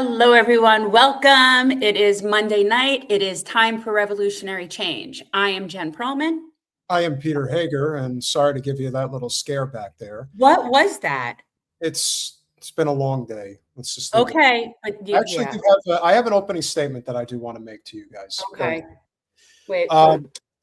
Hello, everyone. Welcome. It is Monday night. It is time for revolutionary change. I am Jen Perelman. I am Peter Hager, and sorry to give you that little scare back there. What was that? It's been a long day. Let's just leave it. Okay. I actually do I have an opening statement that I do want to make to you guys. Okay. Wait.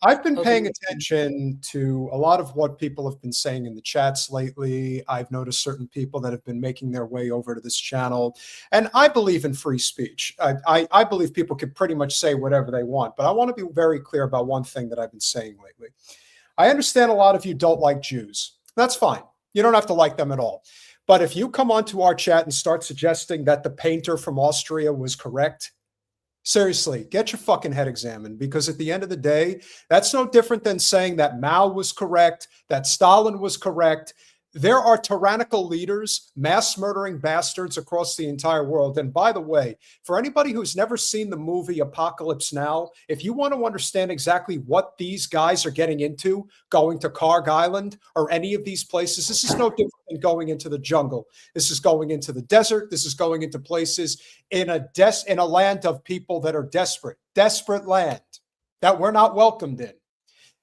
I've been paying attention to a lot of what people have been saying in the chats lately. I've noticed certain people that have been making their way over to this channel, and I believe in free speech. I believe people can pretty much say whatever they want, but I want to be very clear about one thing that I've been saying lately. I understand a lot of you don't like Jews. That's fine. You don't have to like them at all. But if you come onto our chat and start suggesting that the painter from Austria was correct, seriously, get your fucking head examined, because at the end of the day, that's no different than saying that Mao was correct, that Stalin was correct. There are tyrannical leaders, mass murdering bastards across the entire world. And by the way, for anybody who's never seen the movie Apocalypse Now, if you want to understand exactly what these guys are getting into, going to Karg Island or any of these places, this is no different than going into the jungle. This is going into the desert. This is going into places in a land of people that are desperate land that we're not welcomed in.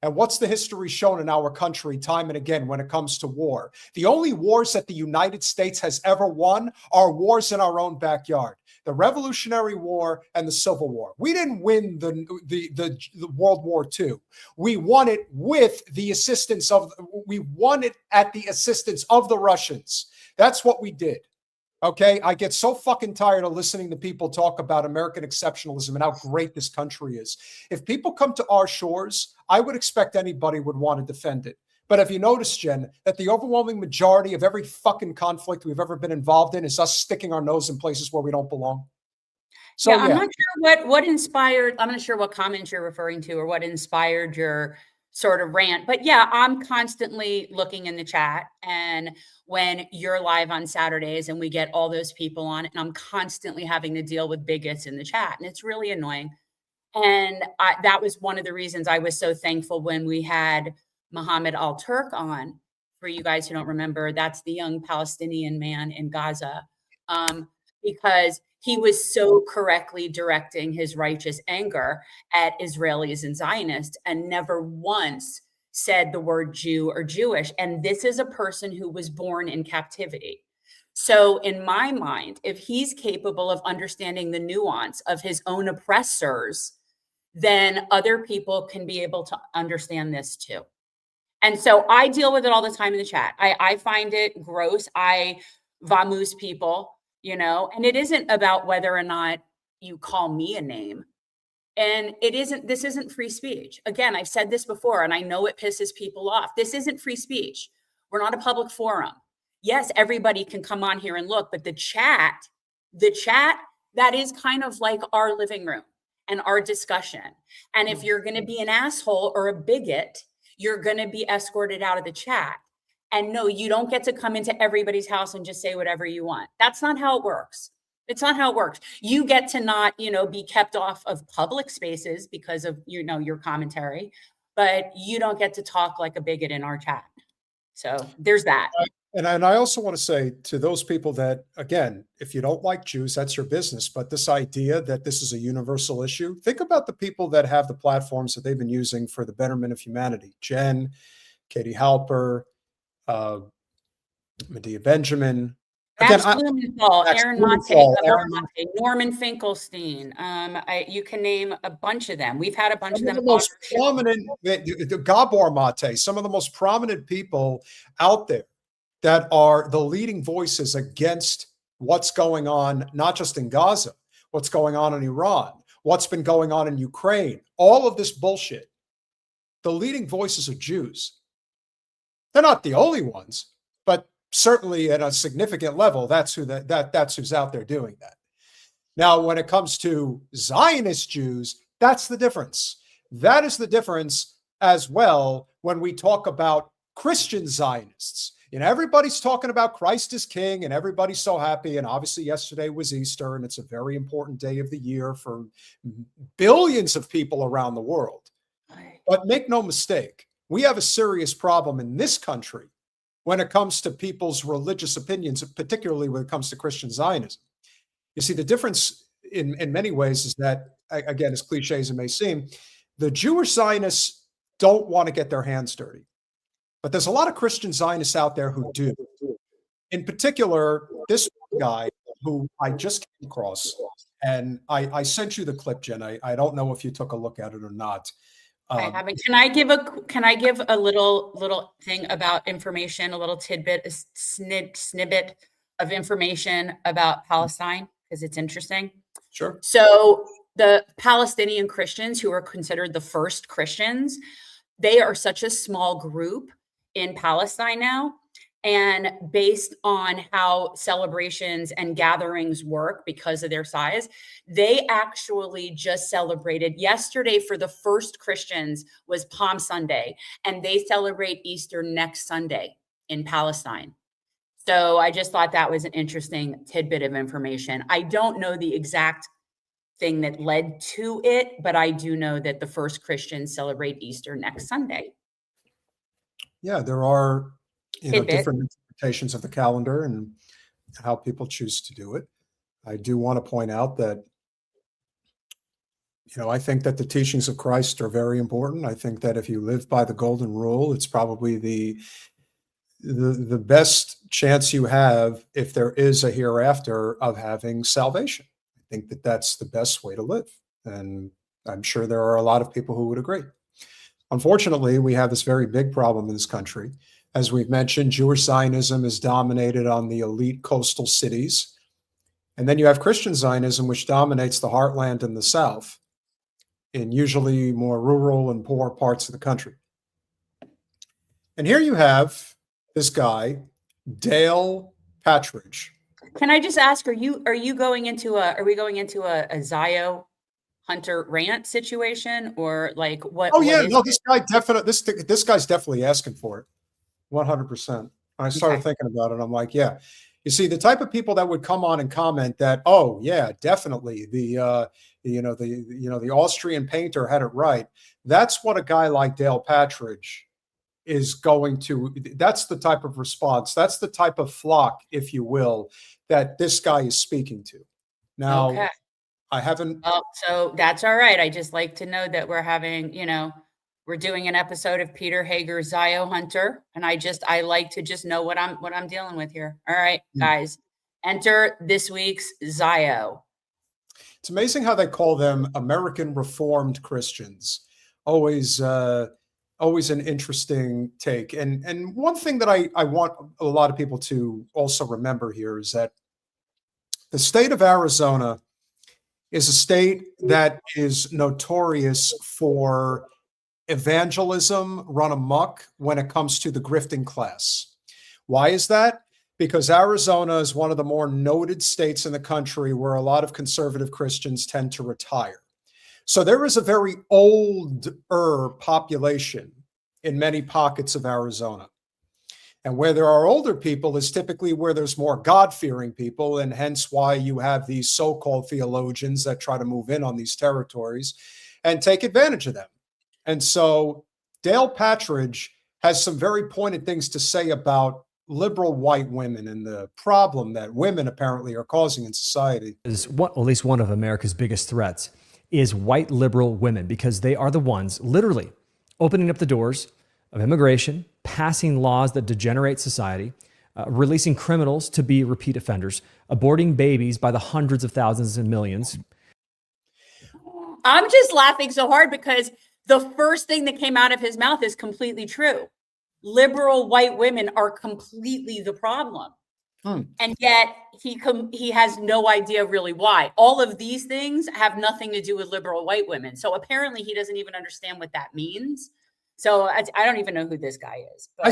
And what's the history shown in our country time and again when it comes to war? The only wars that the United States has ever won are wars in our own backyard. The Revolutionary War and the Civil War. We didn't win the World War II. We won it at the assistance of the Russians. That's what we did. Okay, I get so fucking tired of listening to people talk about American exceptionalism and how great this country is. If people come to our shores, I would expect anybody would want to defend it. But have you noticed, Jen, that the overwhelming majority of every fucking conflict we've ever been involved in is us sticking our nose in places where we don't belong? So yeah, I'm not sure what inspired, I'm not sure what comments you're referring to or what inspired your sort of rant. But yeah, I'm constantly looking in the chat, and when you're live on Saturdays and we get all those people on, and I'm constantly having to deal with bigots in the chat, and it's really annoying. And that was one of the reasons I was so thankful when we had Mohammed al-Turk on. For you guys who don't remember, that's the young Palestinian man in Gaza, because he was so correctly directing his righteous anger at Israelis and Zionists and never once said the word Jew or Jewish. And this is a person who was born in captivity. So in my mind, if he's capable of understanding the nuance of his own oppressors, then other people can be able to understand this too. And so I deal with it all the time in the chat. I find it gross. I vamoose people. And it isn't about whether or not you call me a name. And this isn't free speech. Again, I've said this before, and I know it pisses people off. This isn't free speech. We're not a public forum. Yes, everybody can come on here and look, but the chat, that is kind of like our living room and our discussion. And if you're going to be an asshole or a bigot, you're going to be escorted out of the chat. And no, you don't get to come into everybody's house and just say whatever you want. That's not how it works. It's not how it works. You get to not, be kept off of public spaces because of, your commentary, but you don't get to talk like a bigot in our chat. So there's that. And I also want to say to those people that, again, if you don't like Jews, that's your business. But this idea that this is a universal issue, think about the people that have the platforms that they've been using for the betterment of humanity. Jen, Katie Halper, Medea Benjamin, Max Blumenthal, Aaron Mate, Norman Finkelstein. You can name a bunch of them. We've had a bunch of them. The most prominent, Jboor Mate, some of the most prominent people out there that are the leading voices against what's going on, not just in Gaza, what's going on in Iran, what's been going on in Ukraine, all of this bullshit. The leading voices are Jews. They're not the only ones, but certainly at a significant level, that's who's out there doing that. Now, when it comes to Zionist Jews, that's the difference. That is the difference as well when we talk about Christian Zionists. Everybody's talking about Christ is King, and everybody's so happy. And obviously, yesterday was Easter, and it's a very important day of the year for billions of people around the world. But make no mistake, we have a serious problem in this country when it comes to people's religious opinions, particularly when it comes to Christian Zionism. You see, the difference in many ways is that, again, as cliche as it may seem, the Jewish Zionists don't want to get their hands dirty. But there's a lot of Christian Zionists out there who do. In particular, this guy who I just came across, and I sent you the clip, Jen. I don't know if you took a look at it or not. I haven't. Can I give a little thing about information, a little tidbit, a snippet of information about Palestine, because it's interesting? Sure. So the Palestinian Christians, who are considered the first Christians, they are such a small group in Palestine now. And based on how celebrations and gatherings work because of their size, they actually just celebrated yesterday for the first Christians was Palm Sunday, and they celebrate Easter next Sunday in Palestine. So I just thought that was an interesting tidbit of information. I don't know the exact thing that led to it, but I do know that the first Christians celebrate Easter next Sunday. Yeah, there are different interpretations of the calendar and how people choose to do it. I do want to point out that, I think that the teachings of Christ are very important. I think that if you live by the golden rule, it's probably the best chance you have, if there is a hereafter, of having salvation. I think that that's the best way to live. And I'm sure there are a lot of people who would agree. Unfortunately, we have this very big problem in this country. As we've mentioned, Jewish Zionism is dominated on the elite coastal cities. And then you have Christian Zionism, which dominates the heartland and the South, in usually more rural and poor parts of the country. And here you have this guy, Dale Patridge. Can I just ask, are we going into a Zio Hunter rant situation, or like what? Oh yeah, no, this guy's definitely asking for it. 100%. And I started thinking about it. I'm like, yeah. You see, the type of people that would come on and comment that, oh yeah, definitely the Austrian painter had it right. That's what a guy like Dale Patridge is going to. That's the type of response. That's the type of flock, if you will, that this guy is speaking to. Now, okay. I haven't. Oh, so that's all right. I just like to know that we're having, we're doing an episode of Peter Hager's Zio Hunter, and I like to just know what I'm dealing with here. All right, guys, enter this week's Zio. It's amazing how they call them American Reformed Christians. Always an interesting take. And one thing that I want a lot of people to also remember here is that the state of Arizona is a state that is notorious for evangelism run amok when it comes to the grifting class. Why is that? Because Arizona is one of the more noted states in the country where a lot of conservative Christians tend to retire. So there is a very older population in many pockets of Arizona. And where there are older people is typically where there's more God-fearing people, and hence why you have these so-called theologians that try to move in on these territories and take advantage of them. And so Dale Patridge has some very pointed things to say about liberal white women and the problem that women apparently are causing in society. At least one of America's biggest threats is white liberal women, because they are the ones literally opening up the doors of immigration, passing laws that degenerate society, releasing criminals to be repeat offenders, aborting babies by the hundreds of thousands and millions. I'm just laughing so hard because the first thing that came out of his mouth is completely true. Liberal white women are completely the problem. And yet he has no idea really why. All of these things have nothing to do with liberal white women. So apparently he doesn't even understand what that means. So I don't even know who this guy is. But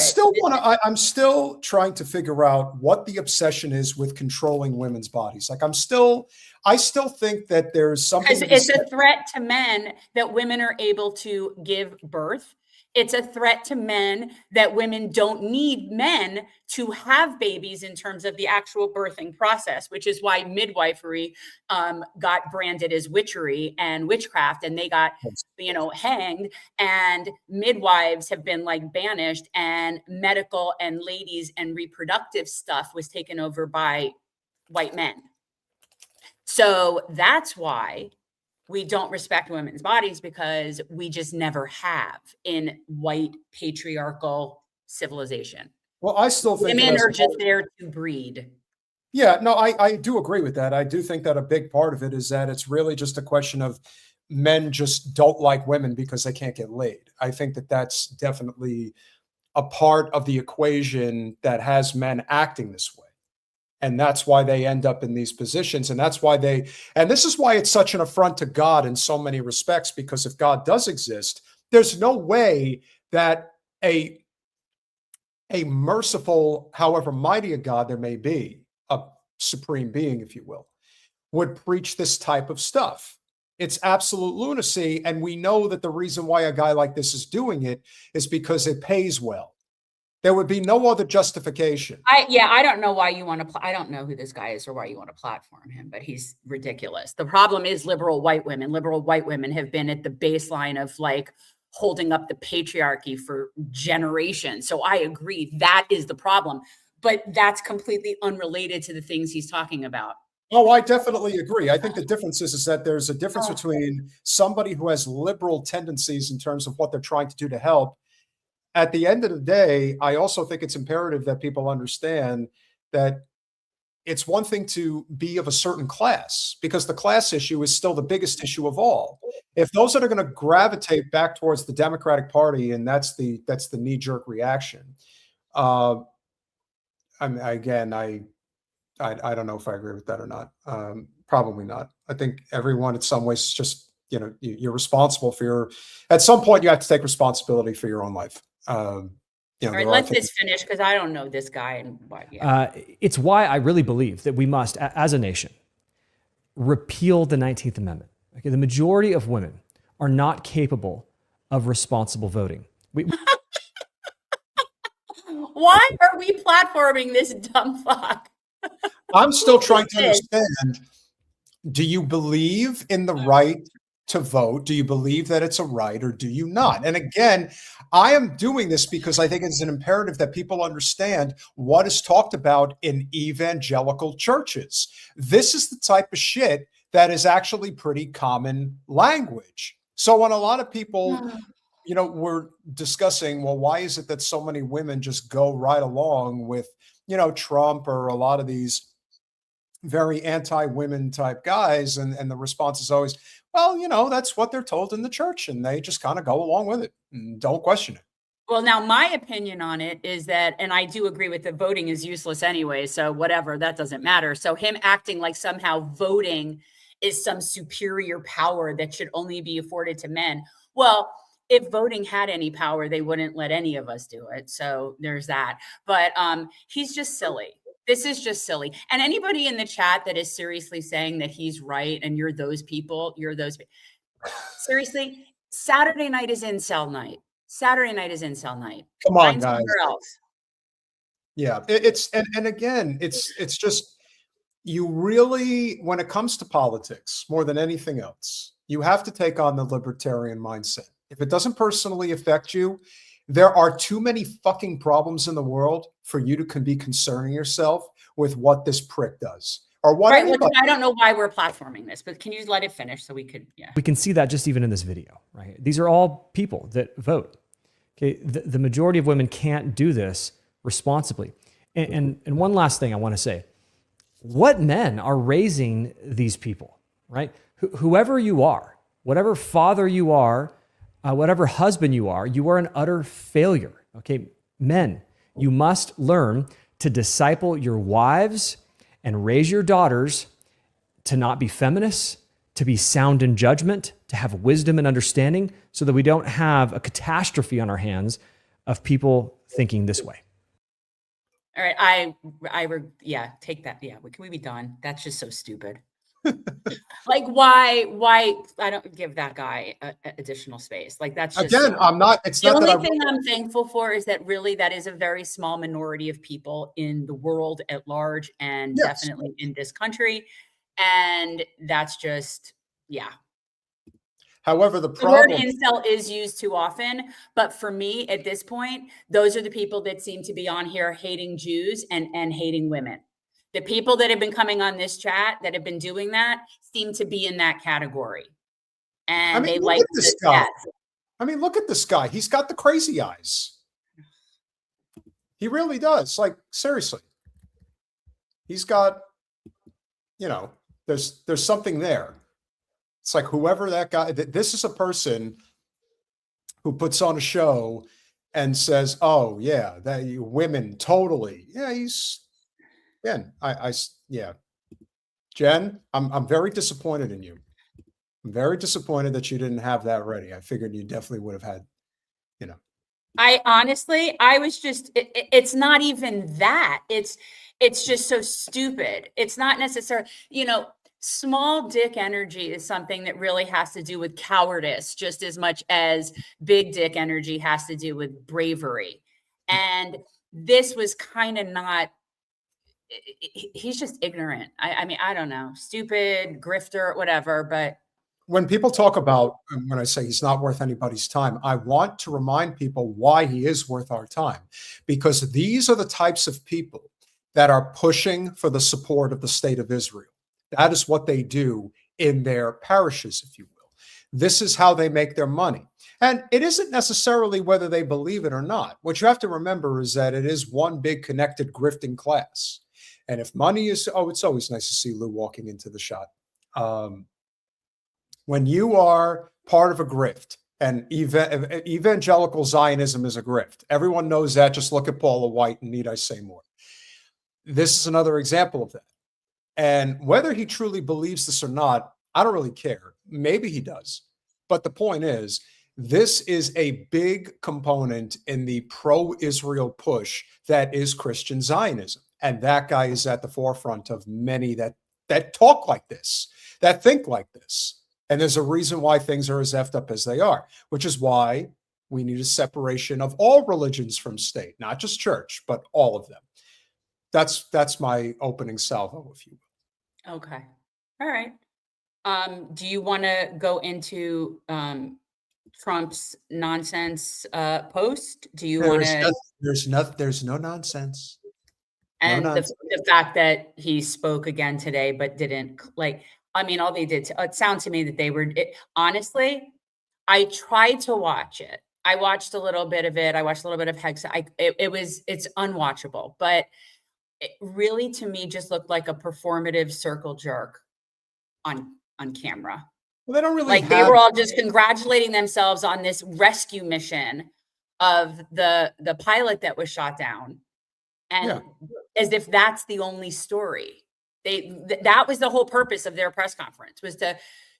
I'm still trying to figure out what the obsession is with controlling women's bodies. Like I still think that there's something. It's a threat to men that women are able to give birth. It's a threat to men that women don't need men to have babies in terms of the actual birthing process, which is why midwifery got branded as witchery and witchcraft, and they got, hanged, and midwives have been like banished, and medical and ladies and reproductive stuff was taken over by white men. So that's why we don't respect women's bodies, because we just never have in white patriarchal civilization. Well, I still think women are just there to breed. Yeah, no, I do agree with that. I do think that a big part of it is that it's really just a question of men just don't like women because they can't get laid. I think that that's definitely a part of the equation that has men acting this way. And that's why they end up in these positions. And that's why and this is why it's such an affront to God in so many respects, because if God does exist, there's no way that a merciful, however mighty a God there may be, a supreme being, if you will, would preach this type of stuff. It's absolute lunacy. And we know that the reason why a guy like this is doing it is because it pays well. There would be no other justification. I don't know why you want to, I don't know who this guy is or why you want to platform him, but he's ridiculous. The problem is liberal white women. Liberal white women have been at the baseline of like holding up the patriarchy for generations. So I agree that is the problem, but that's completely unrelated to the things he's talking about. Oh, I definitely agree. I think the difference is that there's a difference between somebody who has liberal tendencies in terms of what they're trying to do to help. At the end of the day, I also think it's imperative that people understand that it's one thing to be of a certain class, because the class issue is still the biggest issue of all. If those that are going to gravitate back towards the Democratic Party, and that's the knee-jerk reaction. I mean, again, I don't know if I agree with that or not. Probably not. I think everyone, in some ways, just you're responsible for at some point you have to take responsibility for your own life. All right, let this finish, because I don't know this guy and why. Yeah. It's why I really believe that we must, as a nation, repeal the 19th Amendment. Okay, the majority of women are not capable of responsible voting. Why are we platforming this dumb fuck? I'm still trying to understand. Do you believe in the right to vote? Do you believe that it's a right, or do you not? And again, I am doing this because I think it's an imperative that people understand what is talked about in evangelical churches. This is the type of shit that is actually pretty common language. So when a lot of people, were discussing, well, why is it that so many women just go right along with, Trump or a lot of these very anti-women type guys? And the response is always, well, that's what they're told in the church, and they just kind of go along with it and don't question it. Well, now my opinion on it is that, and I do agree with the voting is useless anyway, so whatever, that doesn't matter. So him acting like somehow voting is some superior power that should only be afforded to men. Well, if voting had any power, they wouldn't let any of us do it. So there's that. But he's just silly. This is just silly. And anybody in the chat that is seriously saying that he's right and you're those people, seriously, Saturday night is incel night. Saturday night is incel night. Come on, guys. Else. Yeah, and again, it's just, you really, when it comes to politics, more than anything else, you have to take on the libertarian mindset. If it doesn't personally affect you, there are too many fucking problems in the world for you to be concerning yourself with what this prick does or what. Right. Well, I don't know why we're platforming this, but can you let it finish so we could? Yeah. We can see that just even in this video, right? These are all people that vote. Okay. The majority of women can't do this responsibly. And one last thing I want to say: what men are raising these people, right? Whoever you are, whatever father you are. Whatever husband you are an utter failure. Okay, men, you must learn to disciple your wives and raise your daughters to not be feminists, to be sound in judgment, to have wisdom and understanding, so that we don't have a catastrophe on our hands of people thinking this way. All right, take that. Yeah, can we be done? That's just so stupid. Like, why I don't give that guy additional space. Like, that's just, again, I'm not, it's not the only thing I'm thankful for is that really that is a very small minority of people in the world at large, and definitely in this country. And that's just, However, the word incel is used too often, but for me at this point, those are the people that seem to be on here hating Jews and hating women. The people that have been coming on this chat that have been doing that seem to be in that category. And they like this guy. I mean, look at this guy. He's got the crazy eyes. He really does. Like, seriously. He's got, you know, there's something there. It's like whoever that guy, this is a person who puts on a show and says, oh yeah, that women totally. Yeah, yeah. Jen, I'm very disappointed in you. I'm very disappointed that you didn't have that ready. I figured you definitely would have had, you know. I honestly, I was just, it's not even that. It's just so stupid. It's not necessarily, you know, small dick energy is something that really has to do with cowardice just as much as big dick energy has to do with bravery. And this was kind of not, he's just ignorant. I mean, I don't know, stupid, grifter, whatever, but when people talk about, when I say he's not worth anybody's time, I want to remind people why he is worth our time, because these are the types of people that are pushing for the support of the state of Israel. That is what they do in their parishes, if you will. This is how they make their money. And it isn't necessarily whether they believe it or not. What you have to remember is that it is one big connected grifting class. And if money is, it's always nice to see Lou walking into the shot. When you are part of a grift, and evangelical Zionism is a grift. Everyone knows that. Just look at Paula White, and need I say more? This is another example of that. And whether he truly believes this or not, I don't really care. Maybe he does. But the point is, this is a big component in the pro-Israel push that is Christian Zionism. And that guy is at the forefront of many that talk like this, that think like this. And there's a reason why things are as effed up as they are, which is why we need a separation of all religions from state, not just church, but all of them. That's my opening salvo, if you will. Okay. All right. Do you want to go into Trump's nonsense post? Do you want to? There's no nonsense. And the fact that he spoke again today, but didn't, like, I mean, all they did, it sounds to me that they were, honestly, I tried to watch it. I watched a little bit of it. I watched a little bit of Hex. It's unwatchable, but it really, to me, just looked like a performative circle jerk on camera. Well, they don't really like they were all just congratulating themselves on this rescue mission of the pilot that was shot down. And as if that's the only story. That was the whole purpose of their press conference, was to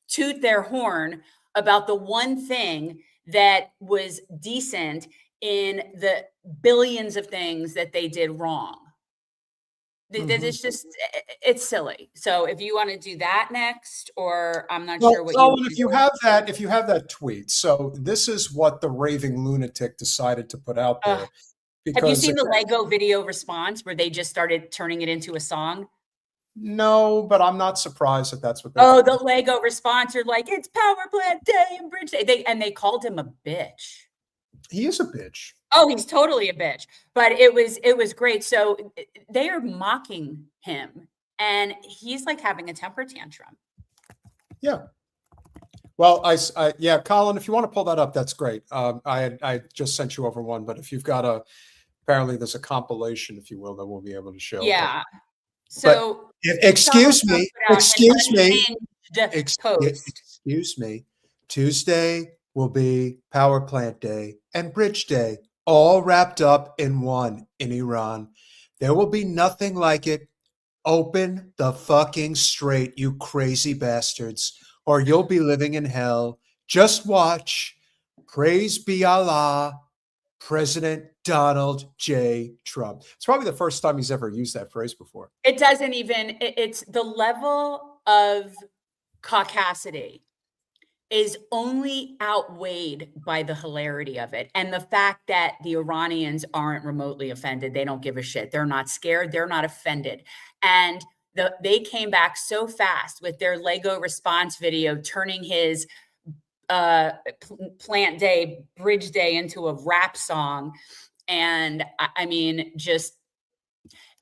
toot their horn about the one thing that was decent in the billions of things that they did wrong. It's just, it's silly. So if you want to do that next, or I'm not sure what if you have that tweet. So this is what the raving lunatic decided to put out there. Have you seen the Lego video response where they just started turning it into a song? No, but I'm not surprised that that's what they're doing. The Lego response are like, it's Power Plant Day and Bridge Day. And they called him a bitch. He is a bitch. Oh, he's totally a bitch. But it was great. So they are mocking him, and he's like having a temper tantrum. Yeah. Well, yeah, Colin, if you want to pull that up, that's great. I just sent you over one, but if you've got apparently there's a compilation, if you will, that we'll be able to show. Yeah. So excuse me. Tuesday will be Power Plant Day and Bridge Day, all wrapped up in one in Iran. There will be nothing like it. Open the fucking straight, you crazy bastards, or you'll be living in hell. Just watch. Praise be Allah, President Donald J. Trump. It's probably the first time he's ever used that phrase before. It doesn't even, it's the level of caucasity is only outweighed by the hilarity of it. And the fact that the Iranians aren't remotely offended. They don't give a shit. They're not scared. They're not offended. And they came back so fast with their Lego response video, turning his Plant Day, Bridge Day into a rap song. And I mean, just,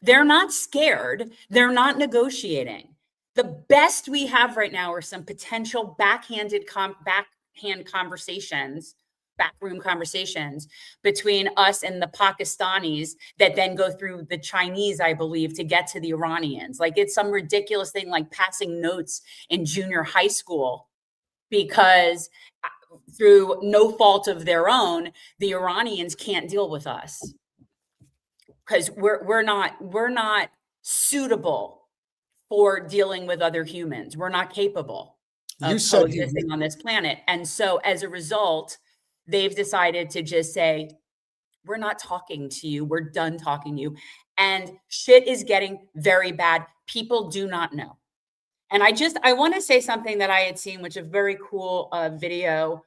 They're not scared. They're not negotiating. The best we have right now are some potential backhand conversations, backroom conversations between us and the Pakistanis that then go through the Chinese, I believe, to get to the Iranians. Like, it's some ridiculous thing like passing notes in junior high school because through no fault of their own, the Iranians can't deal with us because we're not suitable for dealing with other humans. We're not capable of coexisting on this planet. And so as a result, they've decided to just say, we're not talking to you. We're done talking to you. And shit is getting very bad. People do not know. And I want to say something that I had seen, which is a very cool video.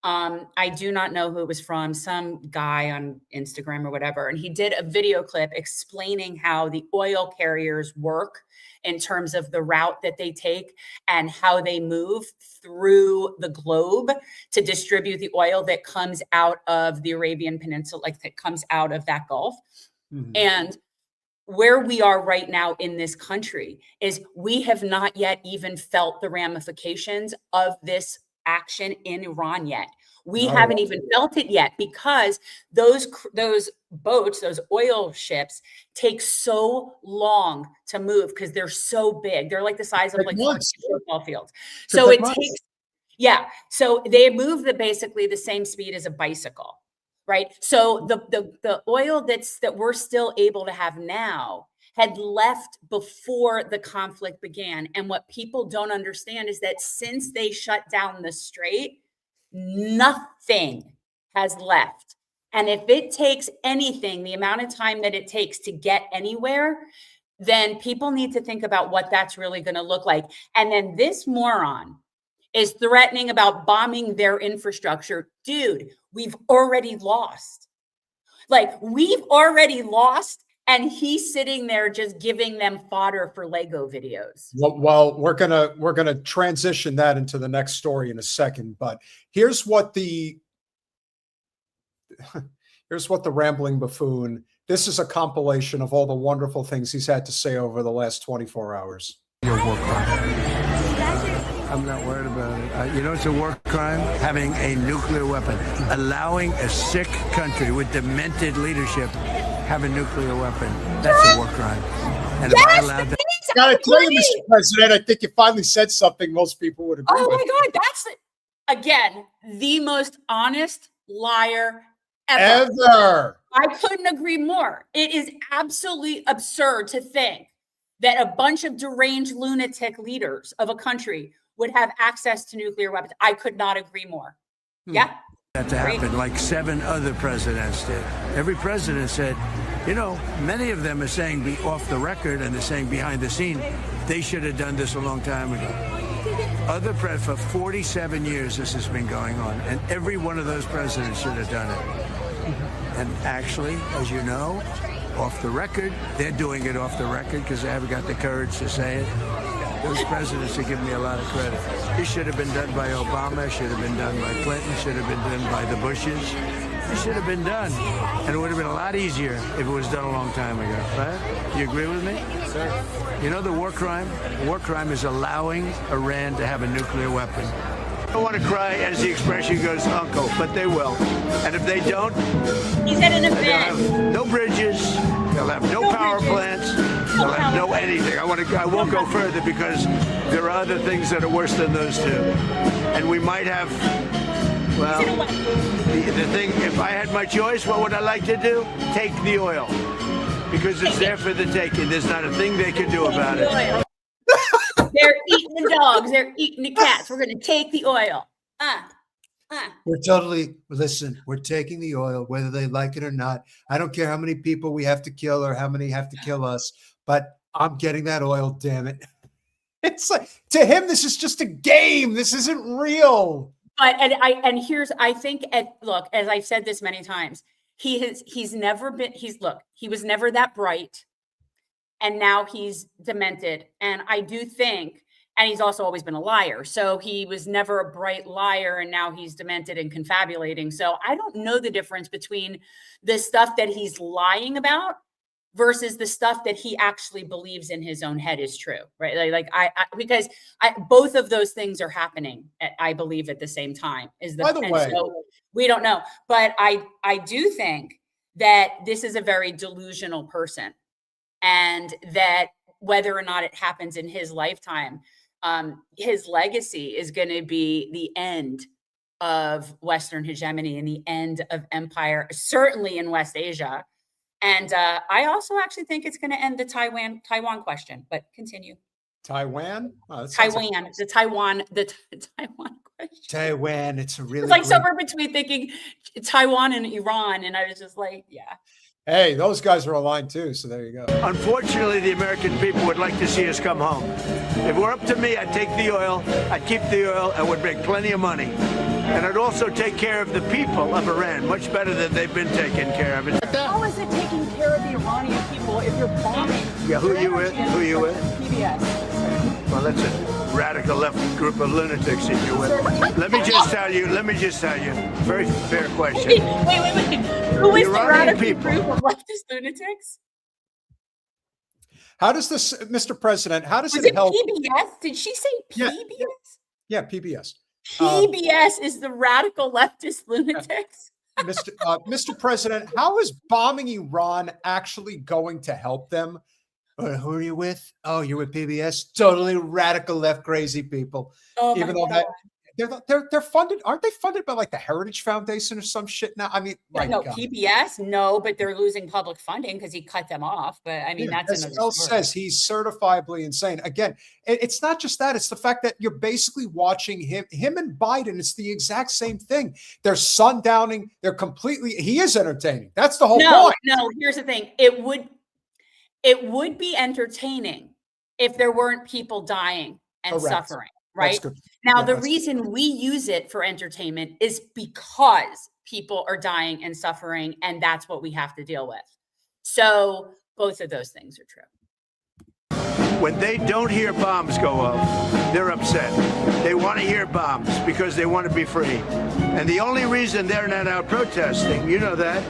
I do not know who it was from, some guy on Instagram or whatever. And he did a video clip explaining how the oil carriers work in terms of the route that they take and how they move through the globe to distribute the oil that comes out of the Arabian Peninsula, like that comes out of that Gulf. Mm-hmm. And where we are right now in this country is we have not yet even felt the ramifications of this action in Iran yet. We haven't even felt it yet because those boats, those oil ships take so long to move because they're so big. They're like the size of like football fields. So it takes, so they move basically the same speed as a bicycle, right? So the oil that we're still able to have now had left before the conflict began. And what people don't understand is that since they shut down the strait, nothing has left. And if it takes anything, the amount of time that it takes to get anywhere, then people need to think about what that's really going to look like. And then this moron is threatening about bombing their infrastructure. Dude, we've already lost. Like, we've already lost. And he's sitting there just giving them fodder for Lego videos. Well, we're gonna transition that into the next story in a second. But here's what the rambling buffoon. This is a compilation of all the wonderful things he's had to say over the last 24 hours. I'm not worried about it. You know, it's a war crime having a nuclear weapon, allowing a sick country with demented leadership have a nuclear weapon. That's a war crime. And if I allowed that, gotta tell you, Mr. President, I think you finally said something most people would agree with. Oh my God, that's again the most honest liar ever. I couldn't agree more. It is absolutely absurd to think that a bunch of deranged lunatic leaders of a country would have access to nuclear weapons. I could not agree more. Yeah. That to happen like 7 other presidents did. Every president said, you know, many of them are saying be off the record and they're saying behind the scene, they should have done this a long time ago. For 47 years this has been going on, and every one of those presidents should have done it. And actually, as you know, off the record, they're doing it off the record because they haven't got the courage to say it. Those presidents are giving me a lot of credit. This should have been done by Obama, should have been done by Clinton, should have been done by the Bushes. This should have been done. And it would have been a lot easier if it was done a long time ago, right? You agree with me? Sir. You know the war crime? War crime is allowing Iran to have a nuclear weapon. I don't want to cry, as the expression goes, uncle, but they will. And if they don't, he's at an event. They'll have no bridges, they'll have no power plants, they'll have no anything. I won't go further because there are other things that are worse than those two. And we might have, well, the thing, if I had my choice, what would I like to do? Take the oil. Because it's there for the taking. There's not a thing they can do about it. They're eating the dogs. They're eating the cats. We're going to take the oil. We're taking the oil, whether they like it or not. I don't care how many people we have to kill or how many have to kill us, but I'm getting that oil, damn it. It's like, to him, this is just a game. This isn't real. But, I think, look, as I've said this many times, he was never that bright. And now he's demented. And I do think, and he's also always been a liar. So he was never a bright liar, and now he's demented and confabulating. So I don't know the difference between the stuff that he's lying about versus the stuff that he actually believes in his own head is true, right? Because both of those things are happening, I believe, at the same time. By the way, so we don't know, but I do think that this is a very delusional person, and that whether or not it happens in his lifetime, his legacy is going to be the end of Western hegemony and the end of empire, certainly in West Asia. And I also actually think it's going to end the Taiwan question. But continue. Taiwan? Oh, the Taiwan question. Taiwan. It's a really it's like somewhere between thinking Taiwan and Iran, and I was just like, yeah. Hey, those guys are aligned too, so there you go. Unfortunately, the American people would like to see us come home. If it were up to me, I'd take the oil, I'd keep the oil, and would make plenty of money. And I'd also take care of the people of Iran, much better than they've been taken care of. How is it taking care of the Iranian people if you're bombing? Yeah, who are you with? Who are you with? PBS. Well, that's a radical left group of lunatics that you're with. Let me just tell you, very fair question. Wait. Who is the radical group of leftist lunatics? How does this, Mr. President, how does it help? PBS? Did she say PBS? Yeah, PBS. PBS is the radical leftist lunatics. Mr. President, how is bombing Iran actually going to help them? Who are you with? Oh, you're with PBS. Totally radical left crazy people. Oh, even though they're funded, aren't they funded by like the Heritage Foundation or some shit now? I mean, no, PBS, no, but they're losing public funding because he cut them off. But I mean, that's another story. Says he's certifiably insane. Again, it's not just that; it's the fact that you're basically watching him and Biden. It's the exact same thing. They're sundowning. They're completely. He is entertaining. That's the whole point. No, here's the thing. It would be entertaining if there weren't people dying and suffering. Right now, the reason we use it for entertainment is because people are dying and suffering, and that's what we have to deal with. So both of those things are true. When they don't hear bombs go off, they're upset. They want to hear bombs because they want to be free. And the only reason they're not out protesting, you know that,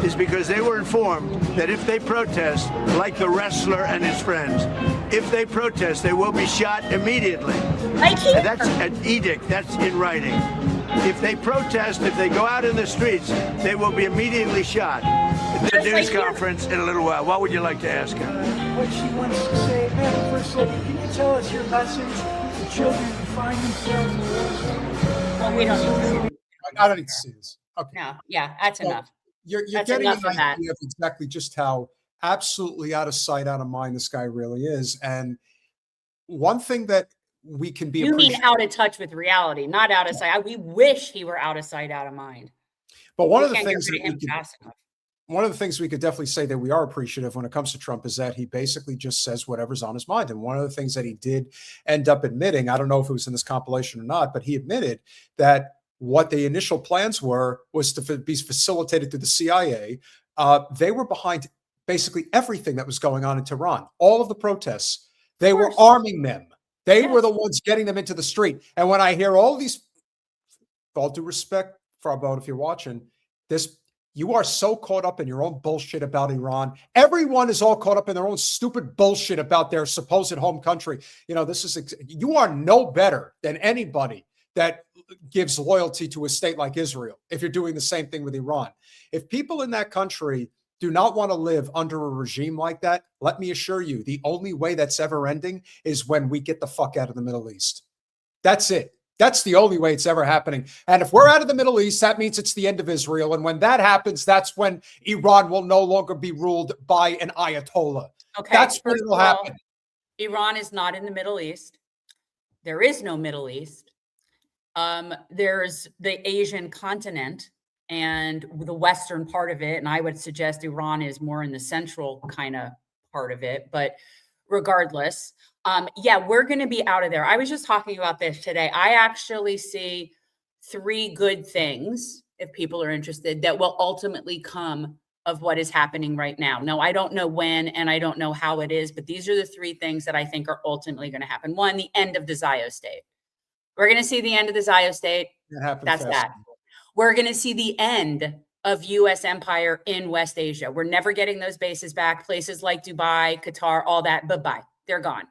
is because they were informed that if they protest, like the wrestler and his friends, if they protest, they will be shot immediately. And that's an edict. That's in writing. If they protest, if they go out in the streets, they will be immediately shot. At the news conference in a little while. What would you like to ask her? What she wants to say, Madam First Lady, can you tell us your message to children who find themselves in the war? Well, we don't need to see. I don't need to see this. Okay. No, yeah, that's enough. You're getting an idea of exactly just how absolutely out of sight, out of mind this guy really is. And one thing that we can be— You mean out of touch with reality, not out of sight. We wish he were out of sight, out of mind. But one of the things we could definitely say that we are appreciative when it comes to Trump is that he basically just says whatever's on his mind. And one of the things that he did end up admitting, I don't know if it was in this compilation or not, but he admitted that what the initial plans was to be facilitated through the CIA. They were behind basically everything that was going on in Tehran, all of the protests. They were arming them. They were the ones getting them into the street. And when I hear all these, with all due respect, Frabot, if you're watching this, you are so caught up in your own bullshit about Iran. Everyone is all caught up in their own stupid bullshit about their supposed home country. You know, you are no better than anybody that gives loyalty to a state like Israel if you're doing the same thing with Iran. If people in that country do not want to live under a regime like that, let me assure you, the only way that's ever ending is when we get the fuck out of the Middle East. That's it. That's the only way it's ever happening. And if we're out of the Middle East, that means it's the end of Israel. And when that happens, that's when Iran will no longer be ruled by an Ayatollah. Okay. That's when it will happen. Iran is not in the Middle East. There is no Middle East. There's the Asian continent and the western part of it. And I would suggest Iran is more in the central kind of part of it. But regardless, yeah, we're going to be out of there. I was just talking about this today. I actually see 3 good things, if people are interested, that will ultimately come of what is happening right now. No, I don't know when, and I don't know how it is, but these are the 3 things that I think are ultimately going to happen. 1, the end of the Zio state. We're going to see the end of the Zio state. That's that. We're going to see the end of US empire in West Asia. We're never getting those bases back. Places like Dubai, Qatar, all that, bye-bye. They're gone.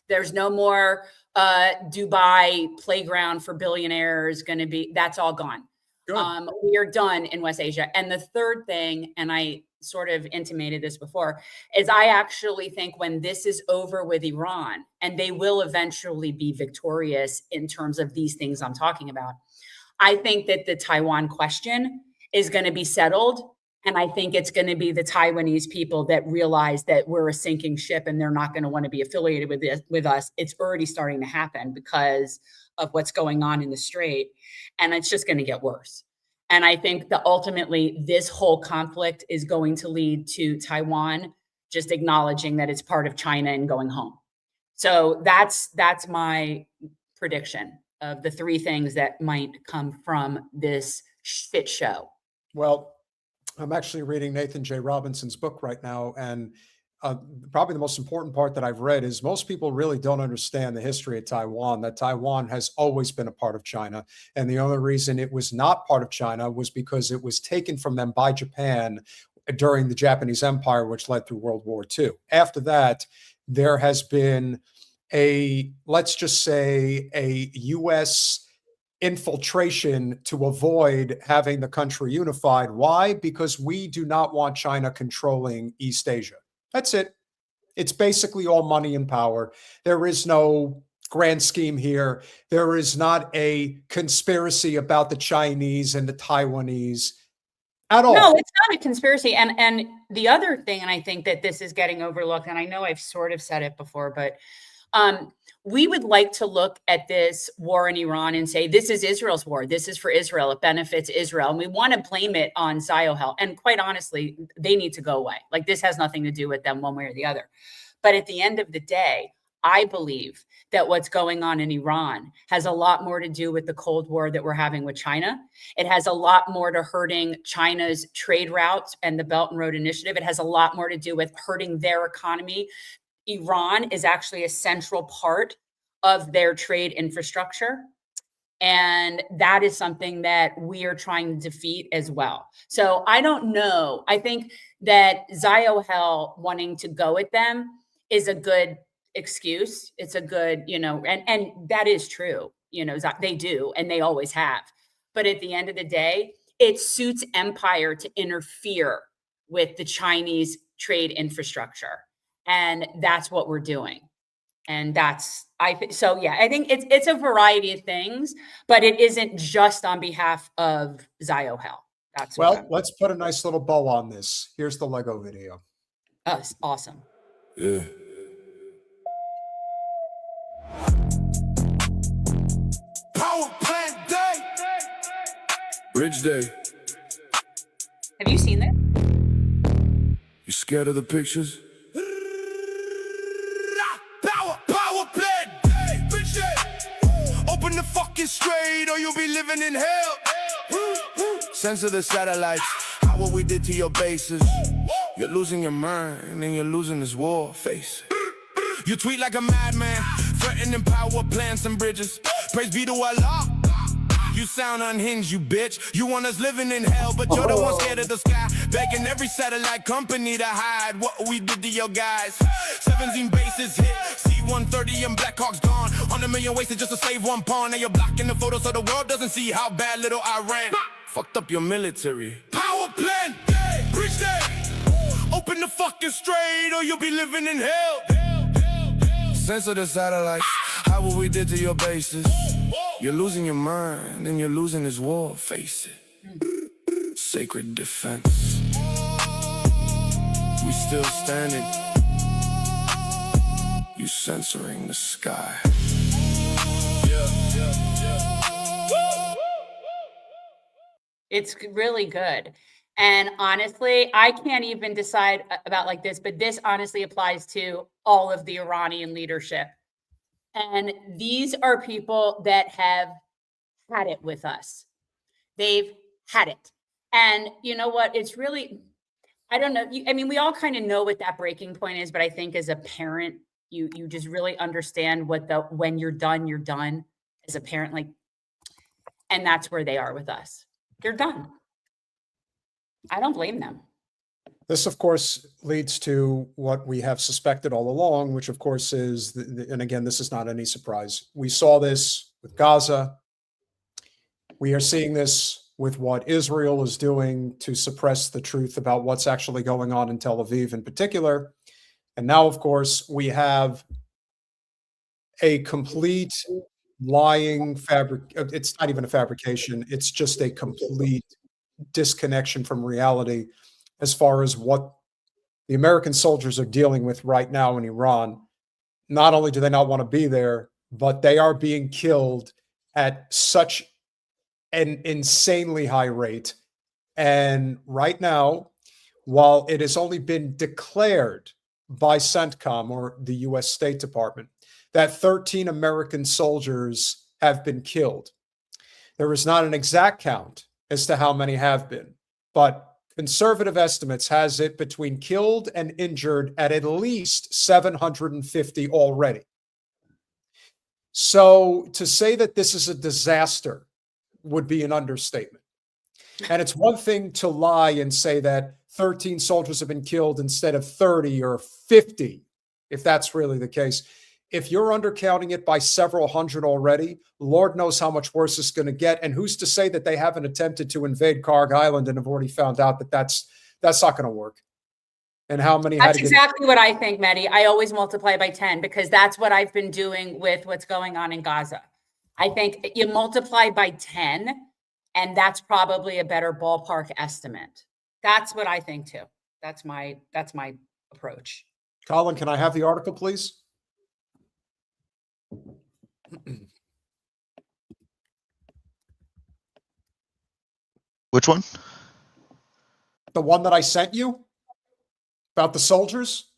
There's no more Dubai playground for billionaires going to be, that's all gone. We are done in West Asia. And the third thing, and I sort of intimated this before, is I actually think when this is over with Iran, and they will eventually be victorious in terms of these things I'm talking about, I think that the Taiwan question is going to be settled. And I think it's going to be the Taiwanese people that realize that we're a sinking ship and they're not going to want to be affiliated with us. It's already starting to happen because of what's going on in the Strait. And it's just going to get worse. And I think that ultimately this whole conflict is going to lead to Taiwan just acknowledging that it's part of China and going home. So that's my prediction of the three things that might come from this shit show. Well, I'm actually reading Nathan J. Robinson's book right now, and probably the most important part that I've read is most people really don't understand the history of Taiwan, that Taiwan has always been a part of China. And the only reason it was not part of China was because it was taken from them by Japan during the Japanese Empire, which led through World War II. After that, there has been let's just say, a U.S. infiltration to avoid having the country unified. Why? Because we do not want China controlling East Asia. That's it. It's basically all money and power. There is no grand scheme here. There is not a conspiracy about the Chinese and the Taiwanese at all. No, it's not a conspiracy. And the other thing, and I think that this is getting overlooked, and I know I've sort of said it before, but we would like to look at this war in Iran and say, this is Israel's war. This is for Israel. It benefits Israel. And we want to blame it on Ziohel. And quite honestly, they need to go away. Like, this has nothing to do with them one way or the other. But at the end of the day, I believe that what's going on in Iran has a lot more to do with the Cold War that we're having with China. It has a lot more to hurting China's trade routes and the Belt and Road Initiative. It has a lot more to do with hurting their economy. Iran is actually a central part of their trade infrastructure. And that is something that we are trying to defeat as well. So I don't know. I think that Ziohel wanting to go at them is a good excuse. It's a good, and that is true. They do, and they always have. But at the end of the day, it suits empire to interfere with the Chinese trade infrastructure. And that's what we're doing. And I think it's a variety of things, but it isn't just on behalf of Ziohel. Let's put a nice little bow on this. Here's the Lego video. Oh, it's awesome. Yeah. Power plant day. Bridge day. Have you seen that? You scared of the pictures? Power plant day. Bridge day. Open the fucking straight or you'll be living in hell. Censor the satellites. How what we did to your bases. You're losing your mind and you're losing this war. Face it. You tweet like a madman, threatening power plants and bridges. Praise be to Allah. You sound unhinged, you bitch. You want us living in hell, but you're the one scared of the sky. Begging every satellite company to hide what we did to your guys. 17 bases hit, C-130 and Blackhawks gone. 100 million wasted just to save one pawn. Now you're blocking the photo so the world doesn't see how bad little Iran fucked up your military. Power plant day, bridge day. Open the fucking straight or you'll be living in hell. Censor the satellites, how what we did to your bases. You're losing your mind and you're losing this war. Face it. Sacred defense. We still standing. You censoring the sky. It's really good. And honestly, I can't even decide about like this, but this honestly applies to all of the Iranian leadership. And these are people that have had it with us. They've had it. And you know what? It's really, I don't know. We all kind of know what that breaking point is, but I think as a parent, you just really understand when you're done as a parent, and that's where they are with us. They're done. I don't blame them. This, of course, leads to what we have suspected all along, which, of course, is, and again, this is not any surprise. We saw this with Gaza. We are seeing this with what Israel is doing to suppress the truth about what's actually going on in Tel Aviv in particular. And now, of course, we have a complete lying it's not even a fabrication. It's just a complete disconnection from reality as far as what the American soldiers are dealing with right now in Iran. Not only do they not want to be there, but they are being killed at such an insanely high rate. And right now, while it has only been declared by CENTCOM, or the US State Department, that 13 American soldiers have been killed, there is not an exact count as to how many have been, but conservative estimates has it between killed and injured at least 750 already. So to say that this is a disaster would be an understatement. And it's one thing to lie and say that 13 soldiers have been killed instead of 30 or 50, if that's really the case. If you're undercounting it by several hundred already, Lord knows how much worse it's going to get. And who's to say that they haven't attempted to invade Karg Island and have already found out that that's not going to work? And how many? That's exactly what I think, Mehdi. I always multiply by 10 because that's what I've been doing with what's going on in Gaza. I think you multiply by 10, and that's probably a better ballpark estimate. That's what I think too. That's my approach. Colin, can I have the article, please? Which one? The one that I sent you about the soldiers?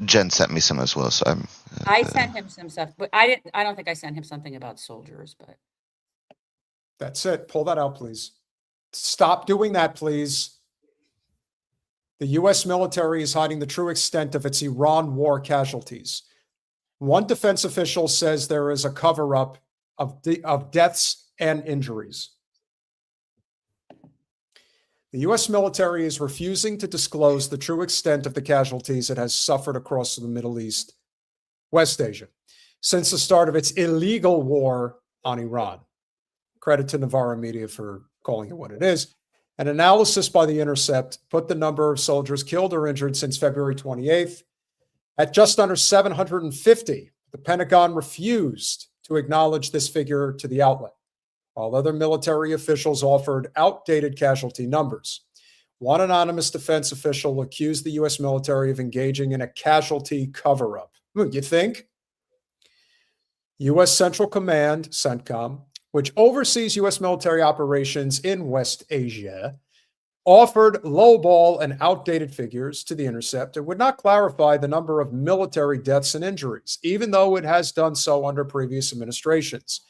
Jen sent me some as well, so I sent him some stuff, but I don't think I sent him something about soldiers, but that's it. Pull that out, please. Stop doing that, please. The U.S. military is hiding the true extent of its Iran war casualties. One defense official says there is a cover-up of deaths and injuries. The U.S. military is refusing to disclose the true extent of the casualties it has suffered across the Middle East, West Asia, since the start of its illegal war on Iran. Credit to Navarro Media for calling it what it is. An analysis by The Intercept put the number of soldiers killed or injured since February 28th at just under 750. The Pentagon refused to acknowledge this figure to the outlet, while other military officials offered outdated casualty numbers. One anonymous defense official accused the U.S. military of engaging in a casualty cover-up. You think? U.S. Central Command, CENTCOM, which oversees U.S. military operations in West Asia, offered lowball and outdated figures to The Intercept and would not clarify the number of military deaths and injuries, even though it has done so under previous administrations.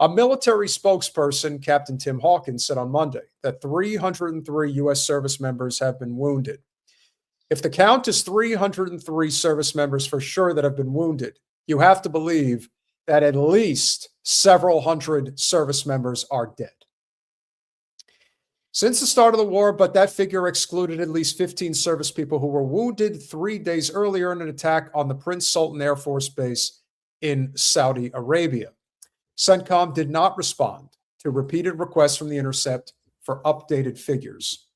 A military spokesperson, Captain Tim Hawkins, said on Monday that 303 U.S. service members have been wounded. If the count is 303 service members for sure that have been wounded, you have to believe that at least several hundred service members are dead. Since the start of the war, but that figure excluded at least 15 service people who were wounded 3 days earlier in an attack on the Prince Sultan Air Force Base in Saudi Arabia. CENTCOM did not respond to repeated requests from The Intercept for updated figures.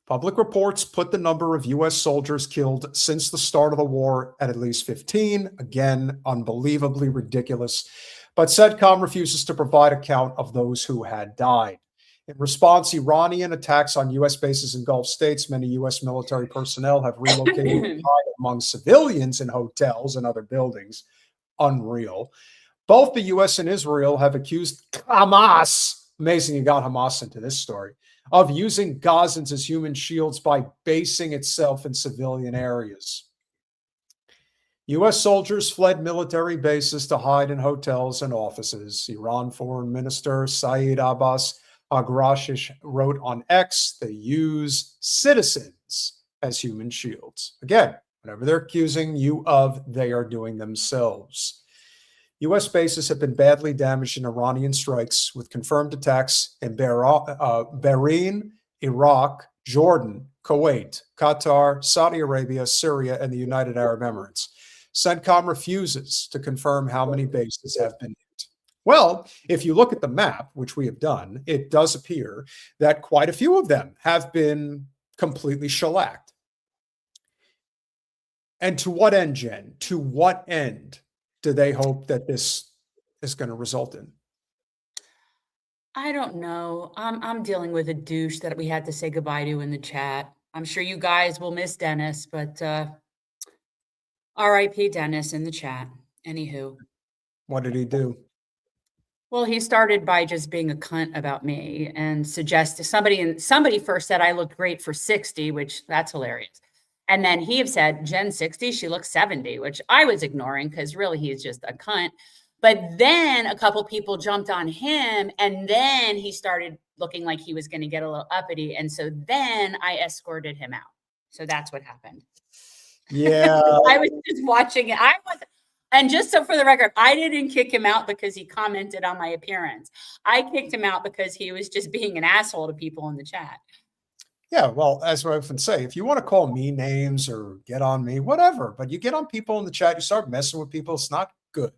Public reports put the number of U.S. soldiers killed since the start of the war at least 15. Again, unbelievably ridiculous. But CENTCOM refuses to provide a count of those who had died. In response, Iranian attacks on U.S. bases in Gulf states, many U.S. military personnel have relocated to hide among civilians in hotels and other buildings. Unreal. Both the U.S. and Israel have accused Hamas, amazing you got Hamas into this story, of using Gazans as human shields by basing itself in civilian areas. U.S. soldiers fled military bases to hide in hotels and offices. Iran Foreign Minister Saeed Abbas Agrashish wrote on X, they use citizens as human shields. Again, whatever they're accusing you of, they are doing themselves. U.S. bases have been badly damaged in Iranian strikes with confirmed attacks in Bahrain, Iraq, Jordan, Kuwait, Qatar, Saudi Arabia, Syria, and the United Arab Emirates. CENTCOM refuses to confirm how many bases have been hit. Well, if you look at the map, which we have done, it does appear that quite a few of them have been completely shellacked. And to what end, Jen? To what end do they hope that this is going to result in? I don't know. I'm dealing with a douche that we had to say goodbye to in the chat. I'm sure you guys will miss Dennis, but R.I.P. Dennis in the chat. Anywho. What did he do? Well, he started by just being a cunt about me and suggested somebody first said I looked great for 60, which that's hilarious. And then he have said, Jen 60, she looks 70, which I was ignoring because really he's just a cunt. But then a couple people jumped on him, and then he started looking like he was going to get a little uppity. And so then I escorted him out. So that's what happened. Yeah. I was just watching it. And just so for the record, I didn't kick him out because he commented on my appearance. I kicked him out because he was just being an asshole to people in the chat. Yeah, well, as I often say, if you want to call me names or get on me, whatever, but you get on people in the chat, you start messing with people, it's not good.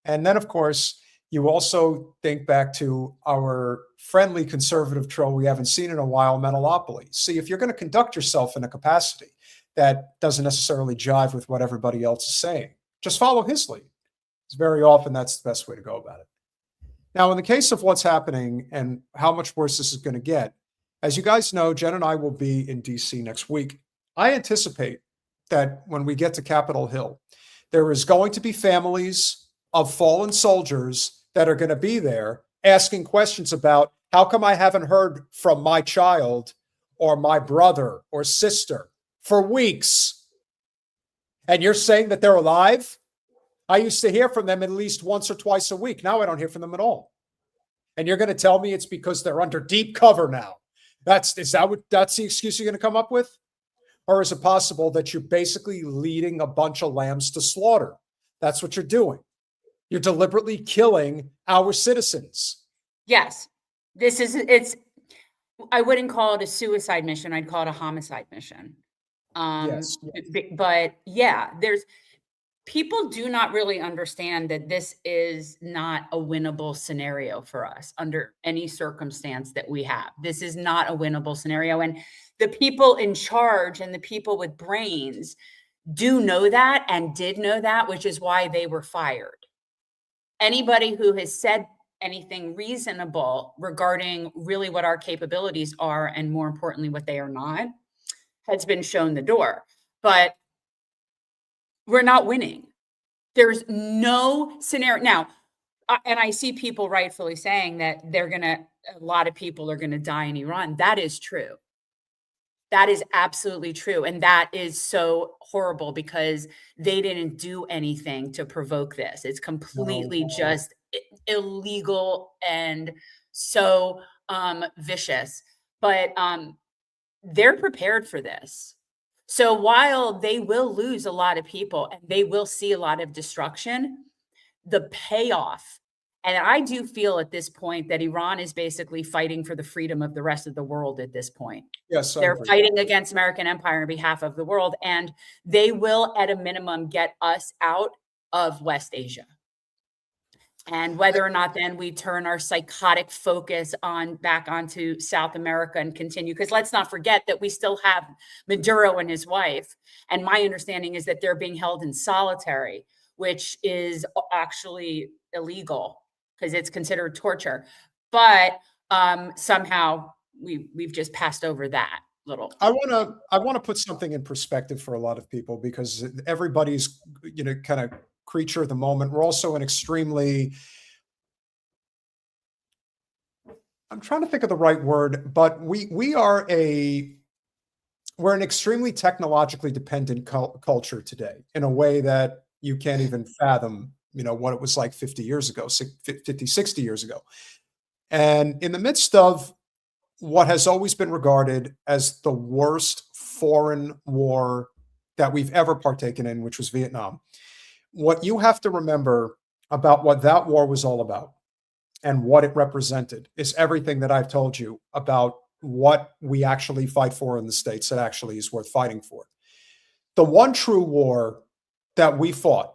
And then, of course, you also think back to our friendly conservative troll we haven't seen in a while, Metalopoly. See, if you're going to conduct yourself in a capacity that doesn't necessarily jive with what everybody else is saying, just follow his lead. It's very often that's the best way to go about it. Now, in the case of what's happening and how much worse this is going to get, as you guys know, Jen and I will be in DC next week. I anticipate that when we get to Capitol Hill, there is going to be families of fallen soldiers that are going to be there asking questions about how come I haven't heard from my child or my brother or sister for weeks? And you're saying that they're alive? I used to hear from them at least once or twice a week. Now I don't hear from them at all. And you're going to tell me it's because they're under deep cover now. That's the excuse you're going to come up with? Or is it possible that you're basically leading a bunch of lambs to slaughter? That's what you're doing. You're deliberately killing our citizens. Yes. I wouldn't call it a suicide mission. I'd call it a homicide mission. Yes. But yeah, people do not really understand that this is not a winnable scenario for us under any circumstance that we have. This is not a winnable scenario. And the people in charge and the people with brains do know that and did know that, which is why they were fired. Anybody who has said anything reasonable regarding really what our capabilities are, and more importantly, what they are not, has been shown the door. But we're not winning. There's no scenario. Now, and I see people rightfully saying that a lot of people are going to die in Iran. That is true. That is absolutely true. And that is so horrible because they didn't do anything to provoke this. It's completely just illegal and so vicious. But they're prepared for this. So while they will lose a lot of people and they will see a lot of destruction, the payoff, and I do feel at this point that Iran is basically fighting for the freedom of the rest of the world at this point. Yes, they're fighting against American empire on behalf of the world, and they will, at a minimum, get us out of West Asia. And whether or not then we turn our psychotic focus back onto South America and continue, because let's not forget that we still have Maduro and his wife. And my understanding is that they're being held in solitary, which is actually illegal because it's considered torture. But somehow we've just passed over that little. I want to put something in perspective for a lot of people because everybody's kind of creature of the moment. We're also an extremely, I'm trying to think of the right word, but we're an extremely technologically dependent culture today in a way that you can't even fathom, what it was like 50 years ago, 50, 60 years ago. And in the midst of what has always been regarded as the worst foreign war that we've ever partaken in, which was Vietnam, what you have to remember about what that war was all about and what it represented is everything that I've told you about what we actually fight for in the States that actually is worth fighting for. The one true war that we fought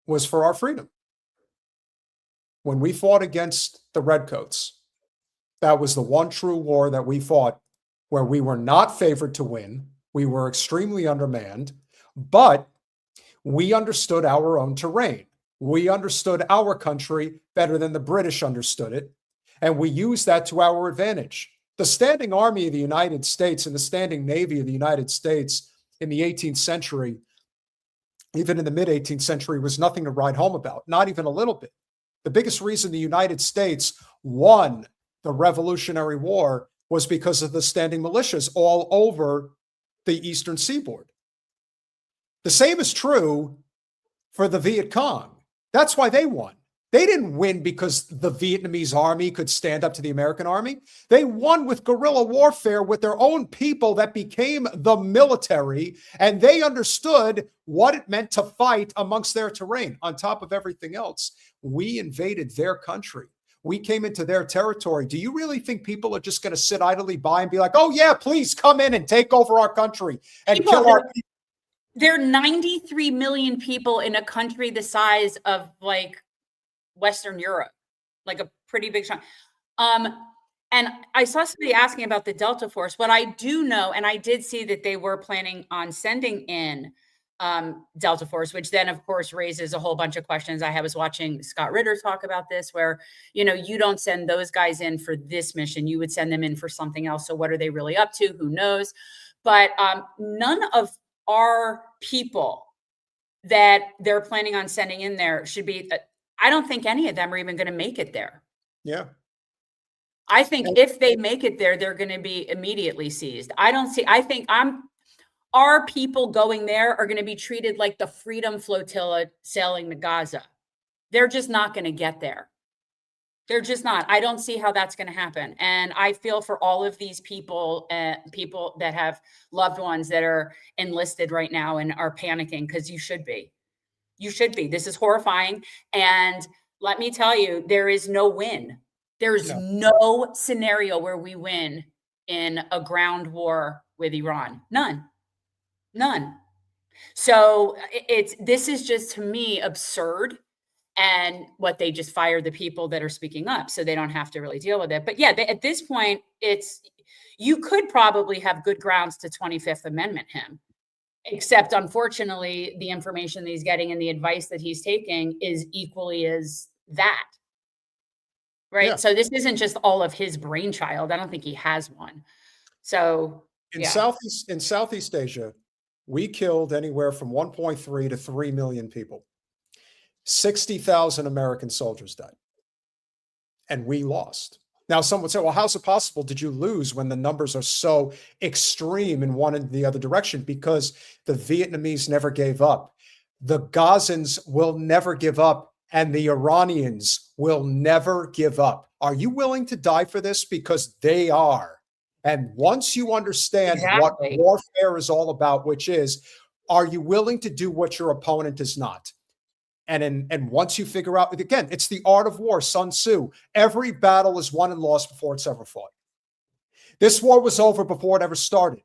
was for our freedom. When we fought against the Redcoats, that was the one true war that we fought where we were not favored to win. We were extremely undermanned, but we understood our own terrain. We understood our country better than the British understood it, and we used that to our advantage. The standing army of the United States and the standing navy of the United States in the 18th century, even in the mid-18th century, was nothing to write home about, not even a little bit. The biggest reason the United States won the Revolutionary War was because of the standing militias all over the eastern seaboard. The same is true for the Viet Cong. That's why they won. They didn't win because the Vietnamese army could stand up to the American army. They won with guerrilla warfare with their own people that became the military, and they understood what it meant to fight amongst their terrain. On top of everything else, we invaded their country. We came into their territory. Do you really think people are just going to sit idly by and be like, oh, yeah, please come in and take over our country and kill our people? There are 93 million people in a country the size of like Western Europe, like a pretty big chunk. And I saw somebody asking about the Delta Force. What I do know, and I did see that they were planning on sending in Delta Force, which then of course raises a whole bunch of questions. I was watching Scott Ritter talk about this, where, you know, you don't send those guys in for this mission. You would send them in for something else. So what are they really up to? Who knows? But none of our people that they're planning on sending in there should be, I don't think any of them are even going to make it there. Yeah. I think if they make it there, they're going to be immediately seized. I think our people going there are going to be treated like the Freedom Flotilla sailing to Gaza. They're just not going to get there. They're just not. I don't see how that's going to happen. And I feel for all of these people, people that have loved ones that are enlisted right now and are panicking, because you should be. You should be. This is horrifying. And let me tell you, there is no win. There's no scenario where we win in a ground war with Iran. None. So this is just, to me, absurd. And what they just fire the people that are speaking up so they don't have to really deal with it. But yeah, at this point, you could probably have good grounds to 25th Amendment him, except unfortunately, the information that he's getting and the advice that he's taking is equally as that. Right. Yeah. So this isn't just all of his brainchild. I don't think he has one. So in Southeast Asia, we killed anywhere from 1.3 to 3 million people. 60,000 American soldiers died, and we lost. Now, some would say, well, how's it possible? Did you lose when the numbers are so extreme in one and the other direction? Because the Vietnamese never gave up. The Gazans will never give up, and the Iranians will never give up. Are you willing to die for this? Because they are. And once you understand what warfare is all about, which is, are you willing to do what your opponent is not? And once you figure out, again, it's the art of war, Sun Tzu. Every battle is won and lost before it's ever fought. This war was over before it ever started.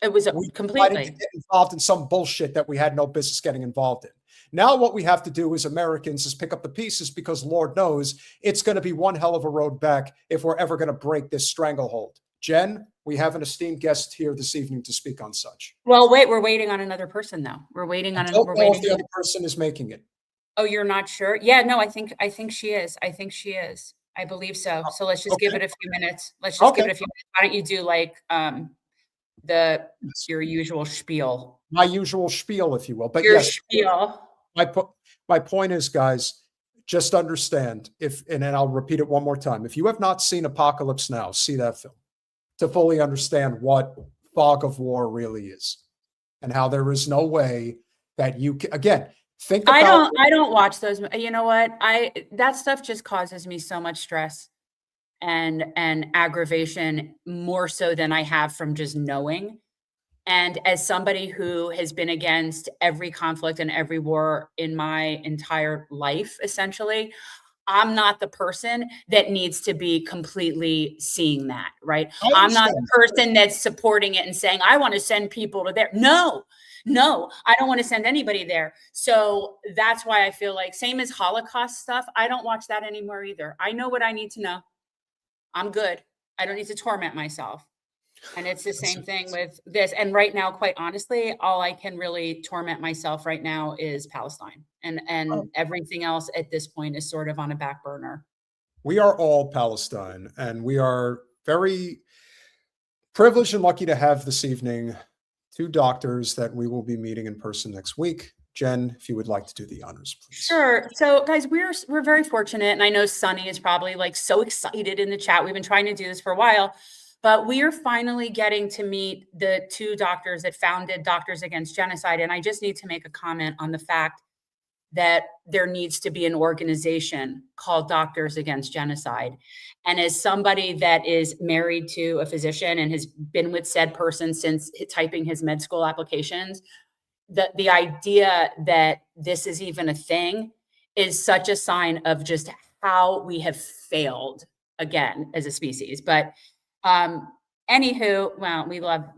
It was completely to get involved in some bullshit that we had no business getting involved in. Now what we have to do as Americans is pick up the pieces, because Lord knows it's going to be one hell of a road back if we're ever going to break this stranglehold. Jen, we have an esteemed guest here this evening to speak on such. Well, wait, we're waiting on another person though. We're waiting on another. If the other person is making it. Oh, you're not sure? Yeah, no, I think she is. I believe so. So let's just give it a few minutes. Give it a few minutes. Why don't you do like your usual spiel? My usual spiel, if you will. But your spiel. My point is, guys, just understand, and then I'll repeat it one more time. If you have not seen Apocalypse Now, see that film to fully understand what fog of war really is, and how there is no way that you can, again, think about. I don't watch those. You know what? That stuff just causes me so much stress and aggravation, more so than I have from just knowing. And as somebody who has been against every conflict and every war in my entire life, essentially, I'm not the person that needs to be completely seeing that, right? I'm not the person that's supporting it and saying, I want to send people to there. No, I don't want to send anybody there. So that's why I feel like, same as Holocaust stuff, I don't watch that anymore either. I know what I need to know. I'm good. I don't need to torment myself. And it's the same thing with this. And right now, quite honestly, all I can really torment myself right now is Palestine. And everything else at this point is sort of on a back burner. We are all Palestine, and we are very privileged and lucky to have this evening 2 doctors that we will be meeting in person next week. Jen, if you would like to do the honors, please. Sure. So guys, we're very fortunate. And I know Sunny is probably like so excited in the chat. We've been trying to do this for a while. But we are finally getting to meet the 2 doctors that founded Doctors Against Genocide. And I just need to make a comment on the fact that there needs to be an organization called Doctors Against Genocide. And as somebody that is married to a physician and has been with said person since typing his med school applications, the idea that this is even a thing is such a sign of just how we have failed again as a species. But anywho, well,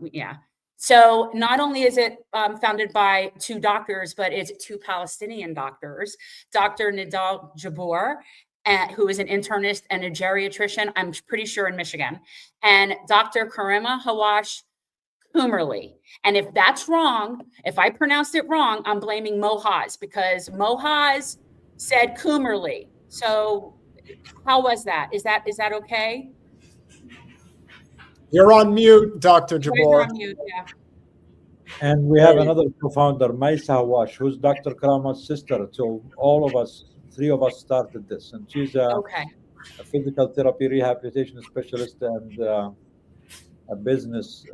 yeah. So not only is it founded by 2 doctors, but it's 2 Palestinian doctors, Dr. Nidal Jboor, who is an internist and a geriatrician, I'm pretty sure in Michigan, and Dr. Karameh Hawash-Kuemmerle. And if that's wrong, if I pronounced it wrong, I'm blaming Mohaz, because Mohaz said Kuemmerle. So how was that? Is that okay? You're on mute, Dr. Jboor. You're on mute, yeah. And we have another co-founder, Karameh Hawash, who's Dr. Karameh's sister. So all of us, 3 of us started this. And she's a physical therapy rehabilitation specialist and a business,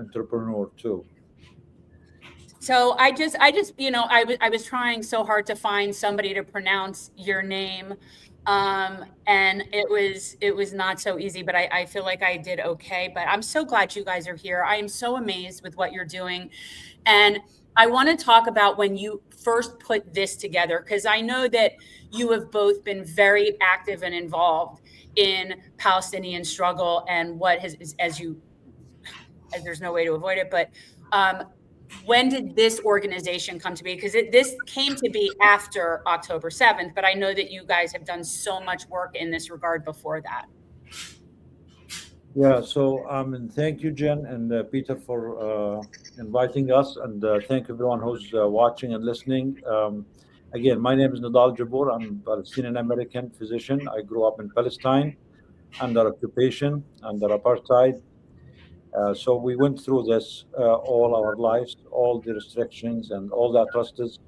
entrepreneur too. So I just, I was trying so hard to find somebody to pronounce your name. And it was not so easy, but I feel like I did okay. But I'm so glad you guys are here. I am so amazed with what you're doing. And I want to talk about when you first put this together, because I know that you have both been very active and involved in Palestinian struggle and what has, as there's no way to avoid it, but when did this organization come to be? Because this came to be after October 7th, but I know that you guys have done so much work in this regard before that. Yeah, so and thank you, Jen and Peter, for inviting us, and thank everyone who's watching and listening. Again, my name is Nidal Jboor. I'm a Palestinian American physician. I grew up in Palestine under occupation, under apartheid. So we went through this all our lives, all the restrictions and all the atrocities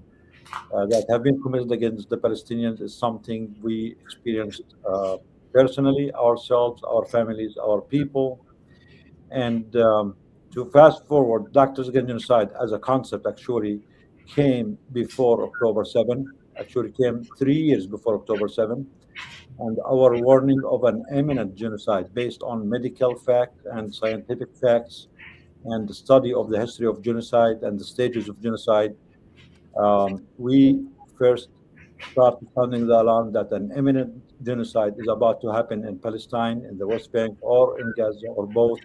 that have been committed against the Palestinians is something we experienced personally, ourselves, our families, our people. And to fast forward, Doctors Against Genocide as a concept actually came before October 7, actually came 3 years before October 7. And our warning of an imminent genocide based on medical fact and scientific facts and the study of the history of genocide and the stages of genocide, we first started sounding the alarm that an imminent genocide is about to happen in Palestine, in the West Bank, or in Gaza, or both,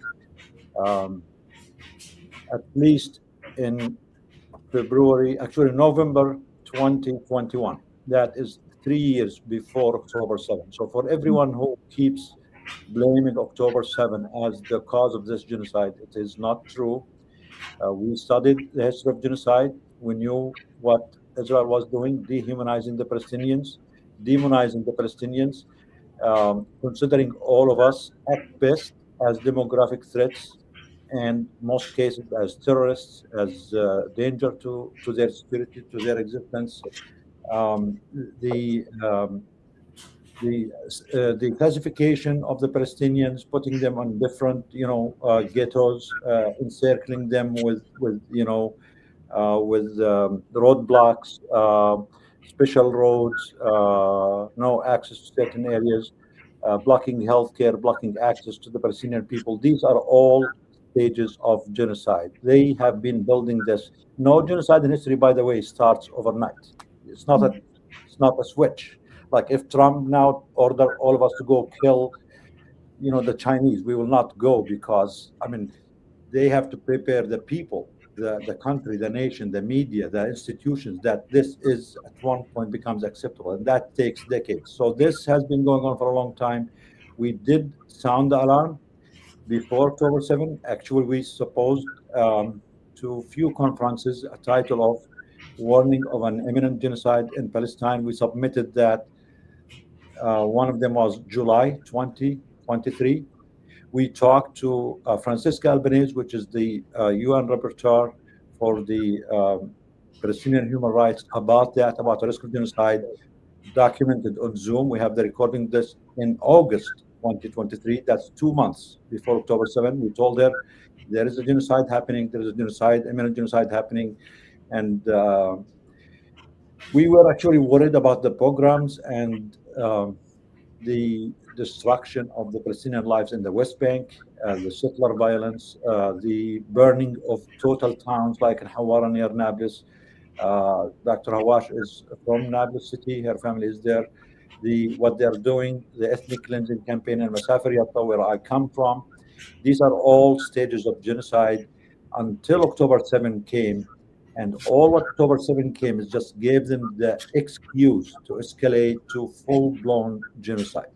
at least in November 2021. That is 3 years before October 7. So for everyone who keeps blaming October 7 as the cause of this genocide, it is not true. We studied the history of genocide. We knew what Israel was doing, dehumanizing the Palestinians, demonizing the Palestinians, considering all of us at best as demographic threats, and most cases as terrorists, as danger to their security, to their existence. The classification of the Palestinians, putting them on different, ghettos, encircling them with roadblocks, special roads, no access to certain areas, blocking healthcare, blocking access to the Palestinian people. These are all stages of genocide. They have been building this. No genocide in history, by the way, starts overnight. It's not a switch. Like if Trump now order all of us to go kill, the Chinese, we will not go, because they have to prepare the people, the country, the nation, the media, the institutions, that this is at one point becomes acceptable, and that takes decades. So this has been going on for a long time. We did sound the alarm before October 7. Actually, we supposed to few conferences a title of Warning of an Imminent Genocide in Palestine. We submitted that. One of them was July 2023. We talked to Francisca Albanese, which is the UN rapporteur for the Palestinian human rights, about that, about the risk of genocide, documented on Zoom. We have the recording this in August 2023. That's 2 months before October 7. We told her there is a genocide happening. There is a genocide, imminent genocide happening. And we were actually worried about the pogroms and the destruction of the Palestinian lives in the West Bank, the settler violence, the burning of total towns like in Hawara near Nablus. Dr. Hawash is from Nablus city. Her family is there. What they're doing, the ethnic cleansing campaign in Masafer Yatta, where I come from, these are all stages of genocide until October 7 came. And all what October 7 came is just gave them the excuse to escalate to full-blown genocide.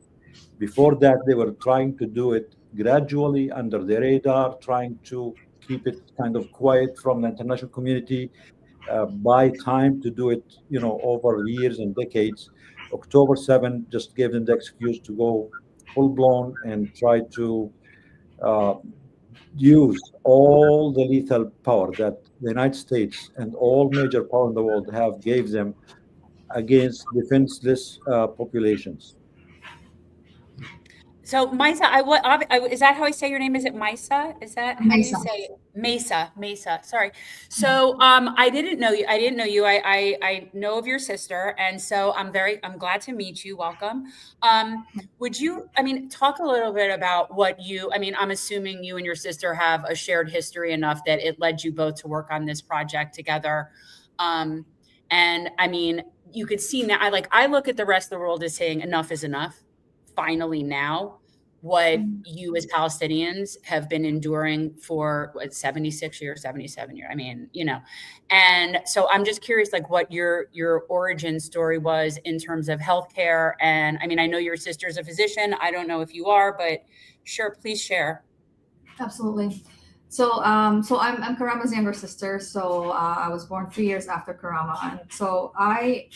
Before that, they were trying to do it gradually under the radar, trying to keep it kind of quiet from the international community, buy time to do it, over years and decades. October 7 just gave them the excuse to go full-blown and try to use all the lethal power that the United States and all major power in the world gave them against defenseless populations. So Maisa, is that how I say your name? Is it Maisa? Is that how you say it? Mesa. Sorry. So I didn't know you. I know of your sister, and so I'm glad to meet you. Welcome. Would you, talk a little bit about what I'm assuming you and your sister have a shared history enough that it led you both to work on this project together. And you could see now, I look at the rest of the world as saying enough is enough. Finally now, what you as Palestinians have been enduring for 76 years, 77 years. And so I'm just curious, what your origin story was in terms of healthcare. And I know your sister's a physician. I don't know if you are, but sure, please share. Absolutely. So I'm Karameh's younger sister. So I was born 3 years after Karameh. And so I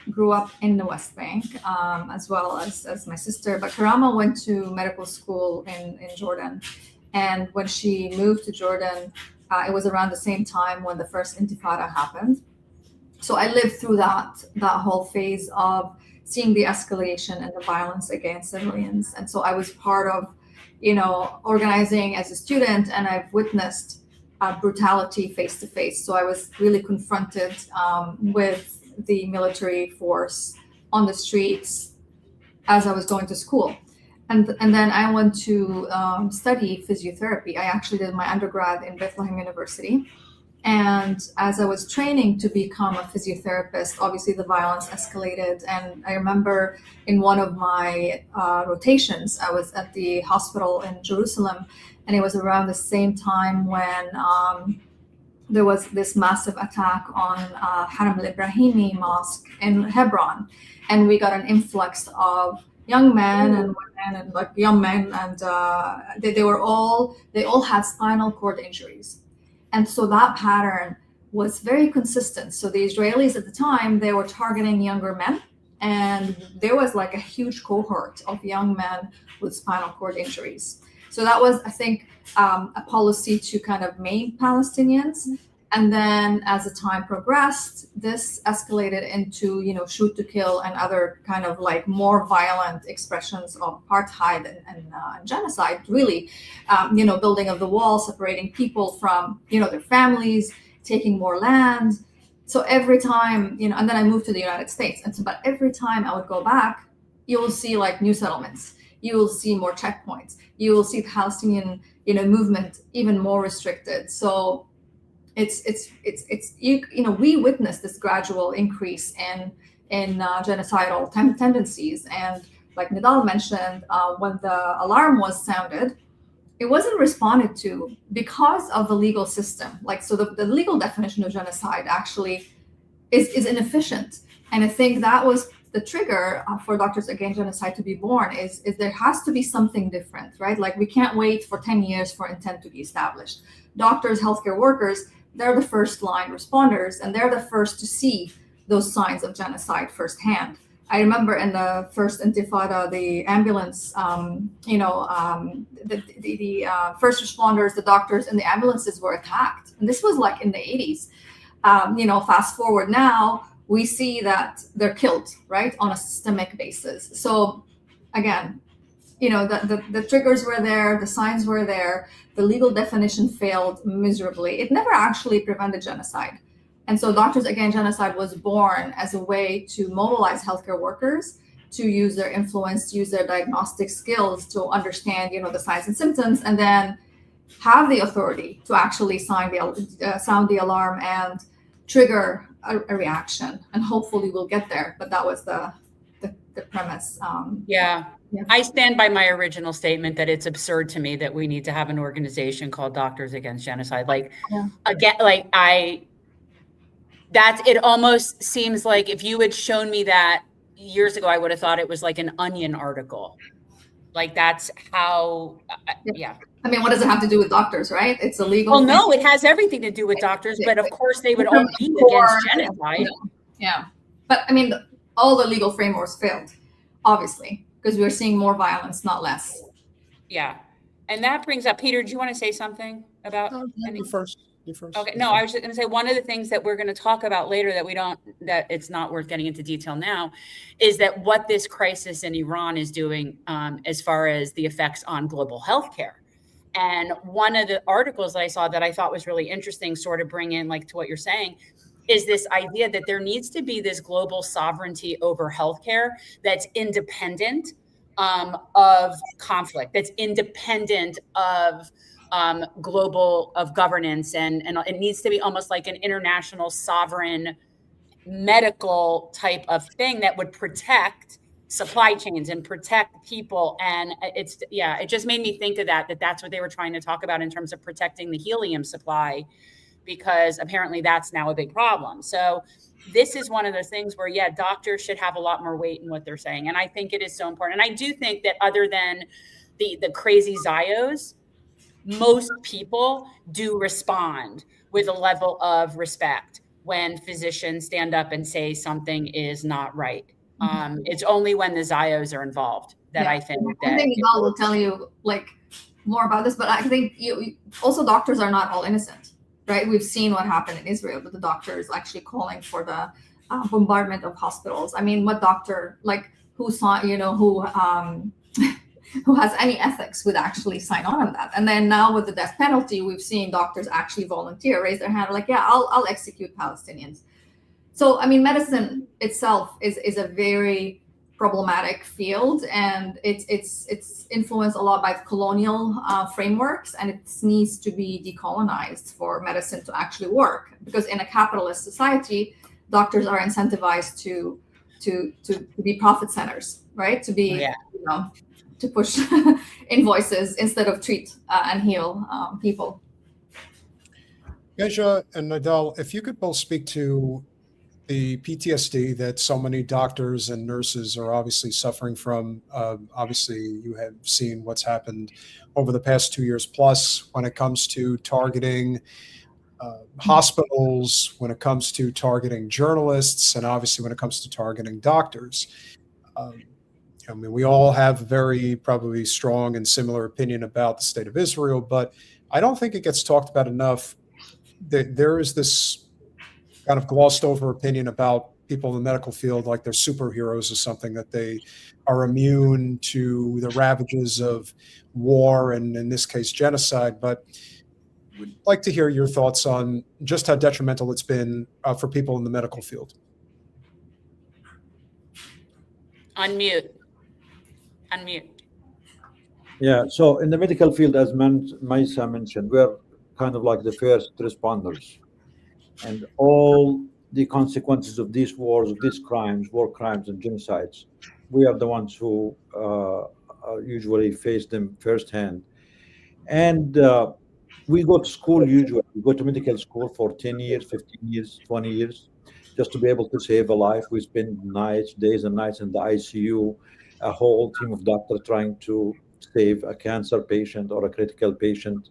grew up in the West Bank, as well as my sister. But Karameh went to medical school in Jordan. And when she moved to Jordan, it was around the same time when the first Intifada happened. So I lived through that whole phase of seeing the escalation and the violence against civilians. And so I was part of, organizing as a student, and I've witnessed brutality face to face. So I was really confronted with the military force on the streets as I was going to school. And then I went to study physiotherapy. I actually did my undergrad in Bethlehem University. And as I was training to become a physiotherapist, obviously the violence escalated. And I remember in one of my rotations, I was at the hospital in Jerusalem, and it was around the same time when there was this massive attack on Haram al-Ibrahimi Mosque in Hebron. And we got an influx of young men and women and young men, and they all had spinal cord injuries. And so that pattern was very consistent. So the Israelis at the time, they were targeting younger men, and there was a huge cohort of young men with spinal cord injuries. So that was, I think, a policy to kind of maim Palestinians. And then as the time progressed, this escalated into, shoot to kill and other kind of more violent expressions of apartheid and genocide, really, building of the wall, separating people from, their families, taking more land. So every time, and then I moved to the United States. And so, but every time I would go back, you will see new settlements. you will see more checkpoints. You will see the Palestinian, movement even more restricted. So it's we witnessed this gradual increase in genocidal tendencies. And like Nidal mentioned, when the alarm was sounded, it wasn't responded to because of the legal system. Like, so the legal definition of genocide actually is inefficient. And I think that was the trigger for Doctors Against Genocide to be born, is there has to be something different, right? Like, we can't wait for 10 years for intent to be established. Doctors, healthcare workers, they're the first line responders, and they're the first to see those signs of genocide firsthand. I remember in the first Intifada, the ambulance, the first responders, the doctors, and the ambulances were attacked. And this was like in the 80s. Fast forward now, we see that they're killed, right, on a systemic basis. So again, the triggers were there, the signs were there, the legal definition failed miserably. It never actually prevented genocide. And so Doctors Against Genocide was born as a way to mobilize healthcare workers to use their influence, use their diagnostic skills to understand, the signs and symptoms, and then have the authority to actually sound the alarm and trigger a reaction. And hopefully we'll get there. But that was the premise. Yeah. I stand by my original statement that it's absurd to me that we need to have an organization called Doctors Against Genocide. It almost seems like if you had shown me that years ago, I would have thought it was like an Onion article. Like, that's how, yeah. I mean, what does it have to do with doctors, right? It's illegal. Well, no, it has everything to do with doctors, but of course they would all be against genocide. Yeah. But I mean, all the legal frameworks failed, obviously, because we're seeing more violence, not less. Yeah. And that brings up, Peter, do you want to say something about? You first. Okay. No, I was just going to say, one of the things that we're going to talk about later that it's not worth getting into detail now, is that what this crisis in Iran is doing as far as the effects on global healthcare. And one of the articles that I saw that I thought was really interesting, sort of bring in like to what you're saying, is this idea that there needs to be this global sovereignty over healthcare that's independent of conflict, that's independent of global governance, and it needs to be almost like an international sovereign medical type of thing that would protect supply chains and protect people. And it just made me think of that's what they were trying to talk about in terms of protecting the helium supply, because apparently that's now a big problem. So this is one of those things where, doctors should have a lot more weight in what they're saying. And I think it is so important. And I do think that other than the crazy Zios, most people do respond with a level of respect when physicians stand up and say something is not right. It's only when the Zios are involved that I think that. I think Nidal will tell you like more about this, but I think also doctors are not all innocent, right? We've seen what happened in Israel with the doctors actually calling for the bombardment of hospitals. I mean, what doctor, like, who has any ethics would actually sign on that? And then now with the death penalty, we've seen doctors actually volunteer, raise their hand, like, I'll execute Palestinians. So, I mean, medicine itself is a very problematic field, and it's influenced a lot by colonial frameworks, and it needs to be decolonized for medicine to actually work. Because in a capitalist society, doctors are incentivized to be profit centers, right? To be, to push invoices instead of treat and heal people. Geja and Nidal, if you could both speak to the PTSD that so many doctors and nurses are obviously suffering from. Obviously, you have seen what's happened over the past 2 years plus when it comes to targeting hospitals, when it comes to targeting journalists, and obviously when it comes to targeting doctors. I mean, we all have a very probably strong and similar opinion about the state of Israel, but I don't think it gets talked about enough. There is this kind of glossed over opinion about people in the medical field like they're superheroes or something, that they are immune to the ravages of war and, in this case, genocide. But we'd like to hear your thoughts on just how detrimental it's been for people in the medical field. Unmute. Yeah, so in the medical field, as Maisa mentioned, we're kind of like the first responders. And all the consequences of these wars, of these crimes, war crimes and genocides, we are the ones who usually face them firsthand. And we go to school usually. We go to medical school for 10 years, 15 years, 20 years, just to be able to save a life. We spend nights, days and nights in the ICU, a whole team of doctors trying to save a cancer patient or a critical patient.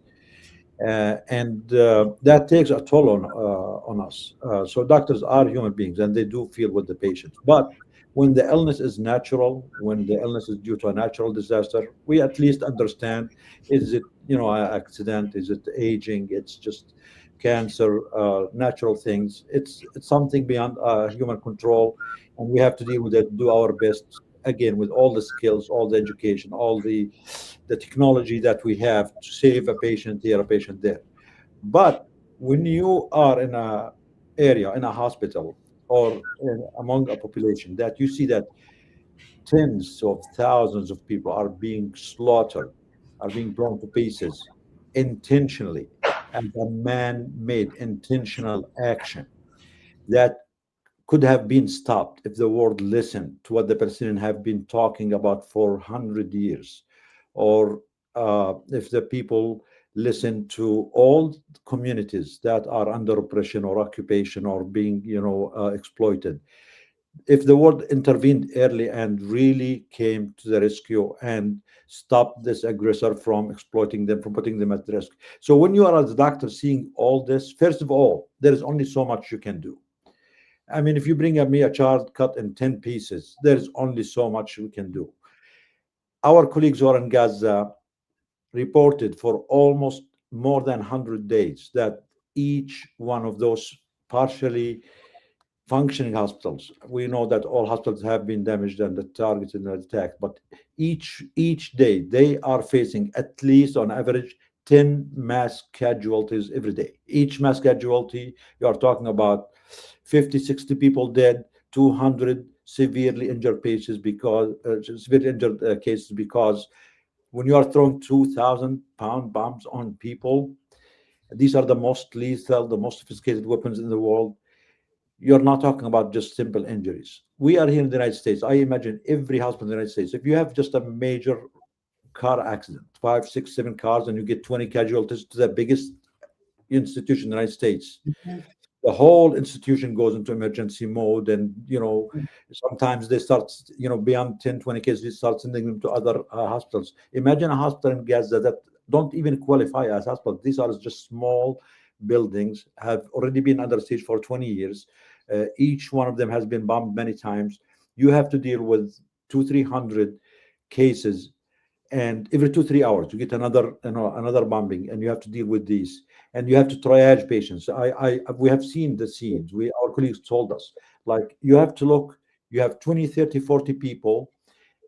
And that takes a toll on us. So doctors are human beings, and they do feel with the patients. But when the illness is natural, when the illness is due to a natural disaster, we at least understand: is it an accident? Is it aging? It's just cancer, natural things. It's something beyond human control, and we have to deal with it. Do our best again with all the skills, all the education, all the technology that we have to save a patient here, a patient there. But when you are in a area, in a hospital, or among a population that you see that tens of thousands of people are being slaughtered, are being blown to pieces intentionally, and a man-made intentional action that could have been stopped if the world listened to what the Palestinians have been talking about for 100 years, or if the people listen to all communities that are under oppression or occupation or being, exploited. If the world intervened early and really came to the rescue and stopped this aggressor from exploiting them, from putting them at risk. So when you are as a doctor seeing all this, first of all, there is only so much you can do. I mean, if you bring me a child cut in 10 pieces, there's only so much we can do. Our colleagues who are in Gaza reported for almost more than 100 days that each one of those partially functioning hospitals, we know that all hospitals have been damaged and targeted and attacked, but each day they are facing at least on average 10 mass casualties every day. Each mass casualty, you are talking about 50, 60 people dead, 200 severely injured cases because when you are throwing 2,000-pound bombs on people, these are the most lethal, the most sophisticated weapons in the world. You're not talking about just simple injuries. We are here in the United States. I imagine every hospital in the United States, if you have just a major car accident, 5, 6, 7 cars, and you get 20 casualties to the biggest institution in the United States, the whole institution goes into emergency mode. And, sometimes they start, beyond 10, 20 cases, they start sending them to other hospitals. Imagine a hospital in Gaza that don't even qualify as hospitals. These are just small buildings, have already been under siege for 20 years. Each one of them has been bombed many times. You have to deal with 200-300 cases, and every 2-3 hours you get another bombing, and you have to deal with these, and you have to triage patients. We have seen the scenes. Our colleagues told us, like, you have to look, you have 20, 30, 40 people,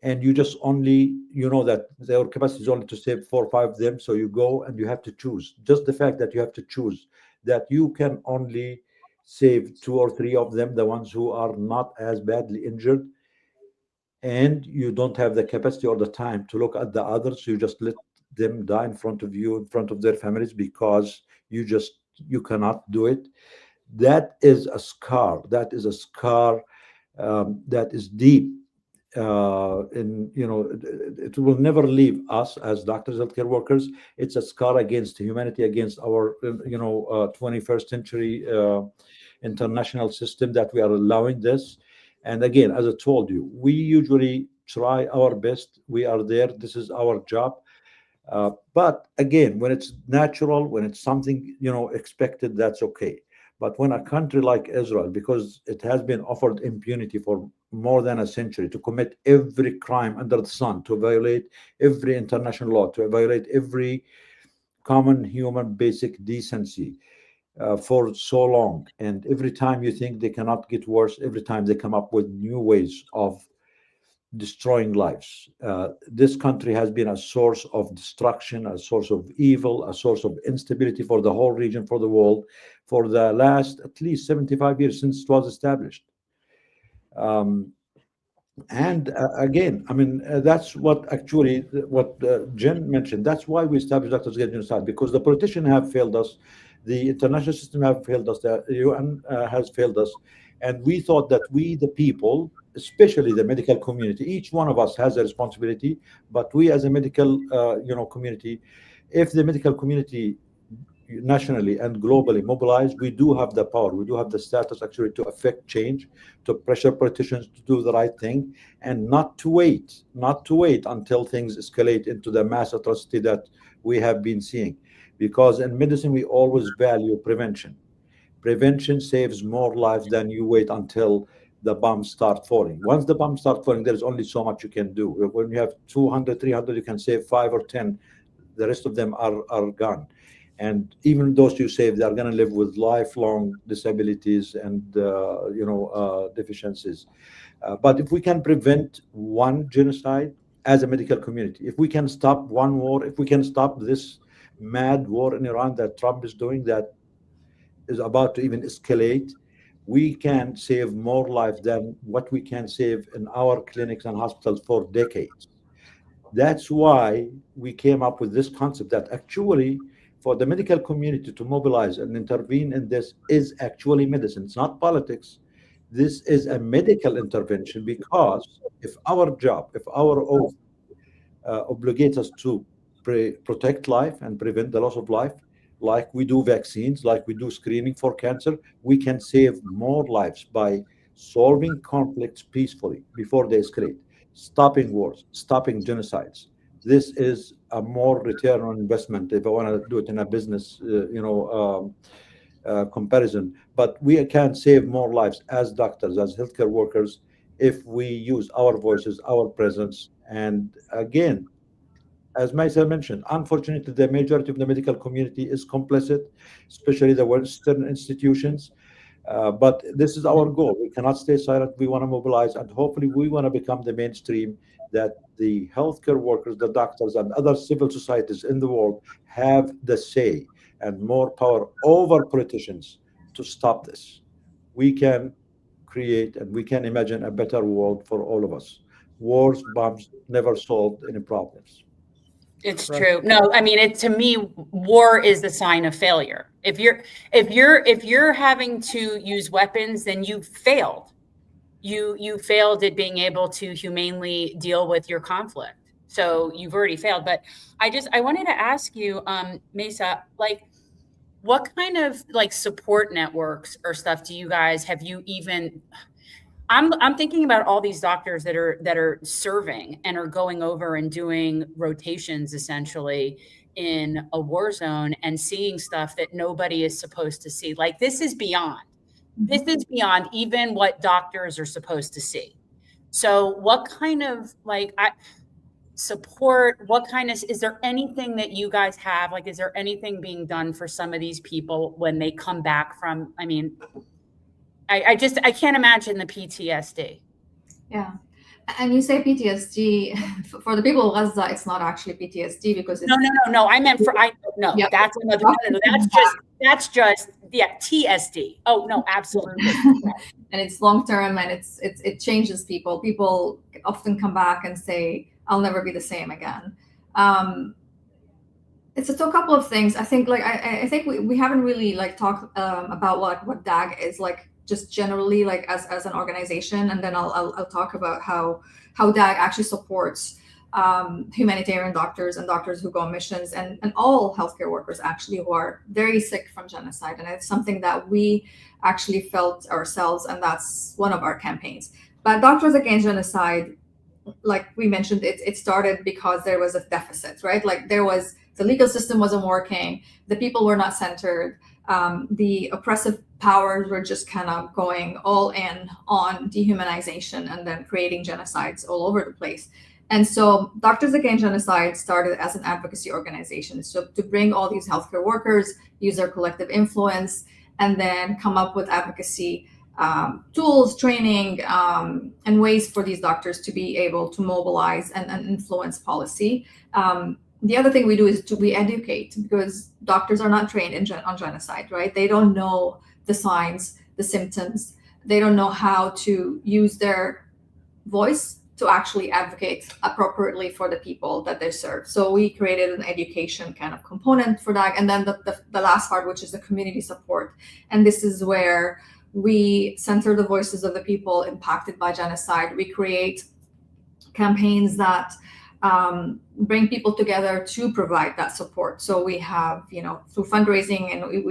and you just only, that their capacity is only to save 4 or 5 of them. So you go and you have to choose. Just the fact that you have to choose, that you can only save 2 or 3 of them, the ones who are not as badly injured, and you don't have the capacity or the time to look at the others. You just let them die in front of you, in front of their families, because you cannot do it. That is a scar. That is a scar that is deep. It will never leave us as doctors, healthcare workers. It's a scar against humanity, against our 21st century international system, that we are allowing this. And again, as I told you, we usually try our best. We are there. This is our job. But again, when it's natural, when it's something expected, that's okay. But when a country like Israel, because it has been offered impunity for more than a century to commit every crime under the sun, to violate every international law, to violate every common human basic decency for so long, and every time you think they cannot get worse, every time they come up with new ways of destroying lives. This country has been a source of destruction, a source of evil, a source of instability for the whole region, for the world, for the last at least 75 years since it was established. And again, I mean, that's what actually what Jen mentioned. That's why we established Doctors Against Genocide, because the politicians have failed us, the international system have failed us, the UN has failed us, and we thought that we, the people, especially the medical community, each one of us has a responsibility. But we, as a medical, community, if the medical community nationally and globally mobilized, we do have the power, we do have the status actually to affect change, to pressure politicians to do the right thing, and not to wait until things escalate into the mass atrocity that we have been seeing. Because in medicine, we always value prevention. Prevention saves more lives than you wait until the bombs start falling. Once the bombs start falling, there's only so much you can do. When you have 200, 300, you can save 5 or 10. The rest of them are gone. And even those you save, they are going to live with lifelong disabilities and deficiencies. But if we can prevent one genocide as a medical community, if we can stop one war, if we can stop this mad war in Iran that Trump is doing, that is about to even escalate, we can save more lives than what we can save in our clinics and hospitals for decades. That's why we came up with this concept that actually, for the medical community to mobilize and intervene in this is actually medicine. It's not politics. This is a medical intervention, because if our job, if our oath obligates us to protect life and prevent the loss of life, like we do vaccines, like we do screening for cancer, we can save more lives by solving conflicts peacefully before they escalate, stopping wars, stopping genocides. This is a more return on investment, if I want to do it in a business comparison. But we can save more lives as doctors, as healthcare workers, if we use our voices, our presence. And again, as Maisel mentioned, unfortunately, the majority of the medical community is complicit, especially the Western institutions. But this is our goal. We cannot stay silent. We want to mobilize, and hopefully we want to become the mainstream, that the healthcare workers, the doctors, and other civil societies in the world have the say and more power over politicians to stop this. We can create and we can imagine a better world for all of us. Wars, bombs never solved any problems. It's true. No, I mean, to me, war is the sign of failure. If you're having to use weapons, then you failed. You failed at being able to humanely deal with your conflict. So you've already failed. But I wanted to ask you, Mesa, like, what kind of support networks or stuff do you guys have you even? I'm thinking about all these doctors that are serving and are going over and doing rotations essentially in a war zone and seeing stuff that nobody is supposed to see. Like, this is beyond even what doctors are supposed to see. So what kind of support, is there anything that you guys have? Is there anything being done for some of these people when they come back from, I can't imagine the PTSD. Yeah. And you say PTSD for the people of Gaza, it's not actually PTSD because it's no. I meant yep. That's another. No, that's just TSD. Oh no, absolutely. And it's long term, and it changes people. People often come back and say, "I'll never be the same again." It's a couple of things. I think I think we haven't really talked about what DAG is just generally as an organization, and then I'll talk about how DAG actually supports humanitarian doctors and doctors who go on missions and all healthcare workers actually who are very sick from genocide. And it's something that we actually felt ourselves, and that's one of our campaigns. But Doctors Against Genocide, like we mentioned, it started because there was a deficit, right? The legal system wasn't working, the people were not centered, the oppressive powers were just kind of going all in on dehumanization and then creating genocides all over the place. And so Doctors Against Genocide started as an advocacy organization, so to bring all these healthcare workers, use their collective influence, and then come up with advocacy tools, training, and ways for these doctors to be able to mobilize and influence policy. The other thing we do is we educate, because doctors are not trained on genocide, right? They don't know the signs, the symptoms. They don't know how to use their voice to actually advocate appropriately for the people that they serve. So we created an education kind of component for that. And then the last part, which is the community support. And this is where we center the voices of the people impacted by genocide. We create campaigns that bring people together to provide that support. So we have, through fundraising, and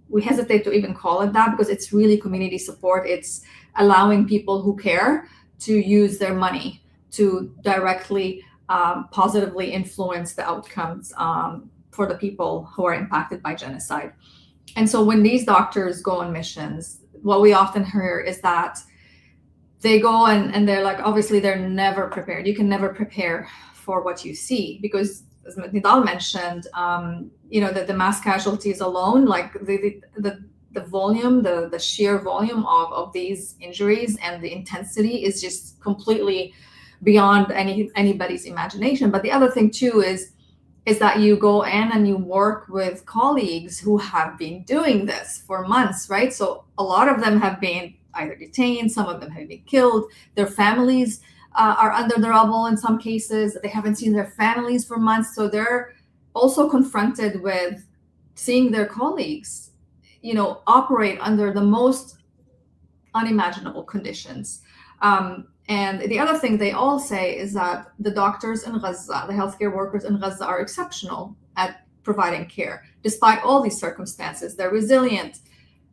we hesitate to even call it that because it's really community support. It's allowing people who care to use their money to directly positively influence the outcomes for the people who are impacted by genocide. And so when these doctors go on missions, what we often hear is that they go and they're like, obviously they're never prepared. You can never prepare for what you see because, as Nidal mentioned, the mass casualties alone, like the volume, the sheer volume of these injuries and the intensity is just completely beyond anybody's imagination. But the other thing too is that you go in and you work with colleagues who have been doing this for months, right? So a lot of them have been either detained, some of them have been killed, their families are under the rubble in some cases, they haven't seen their families for months. So they're also confronted with seeing their colleagues, operate under the most unimaginable conditions. And the other thing they all say is that the doctors in Gaza, the healthcare workers in Gaza are exceptional at providing care. Despite all these circumstances, they're resilient.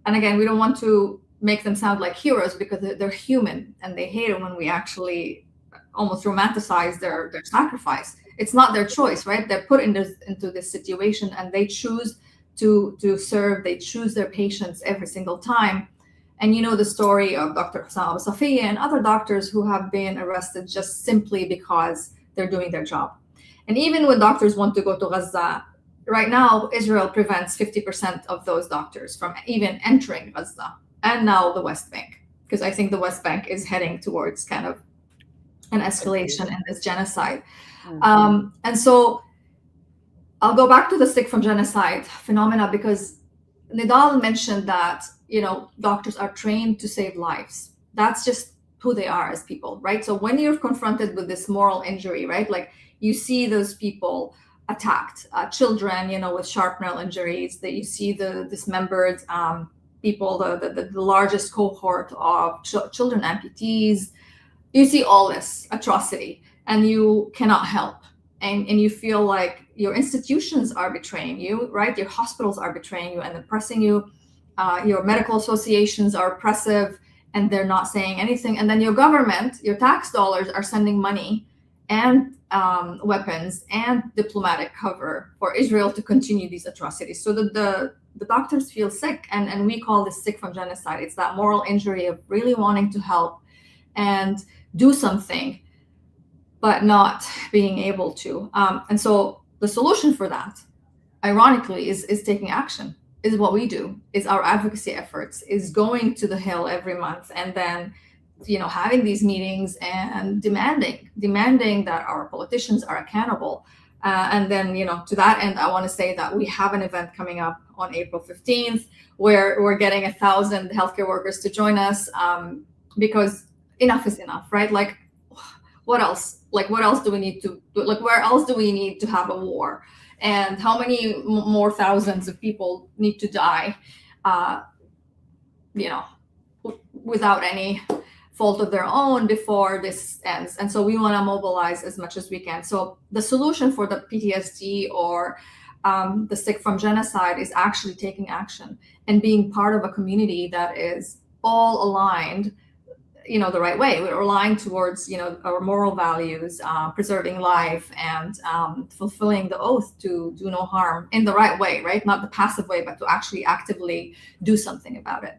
And again, we don't want to make them sound like heroes because they're human and they hate it when we actually almost romanticize their sacrifice. It's not their choice, right? They're put into this situation and they choose to serve, they choose their patients every single time. And the story of Dr. Hassan al-Safiya and other doctors who have been arrested just simply because they're doing their job. And even when doctors want to go to Gaza, right now, Israel prevents 50% of those doctors from even entering Gaza and now the West Bank, because I think the West Bank is heading towards kind of an escalation in this genocide. Mm-hmm. And so I'll go back to the sick from genocide phenomena because Nidal mentioned that doctors are trained to save lives. That's just who they are as people, right? So when you're confronted with this moral injury, right, like you see those people attacked, children, with shrapnel injuries, that you see the dismembered people, the largest cohort of children amputees. You see all this atrocity and you cannot help. And you feel like your institutions are betraying you, right? Your hospitals are betraying you and oppressing you. Your medical associations are oppressive and they're not saying anything. And then your government, your tax dollars are sending money and weapons and diplomatic cover for Israel to continue these atrocities. So the doctors feel sick, and we call this sick from genocide. It's that moral injury of really wanting to help and do something, but not being able to. And so the solution for that, ironically, is taking action. Is what we do, is our advocacy efforts, is going to the Hill every month and then, having these meetings and demanding that our politicians are accountable. And then, to that end, I want to say that we have an event coming up on April 15th where we're getting 1,000 healthcare workers to join us because enough is enough, right? Like, what else? Like, what else do we need to, like, where else do we need to have a war? And how many more thousands of people need to die, without any fault of their own before this ends? And so we want to mobilize as much as we can. So the solution for the PTSD or the sick from genocide is actually taking action and being part of a community that is all aligned the right way. We're aligned towards, our moral values, preserving life and fulfilling the oath to do no harm in the right way, right? Not the passive way, but to actually actively do something about it.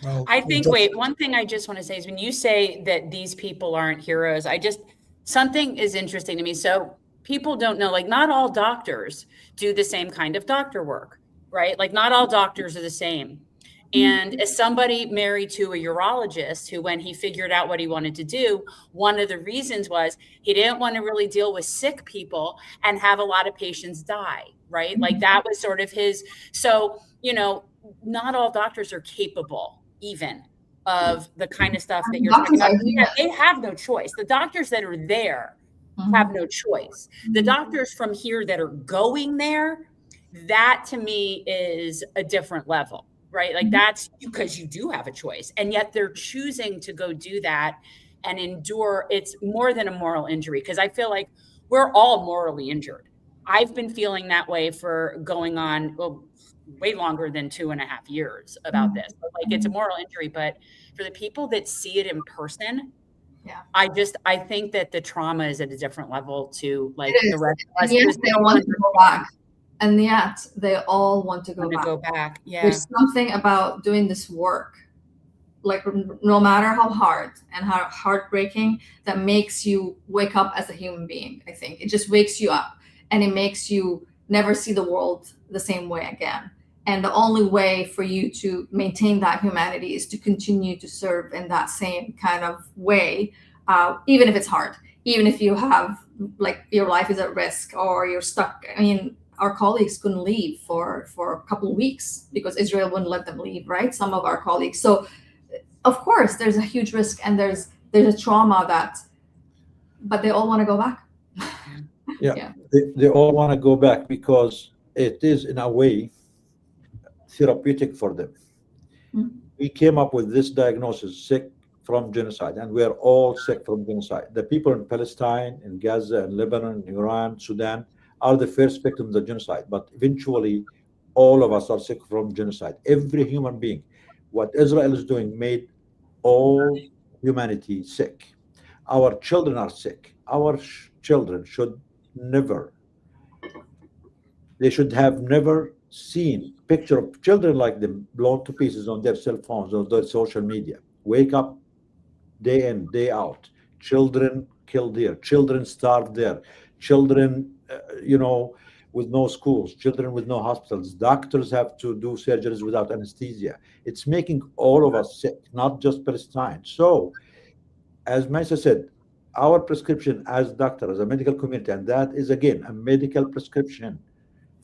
Well, I think, one thing I just want to say is when you say that these people aren't heroes, something is interesting to me. So people don't know, like, not all doctors do the same kind of doctor work, right? Like, not all doctors are the same. And as somebody married to a urologist who, when he figured out what he wanted to do, one of the reasons was he didn't want to really deal with sick people and have a lot of patients die, right? Like, that was sort of his. So, not all doctors are capable even of the kind of stuff that you're talking about. Yeah, they have no choice. The doctors that are there have no choice. The doctors from here that are going there, that to me is a different level, right? Like that's because you do have a choice. And yet they're choosing to go do that and endure. It's more than a moral injury, because I feel like we're all morally injured. I've been feeling that way for going on way longer than 2.5 years about this. But like it's a moral injury, but for the people that see it in person, I think that the trauma is at a different level to like the rest of us. And yet they want to go back. And yet they all want to go back. Yeah. There's something about doing this work, like no matter how hard and how heartbreaking, that makes you wake up as a human being. I think it just wakes you up, and it makes you never see the world the same way again. And the only way for you to maintain that humanity is to continue to serve in that same kind of way, even if it's hard, even if you have like your life is at risk or you're stuck. I mean, our colleagues couldn't leave for a couple of weeks because Israel wouldn't let them leave, right? Some of our colleagues. So of course there's a huge risk, and there's a trauma but they all want to go back. They all want to go back because it is in a way therapeutic for them. We came up with this diagnosis, sick from genocide, and we are all sick from genocide. The people in Palestine, in Gaza, in Lebanon, in Iran, Sudan are the first victims of genocide, but eventually all of us are sick from genocide. Every human being. What Israel is doing made all humanity sick. Our children are sick. Our children should never, they should have never seen picture of children like them blown to pieces on their cell phones or their social media. Wake up day in, day out. Children killed there. Children starved there. Children, with no schools. Children with no hospitals. Doctors have to do surgeries without anesthesia. It's making all of us sick, not just Palestine. So, as Maisa said, our prescription as doctor, as a medical community, and that is again a medical prescription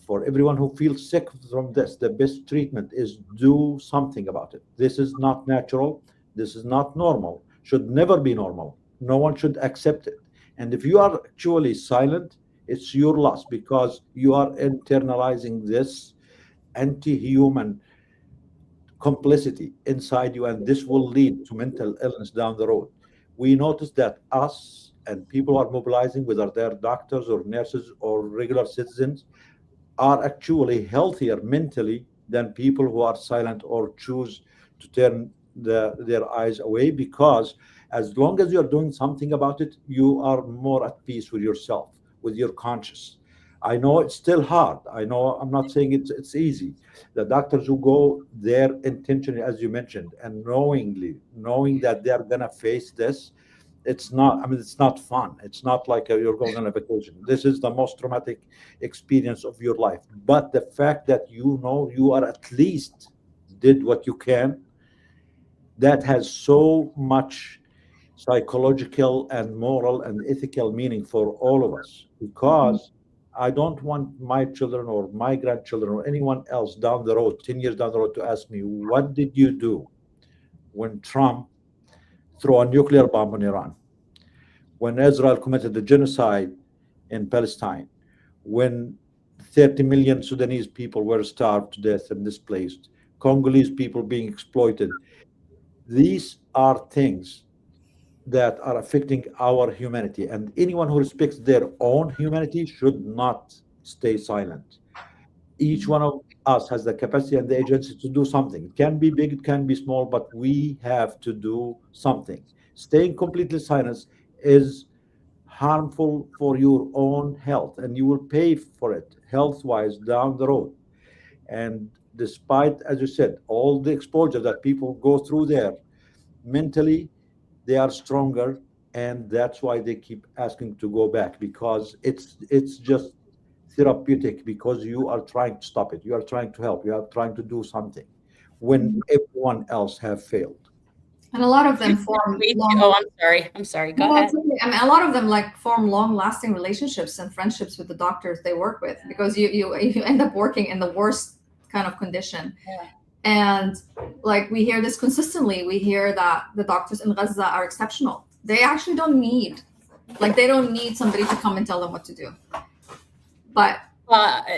for everyone who feels sick from this, the best treatment is do something about it. This is not natural. This is not normal. Should never be normal. No one should accept it. And if you are actually silent, it's your loss, because you are internalizing this anti-human complicity inside you, and this will lead to mental illness down the road. We notice that us and people who are mobilizing, whether they're doctors or nurses or regular citizens, are actually healthier mentally than people who are silent or choose to turn their eyes away, because as long as you're doing something about it, you are more at peace with yourself, with your conscience. I know it's still hard. I know I'm not saying it's easy. The doctors who go there intentionally, as you mentioned, and knowing that they're gonna face this, it's not fun. It's not like you're going on a vacation. This is the most traumatic experience of your life. But the fact that you are at least did what you can, that has so much psychological and moral and ethical meaning for all of us, because I don't want my children or my grandchildren or anyone else down the road, 10 years down the road, to ask me, what did you do when Trump threw a nuclear bomb on Iran, when Israel committed the genocide in Palestine, when 30 million Sudanese people were starved to death and displaced, Congolese people being exploited. These are things that are affecting our humanity, and anyone who respects their own humanity should not stay silent. Each one of us has the capacity and the agency to do something. It can be big, it can be small, but we have to do something. Staying completely silent is harmful for your own health, and you will pay for it health-wise down the road. And despite, as you said, all the exposure that people go through there, mentally, they are stronger, and that's why they keep asking to go back, because it's just therapeutic, because you are trying to stop it, you are trying to help, you are trying to do something when everyone else have failed. And a lot of them form I'm sorry, go ahead. I mean, a lot of them form long-lasting relationships and friendships with the doctors they work with, because you end up working in the worst kind of condition. And like we hear this consistently. We hear that the doctors in Gaza are exceptional. They actually don't need somebody to come and tell them what to do. But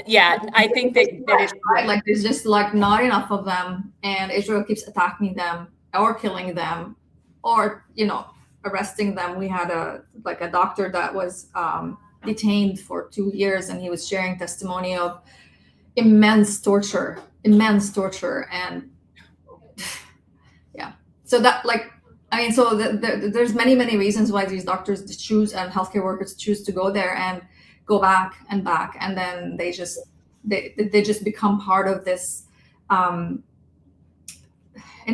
yeah, I think that it's right. Like there's just like not enough of them, and Israel keeps attacking them or killing them, or arresting them. We had a doctor that was detained for 2 years, and he was sharing testimony of immense torture, and yeah. So that so there's many reasons why these doctors choose and healthcare workers choose to go there and go back, and then they just become part of this. In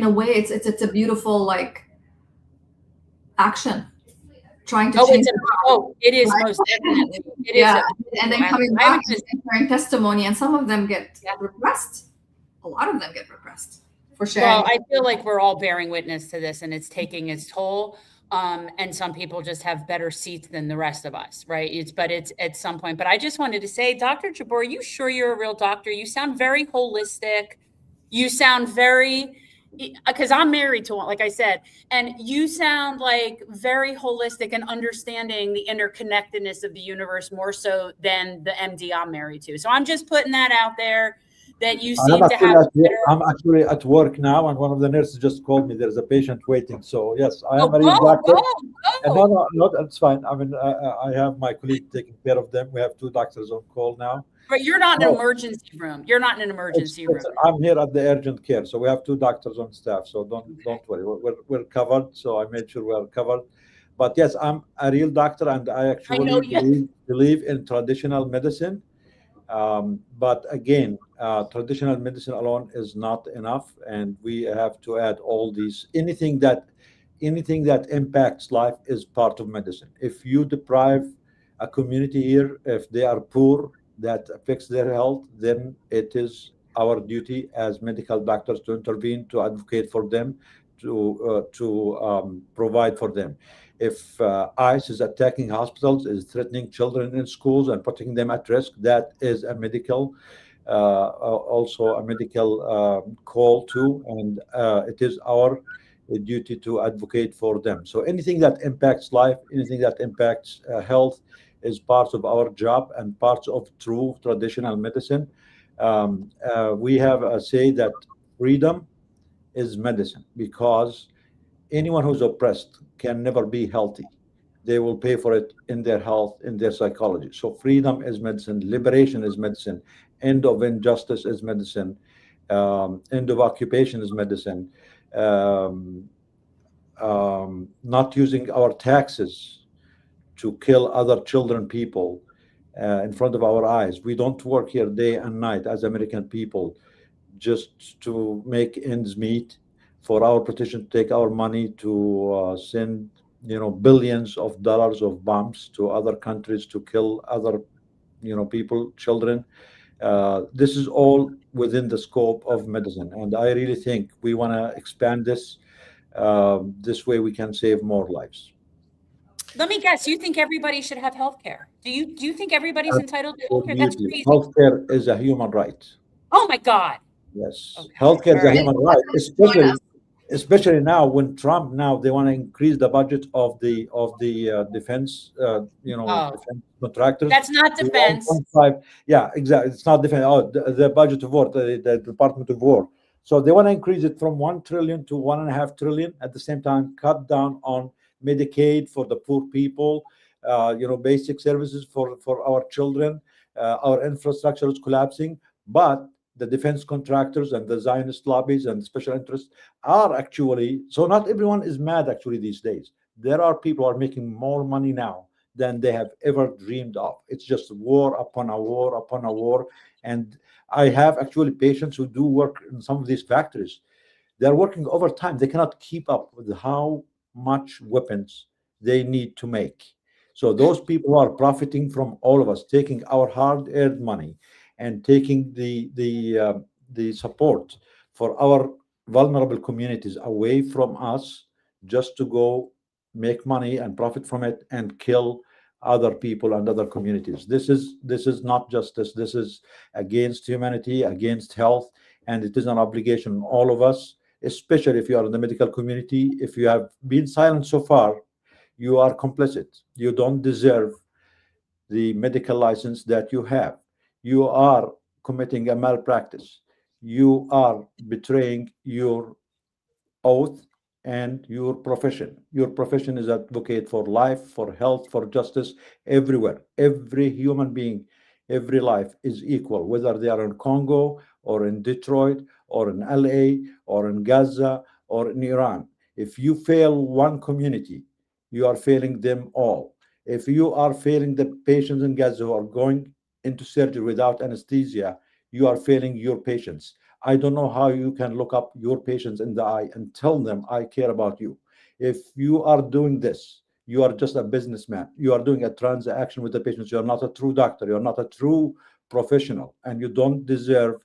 a way, it's a beautiful action, trying to change. It is most definitely. It is. And then coming back and sharing testimony, and some of them get repressed. A lot of them get repressed for sharing. Well, I feel like we're all bearing witness to this, and it's taking its toll. And some people just have better seats than the rest of us, right? It's at some point. But I just wanted to say, Dr. Jboor, are you sure you're a real doctor? You sound very holistic. You sound very, because I'm married to one, like I said, and you sound like very holistic and understanding the interconnectedness of the universe more so than the MD I'm married to. So I'm just putting that out there. That you seem to have. I'm actually at work now, and one of the nurses just called me. There's a patient waiting. So yes, I am a real doctor. No, that's fine. I mean, I have my colleague taking care of them. We have 2 doctors on call now. But you're not in an emergency room. You're not in an emergency room. I'm here at the urgent care, so we have 2 doctors on staff. So don't worry. We're covered. So I made sure we're covered. But yes, I'm a real doctor, and I actually believe in traditional medicine. But again, traditional medicine alone is not enough, and we have to add all these. Anything that impacts life is part of medicine. If you deprive a community here, if they are poor, that affects their health, then it is our duty as medical doctors to intervene, to advocate for them, to provide for them. If ICE is attacking hospitals, is threatening children in schools and putting them at risk, that is a medical, also a medical call too, and it is our duty to advocate for them. So anything that impacts life, anything that impacts health is part of our job and part of true traditional medicine. We have a say that freedom is medicine, because anyone who's oppressed can never be healthy. They will pay for it in their health, in their psychology. So freedom is medicine, liberation is medicine, end of injustice is medicine, end of occupation is medicine, not using our taxes to kill other children, people in front of our eyes. We don't work here day and night as American people just to make ends meet, for our politicians to take our money to send billions of dollars of bombs to other countries to kill other people, children. This is all within the scope of medicine, and I really think we want to expand this. This way we can save more lives. Let me guess, you think everybody should have health care? Do you think everybody's entitled to health care? That's crazy. Healthcare is a human right. Oh my God. Yes. Okay. Healthcare is a human right, especially now when Trump, they want to increase the budget of the defense, defense contractors. That's not defense. Yeah, exactly. It's not defense. Oh, the budget of war, the Department of War. So they want to increase it from 1 trillion to 1.5 trillion. At the same time, cut down on Medicaid for the poor people, basic services for our children. Our infrastructure is collapsing, but the defense contractors and the Zionist lobbies and special interests are actually, so not everyone is mad actually these days. There are people who are making more money now than they have ever dreamed of. It's just war upon a war upon a war. And I have actually patients who do work in some of these factories. They're working overtime. They cannot keep up with how much weapons they need to make. So those people who are profiting from all of us, taking our hard-earned money and taking the support for our vulnerable communities away from us just to go make money and profit from it and kill other people and other communities. This is not justice. This is against humanity, against health, and it is an obligation on all of us, especially if you are in the medical community. If you have been silent so far, you are complicit. You don't deserve the medical license that you have. You are committing a malpractice. You are betraying your oath and your profession. Your profession is advocate for life, for health, for justice everywhere. Every human being, every life is equal, whether they are in Congo or in Detroit or in LA or in Gaza or in Iran. If you fail one community, you are failing them all. If you are failing the patients in Gaza who are going into surgery without anesthesia, you are failing your patients. I don't know how you can look up your patients in the eye and tell them, I care about you. If you are doing this, you are just a businessman. You are doing a transaction with the patients. You are not a true doctor. You are not a true professional, and you don't deserve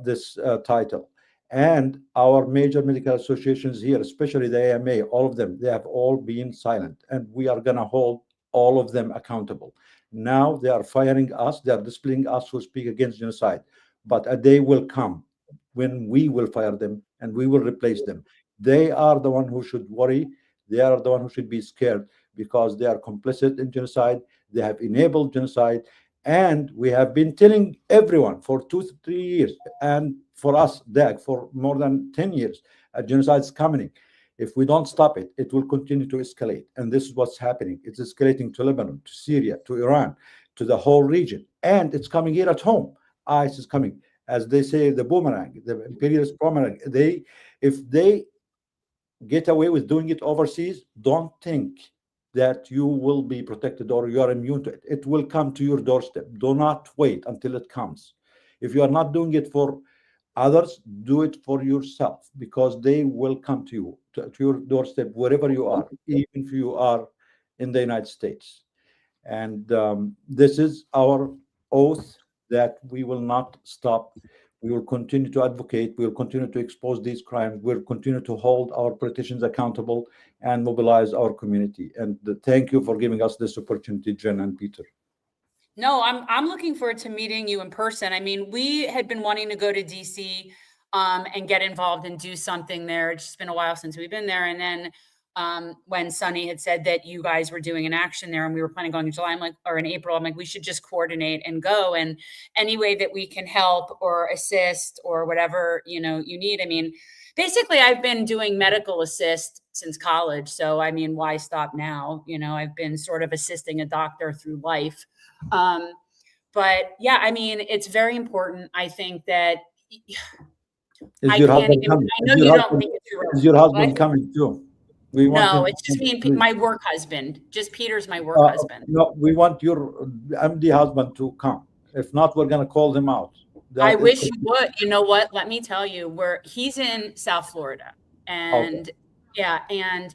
this title. And our major medical associations here, especially the AMA, all of them, they have all been silent, and we are going to hold all of them accountable. Now they are firing us. They are displaying us who speak against genocide. But a day will come when we will fire them and we will replace them. They are the one who should worry. They are the one who should be scared, because they are complicit in genocide. They have enabled genocide. And we have been telling everyone for 2 to 3 years, and for us, DAG, for more than 10 years, genocide is coming. If we don't stop it, it will continue to escalate. And this is what's happening. It's escalating to Lebanon, to Syria, to Iran, to the whole region. And it's coming here at home. ICE is coming. As they say, the boomerang, the imperialist boomerang. If they get away with doing it overseas, don't think that you will be protected or you are immune to it. It will come to your doorstep. Do not wait until it comes. If you are not doing it for others, do it for yourself, because they will come to you, to your doorstep, wherever you are, even if you are in the United States. And this is our oath that we will not stop. We will continue to advocate. We will continue to expose these crimes. We'll continue to hold our politicians accountable and mobilize our community. And thank you for giving us this opportunity, Jen and Peter. No, I'm looking forward to meeting you in person. I mean, we had been wanting to go to DC and get involved and do something there. It's just been a while since we've been there. And then when Sunny had said that you guys were doing an action there and we were planning on going in July, I'm like, or in April, I'm like, we should just coordinate and go. And any way that we can help or assist or whatever, you need. I mean, basically, I've been doing medical assist since college. So, I mean, why stop now? I've been sort of assisting a doctor through life. But yeah, I mean, it's very important. I think that Is your husband coming? I know you don't think it's your Is your husband coming too? No, it's just me and my work husband. Just Peter's my work husband. No, we want your MD husband to come. If not, we're going to call him out. I wish you would. You know what? Let me tell you, he's in South Florida, and and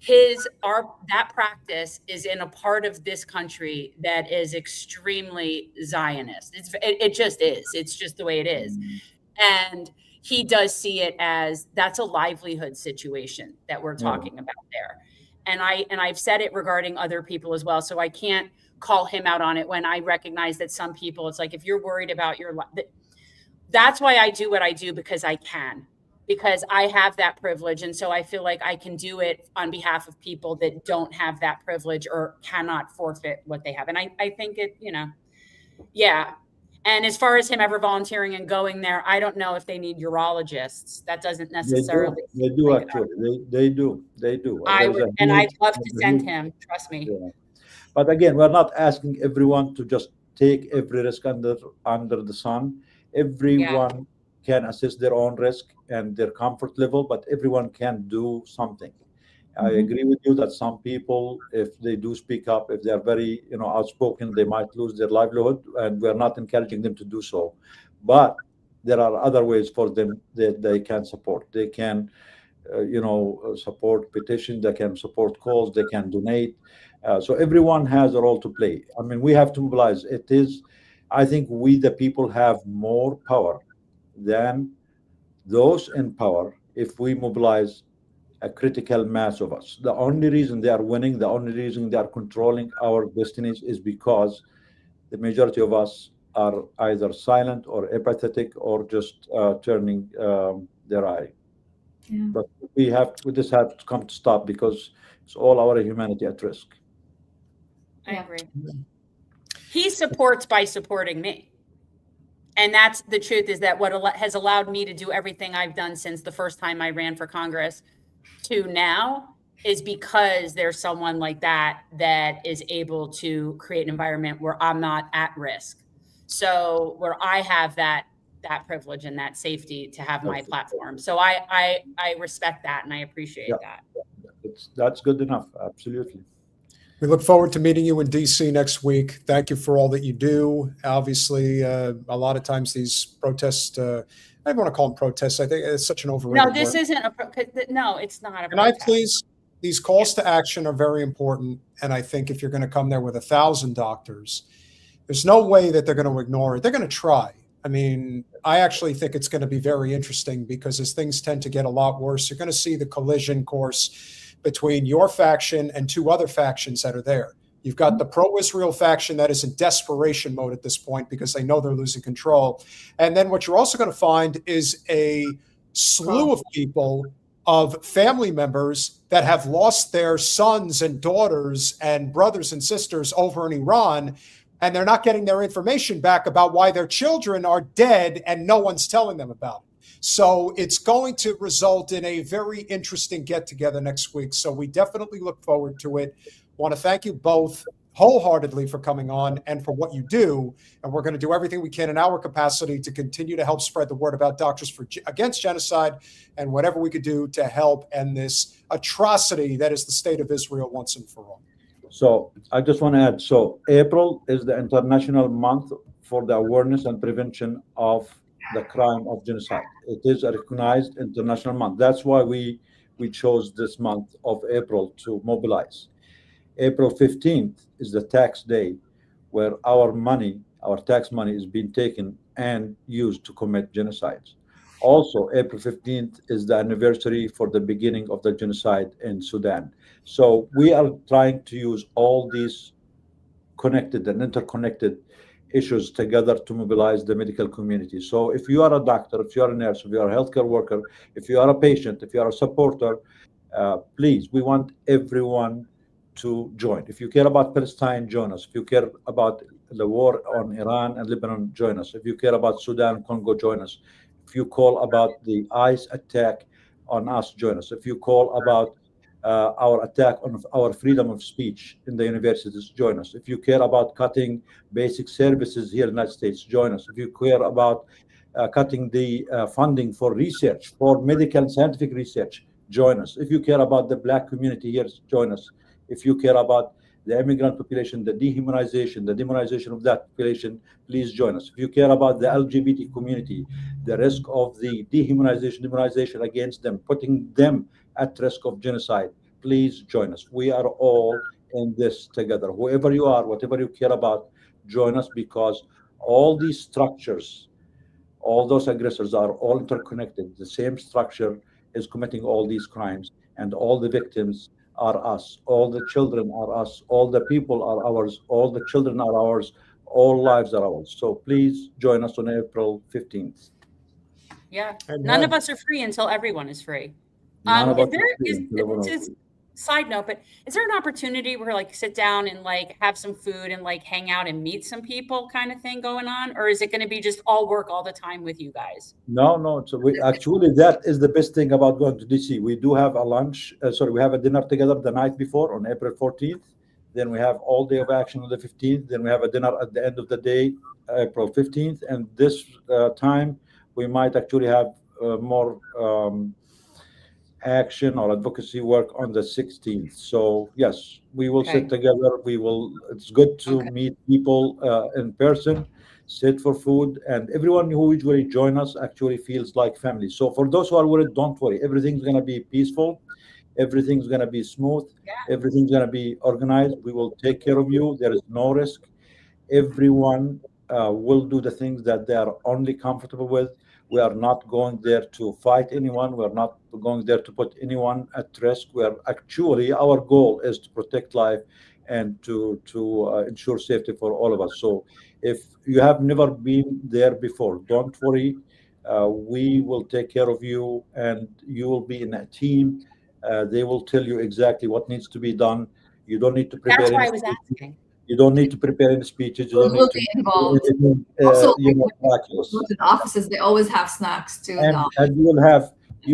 that practice is in a part of this country that is extremely Zionist. It just is. It's just the way it is. And he does see it as that's a livelihood situation that we're talking about there. And I've said it regarding other people as well. So I can't call him out on it when I recognize that some people, it's like, if you're worried about your life, that's why I do what I do, because I can, because I have that privilege. And so I feel like I can do it on behalf of people that don't have that privilege or cannot forfeit what they have. And I think it, yeah. And as far as him ever volunteering and going there, I don't know if they need urologists. That doesn't necessarily. They do actually. They do. I'd love to send him. Trust me. Yeah. But again, we're not asking everyone to just take every risk under the sun. Everyone can assess their own risk and their comfort level, but everyone can do something. I agree with you that some people, if they do speak up, if they are very, outspoken, they might lose their livelihood, and we're not encouraging them to do so. But there are other ways for them that they can support. They can, support petition. They can support calls. They can donate. So everyone has a role to play. I mean, we have to mobilize. I think we, the people, have more power than those in power if we mobilize a critical mass of us. The only reason they are winning, the only reason they are controlling our destinies is because the majority of us are either silent or apathetic or just turning their eye. Yeah. But we just have to come to stop because it's all our humanity at risk. I agree. He supports by supporting me. And that's the truth, is that what has allowed me to do everything I've done since the first time I ran for Congress to now is because there's someone like that that is able to create an environment where I'm not at risk. So where I have that privilege and that safety to have my platform. So I respect that and I appreciate that. That's good enough. Absolutely. We look forward to meeting you in DC next week. Thank you for all that you do. Obviously, a lot of times these protests, I don't want to call them protests. I think it's such an overrated No, this word. isn't no, it's not a Can I protest. please, these calls to action are very important. And I think if you're going to come there with 1,000 doctors, there's no way that they're going to ignore it. They're going to try. I mean, I actually think it's going to be very interesting because as things tend to get a lot worse, you're going to see the collision course between your faction and two other factions that are there. You've got the pro-Israel faction that is in desperation mode at this point because they know they're losing control. And then what you're also going to find is a slew of people, of family members that have lost their sons and daughters and brothers and sisters over in Iran, and they're not getting their information back about why their children are dead and no one's telling them about it. So it's going to result in a very interesting get-together next week. So we definitely look forward to it. Want to thank you both wholeheartedly for coming on and for what you do. And we're going to do everything we can in our capacity to continue to help spread the word about Doctors Against Genocide and whatever we could do to help end this atrocity that is the state of Israel once and for all. So I just want to add, so April is the international month for the awareness and prevention of the crime of genocide. It is a recognized international month. That's why we chose this month of April to mobilize. April 15th is the tax day where our tax money is being taken and used to commit genocides. Also, April 15th is the anniversary for the beginning of the genocide in Sudan. So we are trying to use all these connected and interconnected issues together to mobilize the medical community. So if you are a doctor, if you are a nurse, if you are a healthcare worker, if you are a patient, if you are a supporter, please, we want everyone to join. If you care about Palestine, join us. If you care about the war on Iran and Lebanon, join us. If you care about Sudan, Congo, join us. If you call about the ICE attack on us, join us. If you call about our attack on our freedom of speech in the universities, join us. If you care about cutting basic services here in the United States, join us. If you care about cutting the funding for research, for medical and scientific research, join us. If you care about the Black community here, join us. If you care about the immigrant population, the dehumanization, the demonization of that population, please join us. If you care about the LGBT community, the risk of the demonization against them, putting them at risk of genocide, please join us. We are all in this together. Whoever you are, whatever you care about, join us, because all these structures, all those aggressors are all interconnected. The same structure is committing all these crimes, and all the victims are us. All the children are us. All the people are ours. All the children are ours. All lives are ours. So please join us on April 15th. Yeah. None of us are free until everyone is free. Side note, but is there an opportunity where like sit down and like have some food and like hang out and meet some people kind of thing going on? Or is it going to be just all work all the time with you guys? No. So we actually, that is the best thing about going to DC. We do have a lunch. We have a dinner together the night before on April 14th. Then we have all day of action on the 15th. Then we have a dinner at the end of the day, April 15th. And this time we might actually have more action or advocacy work on the 16th. So yes, we will sit together. It's good to meet people in person, sit for food, and everyone who usually join us actually feels like family. So for those who are worried, don't worry. Everything's going to be peaceful. Everything's going to be smooth. Everything's going to be organized. We will take care of you. There is no risk. Everyone will do the things that they are only comfortable with. We are not going there to fight anyone. We are not going there to put anyone at risk. We are actually, our goal is to protect life and to ensure safety for all of us. So if you have never been there before, don't worry. We will take care of you, and you will be in a team. They will tell you exactly what needs to be done. You don't need to prepare. That's why I was asking. You don't need to prepare any speeches. You don't We'll need to be involved. also, Go to the offices, they always have snacks too. And you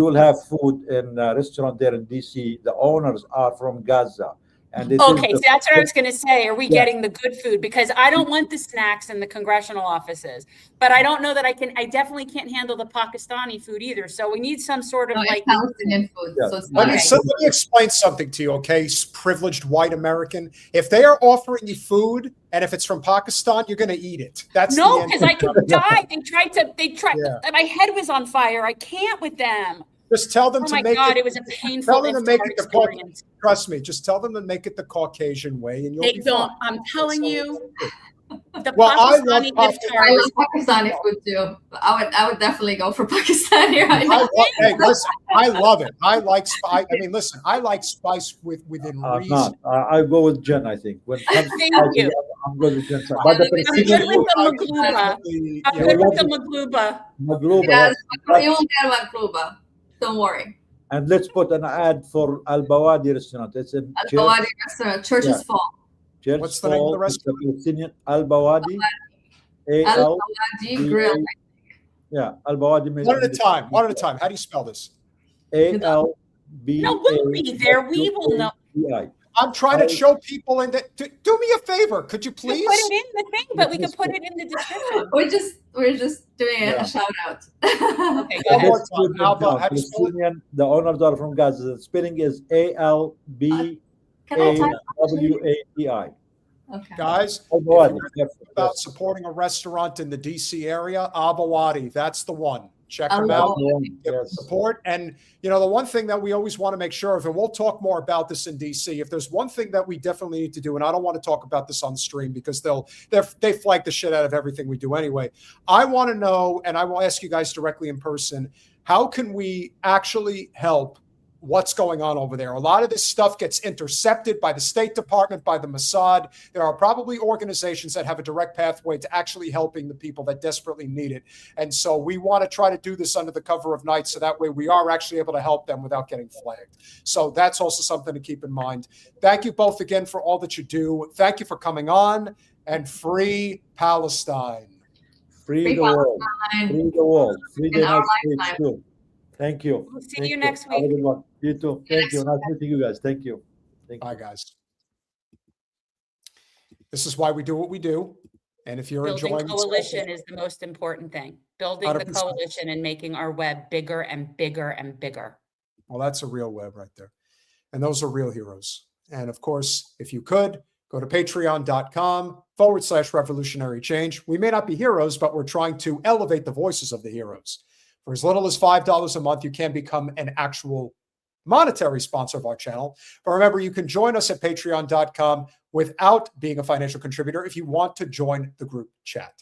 will have food in a restaurant there in DC. The owners are from Gaza. And okay, so that's what I was going to say. Are we getting the good food? Because I don't want the snacks in the congressional offices, but I don't know that I definitely can't handle the Pakistani food either. So we need some sort of like Palestinian food. Yeah. So Let me explain something to you, okay? Privileged white American. If they are offering you food and if it's from Pakistan, you're going to eat it. That's no, because I could die. They tried. Yeah. My head was on fire. I can't with them. Just tell them oh to my make God, it. It was a painful Tell them to make it the experience. Trust me. Just tell them to make it the Caucasian way, and you'll They be don't. fine. I'm telling you. The Well, I Pakistani love I love Pakistani food too. I would definitely go for Pakistani right now. Hey, listen, I love it. I like spice. I mean, listen, I like spice within reason. I go with Jen. I think when it comes to Thank spicy, you. I'm good with Jen. I'm good with the magluba. I'm good with the magluba. Yes, you will get magluba. Don't worry. And let's put an ad for Al Bawadi restaurant. It's in Al Bawadi restaurant. Church's Fall. What's the name of the restaurant? Palestinian Al Bawadi. Al Bawadi Grill. Yeah, Al Bawadi. One at a time. One at a time. How do you spell this? ALB. No, we'll be there. We will know. I'm trying to show people in that. Do me a favor, could you please? Put it in the thing, but we can put it in the description. We're just doing a shout out. Okay, go ahead. Palestinian, the owners are from Gaza. The spelling is ALBAWADI. Okay. Guys, about supporting a restaurant in the DC area, Abawadi, that's the one. Check them out. Yes. Support. And, you know, the one thing that we always want to make sure of, and we'll talk more about this in DC, if there's one thing that we definitely need to do, and I don't want to talk about this on the stream because they flag the shit out of everything we do anyway. I want to know, and I will ask you guys directly in person, how can we actually help what's going on over there? A lot of this stuff gets intercepted by the State Department, by the Mossad. There are probably organizations that have a direct pathway to actually helping the people that desperately need it. And so we want to try to do this under the cover of night, so that way we are actually able to help them without getting flagged. So that's also something to keep in mind. Thank you both again for all that you do. Thank you for coming on, and free Palestine. Free the world. Free the world. Free the United States too. Thank you. We'll see you next week. Have a good one. You too. Thank you. Nice meeting you guys. Thank you. Bye, guys. This is why we do what we do. And if you're Building enjoying coalition is the most important thing. Building 100%. the coalition and making our web bigger and bigger and bigger. Well, that's a real web right there. And those are real heroes. And of course, if you could, go to patreon.com/revolutionary change. We may not be heroes, but we're trying to elevate the voices of the heroes. For as little as $5 a month, you can become an actual monetary sponsor of our channel. But remember, you can join us at patreon.com without being a financial contributor if you want to join the group chat.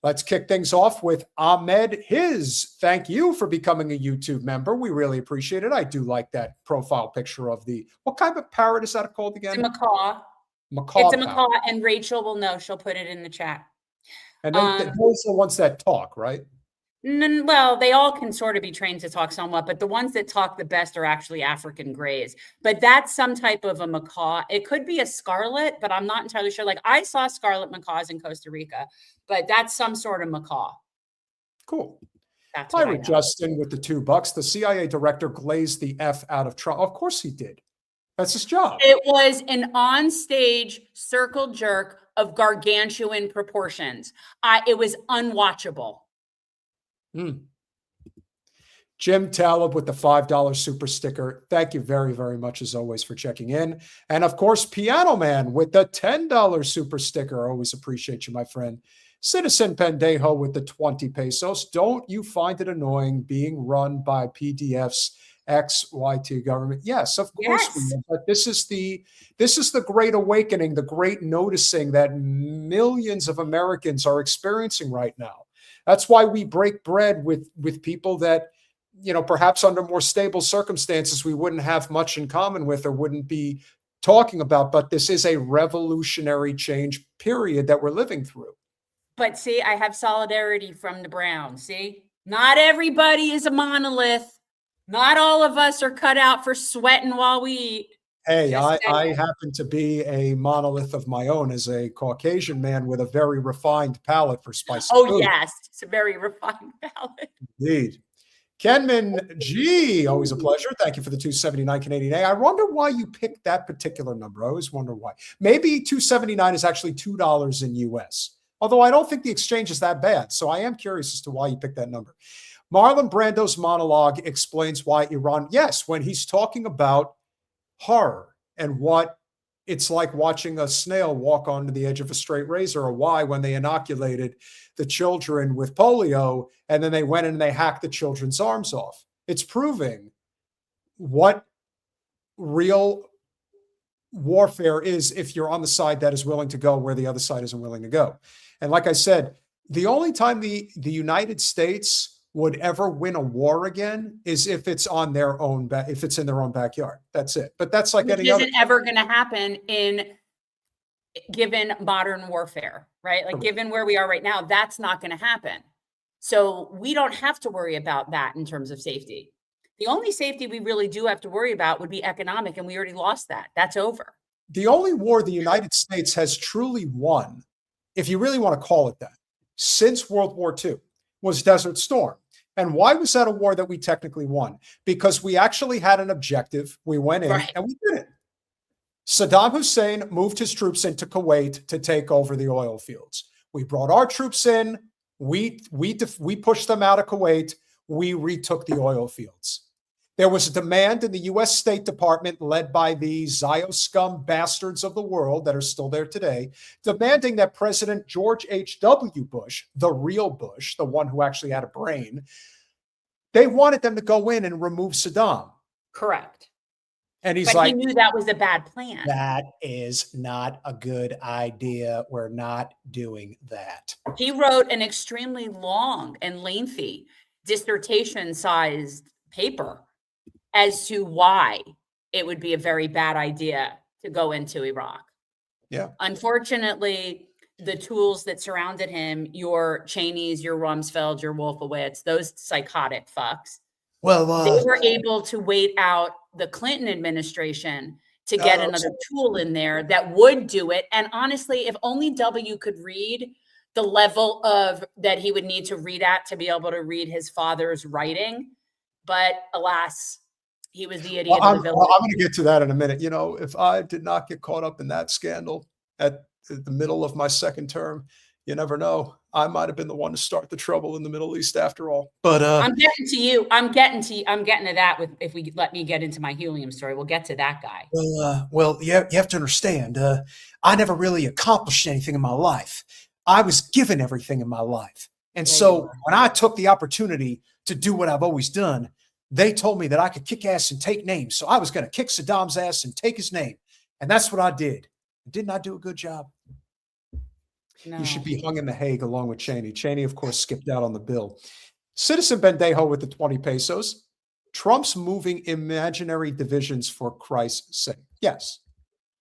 Let's kick things off with Ahmed His. Thank you for becoming a YouTube member. We really appreciate it. I do like that profile picture of the, what kind of parrot is that called again? It's a macaw. Macaw. It's a macaw, and Rachel will know. She'll put it in the chat. And those are the ones that talk, right? Well, they all can sort of be trained to talk somewhat, but the ones that talk the best are actually African grays. But that's some type of a macaw. It could be a scarlet, but I'm not entirely sure. Like, I saw scarlet macaws in Costa Rica, but that's some sort of macaw. Cool. That's what I Pirate know. Justin with the $2. The CIA director glazed the F out of Trump. Of course he did. That's his job. It was an on-stage circle jerk of gargantuan proportions. It was unwatchable. Jim Taleb with the $5 super sticker. Thank you very, very much as always for checking in. And of course, Piano Man with the $10 super sticker. Always appreciate you, my friend. Citizen Pendejo with the 20 pesos. Don't you find it annoying being run by PDF's XYT government? Yes, of course we do. But this is the great awakening, the great noticing that millions of Americans are experiencing right now. That's why we break bread with people that, you know, perhaps under more stable circumstances, we wouldn't have much in common with or wouldn't be talking about, but this is a revolutionary change period that we're living through. But see, I have solidarity from the Browns. See, not everybody is a monolith. Not all of us are cut out for sweating while we eat. Hey, I happen to be a monolith of my own as a Caucasian man with a very refined palate for spicy food. Yes, it's a very refined palate. Indeed. Kenman G, always a pleasure. Thank you for the 279 Canadian A. I wonder why you picked that particular number. I always wonder why. Maybe 279 is actually $2 in US. Although I don't think the exchange is that bad. So I am curious as to why you picked that number. Marlon Brando's monologue explains why Iran, yes, when he's talking about horror and what it's like watching a snail walk onto the edge of a straight razor, or why when they inoculated the children with polio and then they went in and they hacked the children's arms off. It's proving what real warfare is if you're on the side that is willing to go where the other side isn't willing to go. And like I said, the only time the United States would ever win a war again is if it's on their own if it's in their own backyard. That's it. But that's like any other. Isn't ever going to happen given modern warfare, right? Like given where we are right now, that's not going to happen. So we don't have to worry about that in terms of safety. The only safety we really do have to worry about would be economic, and we already lost that. That's over. The only war the United States has truly won, if you really want to call it that, since World War II was Desert Storm. And why was that a war that we technically won? Because we actually had an objective. We went in and we did it. Saddam Hussein moved his troops into Kuwait to take over the oil fields. We brought our troops in. We pushed them out of Kuwait. We retook the oil fields. There was a demand in the U.S. State Department, led by the Zio scum bastards of the world that are still there today, demanding that President George H.W. Bush, the real Bush, the one who actually had a brain, they wanted them to go in and remove Saddam. Correct. And he's but like, he knew that was a bad plan. That is not a good idea. We're not doing that. He wrote an extremely long and lengthy dissertation-sized paper as to why it would be a very bad idea to go into Iraq. Yeah. Unfortunately, the tools that surrounded him, your Cheneys, your Rumsfeld, your Wolfowitz, those psychotic fucks, they were able to wait out the Clinton administration to get another tool in there that would do it. And honestly, if only W could read the level of that he would need to read at to be able to read his father's writing. But alas, he was the idiot of the village. I'm going to get to that in a minute. You know, if I did not get caught up in that scandal at the middle of my second term, you never know. I might have been the one to start the trouble in the Middle East after all. But I'm getting to you. I'm getting to that with, if we let me get into my Helium story, we'll get to that guy. Well, you have to understand, I never really accomplished anything in my life. I was given everything in my life. And so when I took the opportunity to do what I've always done, they told me that I could kick ass and take names. So I was going to kick Saddam's ass and take his name. And that's what I did. Didn't I do a good job? No. You should be hung in The Hague along with Cheney. Cheney, of course, skipped out on the bill. Citizen Bendejo with the 20 pesos. Trump's moving imaginary divisions for Christ's sake. Yes.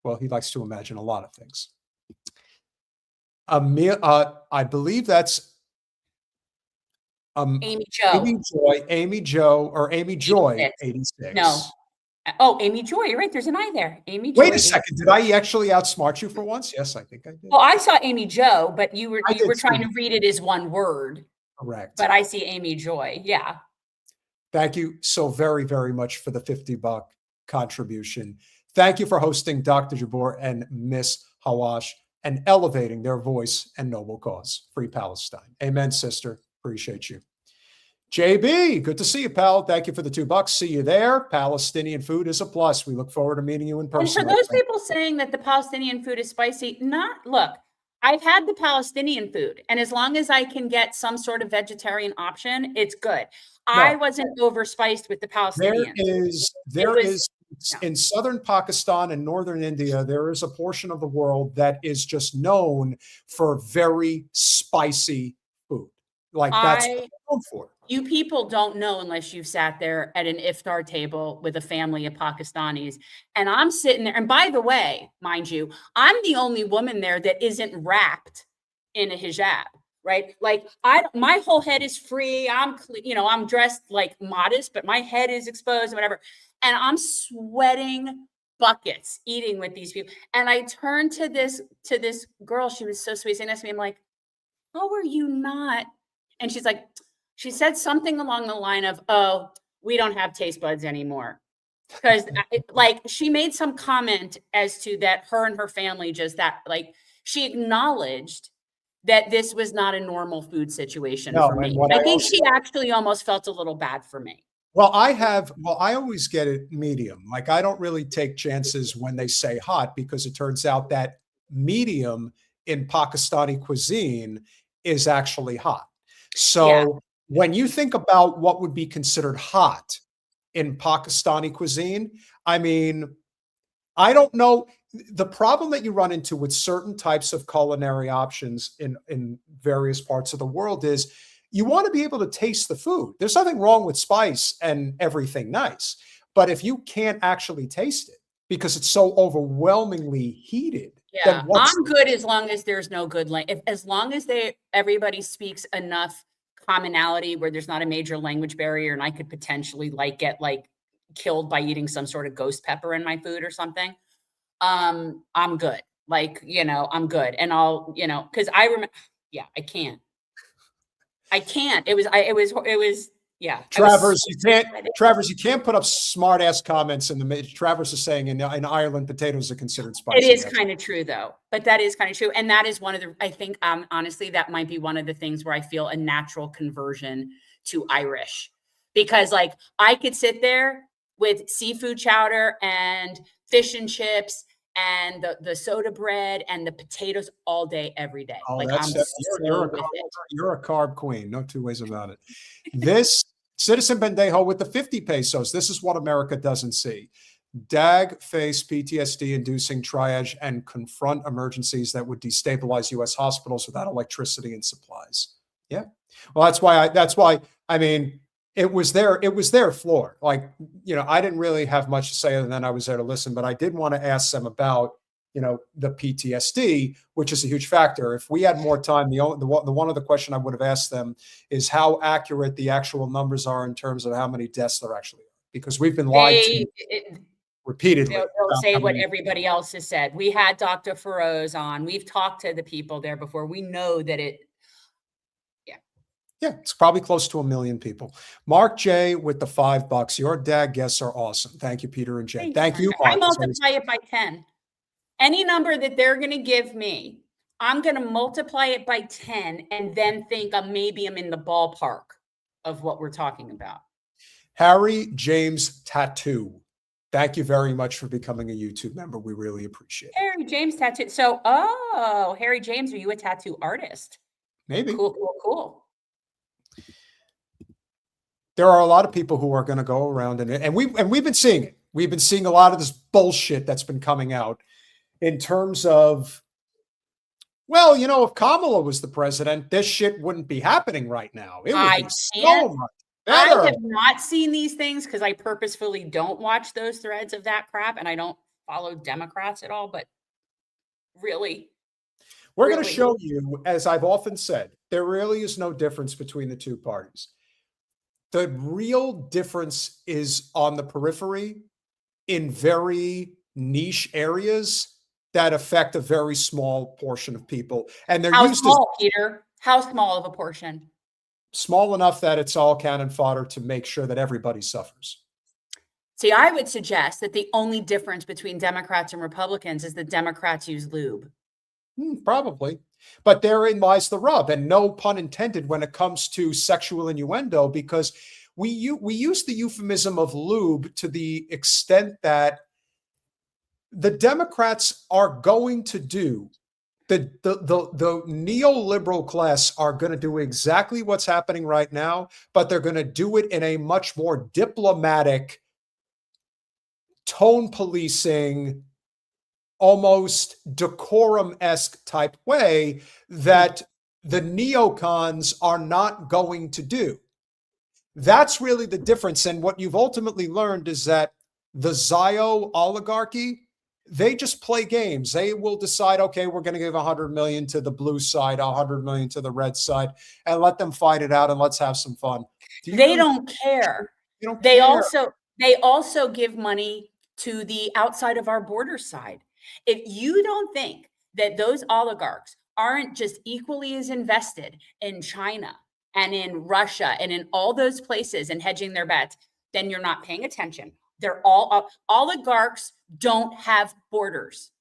Well, he likes to imagine a lot of things. I believe that's Amy Joe. Amy Joy, 86. No. Oh, Amy Joy. You're right. There's an I there. Amy Joy. Wait a second. Did I actually outsmart you for once? Yes, I think I did. Well, I saw Amy Joe, but you were trying to read it as one word. Correct. But I see Amy Joy. Yeah. Thank you so very, very much for the $50 contribution. Thank you for hosting Dr. Jboor and Miss Hawash and elevating their voice and noble cause. Free Palestine. Amen, sister. Appreciate you. JB, good to see you, pal. Thank you for the $2. See you there. Palestinian food is a plus. We look forward to meeting you in person. And for those people saying that the Palestinian food is spicy, look, I've had the Palestinian food, and as long as I can get some sort of vegetarian option, it's good. No, I wasn't overspiced with the Palestinians. There is in southern Pakistan and northern India, there is a portion of the world that is just known for very spicy food. Like that's what I'm known for. You people don't know unless you've sat there at an iftar table with a family of Pakistanis. And I'm sitting there. And by the way, mind you, I'm the only woman there that isn't wrapped in a hijab, right? Like my whole head is free. I'm dressed like modest, but my head is exposed and whatever. And I'm sweating buckets eating with these people. And I turned to this girl. She was so sweet saying this to me. I'm like, how are you not? And she's like, she said something along the line of, oh, we don't have taste buds anymore. Because like she made some comment as to that her and her family just that, like she acknowledged that this was not a normal food situation for me. I think she actually almost felt a little bad for me. Well, I always get it medium. Like I don't really take chances when they say hot because it turns out that medium in Pakistani cuisine is actually hot. So when you think about what would be considered hot in Pakistani cuisine, I mean, I don't know. The problem that you run into with certain types of culinary options in various parts of the world is you want to be able to taste the food. There's nothing wrong with spice and everything nice. But if you can't actually taste it because it's so overwhelmingly heated, then I'm good as long as there's no good as long as everybody speaks enough commonality where there's not a major language barrier and I could potentially get killed by eating some sort of ghost pepper in my food or something. I'm good. I'm good. And I'll, because I remember, I can't. It was, Travers, you can't put up smart ass comments in the Travers is saying in Ireland, potatoes are considered spicy. It is kind of true though, but that is kind of true. And that is one of the, I think, honestly, that might be one of the things where I feel a natural conversion to Irish, because I could sit there with seafood chowder and fish and chips and the soda bread and the potatoes all day, every day. Oh, you're a carb queen. No two ways about it. This Citizen Bendejo with the 50 pesos. This is what America doesn't see. DAG face PTSD-inducing triage and confront emergencies that would destabilize U.S. hospitals without electricity and supplies. Yeah. Well, that's why, I mean, it was their floor. I didn't really have much to say other than I was there to listen, but I did want to ask them about, the PTSD, which is a huge factor. If we had more time, the one other question I would have asked them is how accurate the actual numbers are in terms of how many deaths there actually are, because we've been lied to repeatedly. They'll say what everybody else has said. We had Dr. Feroz on. We've talked to the people there before. We know that Yeah, it's probably close to 1 million people. Mark J with the $5. Your DAG guests are awesome. Thank you, Peter and Jen. Thank you, Mark. I multiply it by 10. Any number that they're going to give me, I'm going to multiply it by 10 and then think maybe I'm in the ballpark of what we're talking about. Harry James Tattoo. Thank you very much for becoming a YouTube member. We really appreciate it. Harry James Tattoo. So, Harry James, are you a tattoo artist? Maybe. Cool. There are a lot of people who are going to go around and we've been seeing it. We've been seeing a lot of this bullshit that's been coming out in terms of, if Kamala was the president, this shit wouldn't be happening right now. It would be so much better. I have not seen these things because I purposefully don't watch those threads of that crap, and I don't follow Democrats at all, but really. We're going to show you, as I've often said, there really is no difference between the two parties. The real difference is on the periphery in very niche areas that affect a very small portion of people. And they're How small, Peter? How small of a portion? Small enough that it's all cannon fodder to make sure that everybody suffers. See, I would suggest that the only difference between Democrats and Republicans is that Democrats use lube. Probably. But therein lies the rub, and no pun intended when it comes to sexual innuendo, because we use the euphemism of lube to the extent that the Democrats are going to do, the neoliberal class are going to do exactly what's happening right now, but they're going to do it in a much more diplomatic, tone policing, almost decorum-esque type way that the neocons are not going to do. That's really the difference. And what you've ultimately learned is that the Zio oligarchy, they just play games. They will decide, okay, we're going to give 100 million to the blue side, 100 million to the red side, and let them fight it out and let's have some fun. They don't care. They also give money to the outside of our border side. If you don't think that those oligarchs aren't just equally as invested in China and in Russia and in all those places and hedging their bets, then you're not paying attention. They're all oligarchs don't have borders.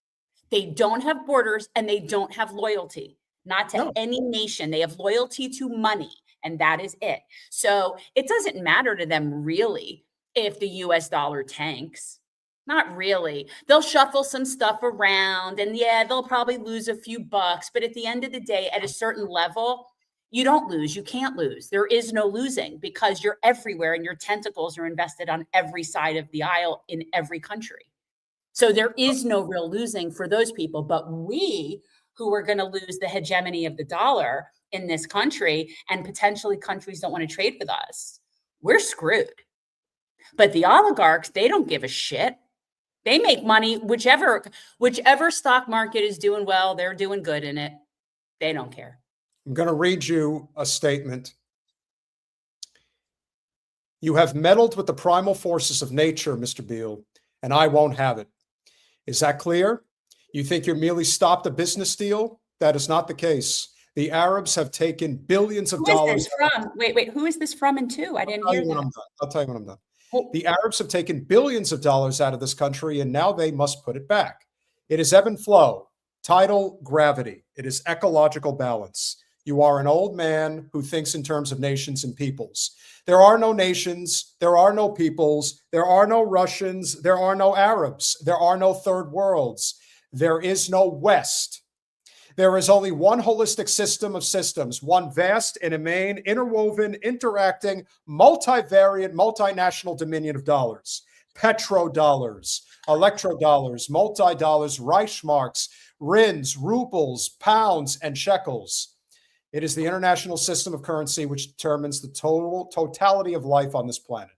They don't have borders and they don't have loyalty, not to any nation. They have loyalty to money, and that is it. So it doesn't matter to them really if the US dollar tanks. Not really. They'll shuffle some stuff around and yeah, they'll probably lose a few bucks. But at the end of the day, at a certain level, you don't lose. You can't lose. There is no losing because you're everywhere and your tentacles are invested on every side of the aisle in every country. So there is no real losing for those people. But we who are going to lose the hegemony of the dollar in this country, and potentially countries don't want to trade with us, we're screwed. But the oligarchs, they don't give a shit. They make money, whichever stock market is doing well, they're doing good in it. They don't care. I'm going to read you a statement. You have meddled with the primal forces of nature, Mr. Beale, and I won't have it. Is that clear? You think you merely stopped a business deal? That is not the case. The Arabs have taken billions of dollars. Who is this from? Wait, who is this from and to? I didn't hear that. I'll tell you when I'm done. The Arabs have taken billions of dollars out of this country, and now they must put it back. It is ebb and flow, tidal gravity. It is ecological balance. You are an old man who thinks in terms of nations and peoples. There are no nations. There are no peoples. There are no Russians. There are no Arabs. There are no third worlds. There is no West. There is only one holistic system of systems, one vast, inhumane, interwoven, interacting, multivariate, multinational dominion of dollars, petrodollars, electrodollars, multi-dollars, Reichsmarks, Rins, rubles, pounds, and shekels. It is the international system of currency which determines the totality of life on this planet.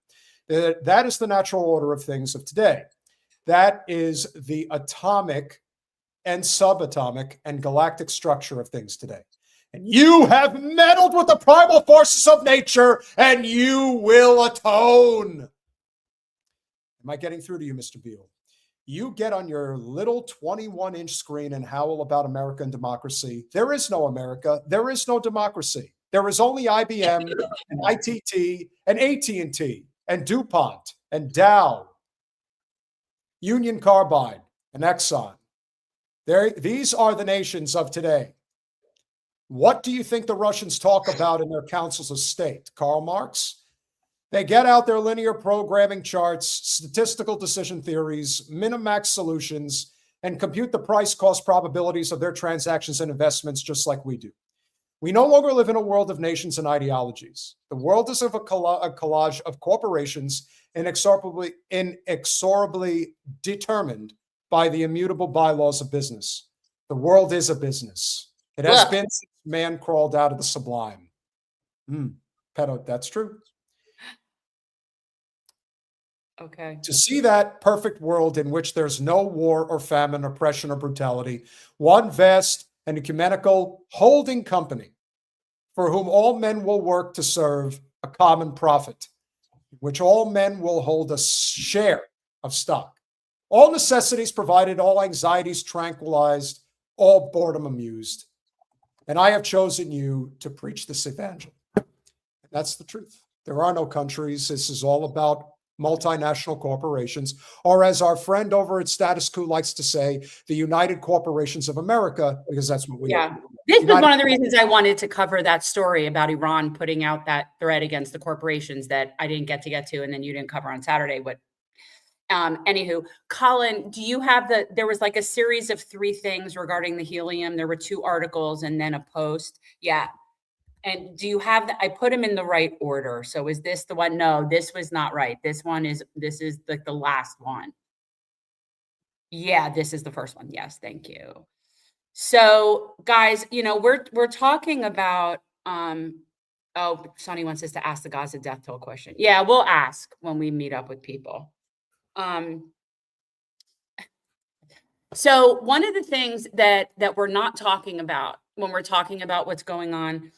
That is the natural order of things of today. That is the atomic and subatomic and galactic structure of things today. And you have meddled with the primal forces of nature, and you will atone. Am I getting through to you, Mr. Beale? You get on your little 21-inch screen and howl about America and democracy. There is no America. There is no democracy. There is only IBM and ITT and AT&T and DuPont and Dow, Union Carbide and Exxon. These are the nations of today. What do you think the Russians talk about in their councils of state? Karl Marx? They get out their linear programming charts, statistical decision theories, min-max solutions, and compute the price-cost probabilities of their transactions and investments just like we do. We no longer live in a world of nations and ideologies. The world is of a collage of corporations inexorably determined by the immutable bylaws of business. The world is a business. It has been since man crawled out of the sublime. Pedo, that's true. Okay. To see that perfect world in which there's no war or famine, oppression or brutality, one vast and ecumenical holding company for whom all men will work to serve a common profit, which all men will hold a share of stock. All necessities provided, all anxieties tranquilized, all boredom amused. And I have chosen you to preach this evangel. That's the truth. There are no countries. This is all about multinational corporations, or as our friend over at Status Quo likes to say, the United Corporations of America, because that's what we are. This was one of the reasons I wanted to cover that story about Iran putting out that threat against the corporations that I didn't get to, and then you didn't cover on Saturday. But anywho, Colin, do you have there was like a series of 3 things regarding the helium. There were 2 articles and then a post. Yeah. And do you have I put them in the right order? So is this the one? No, this was not right. This is like the last one. Yeah, this is the first one. Yes, thank you. So guys, you know, we're talking about, oh, Sonny wants us to ask the Gaza death toll question. Yeah, we'll ask when we meet up with people. So one of the things that we're not talking about when we're talking about what's going on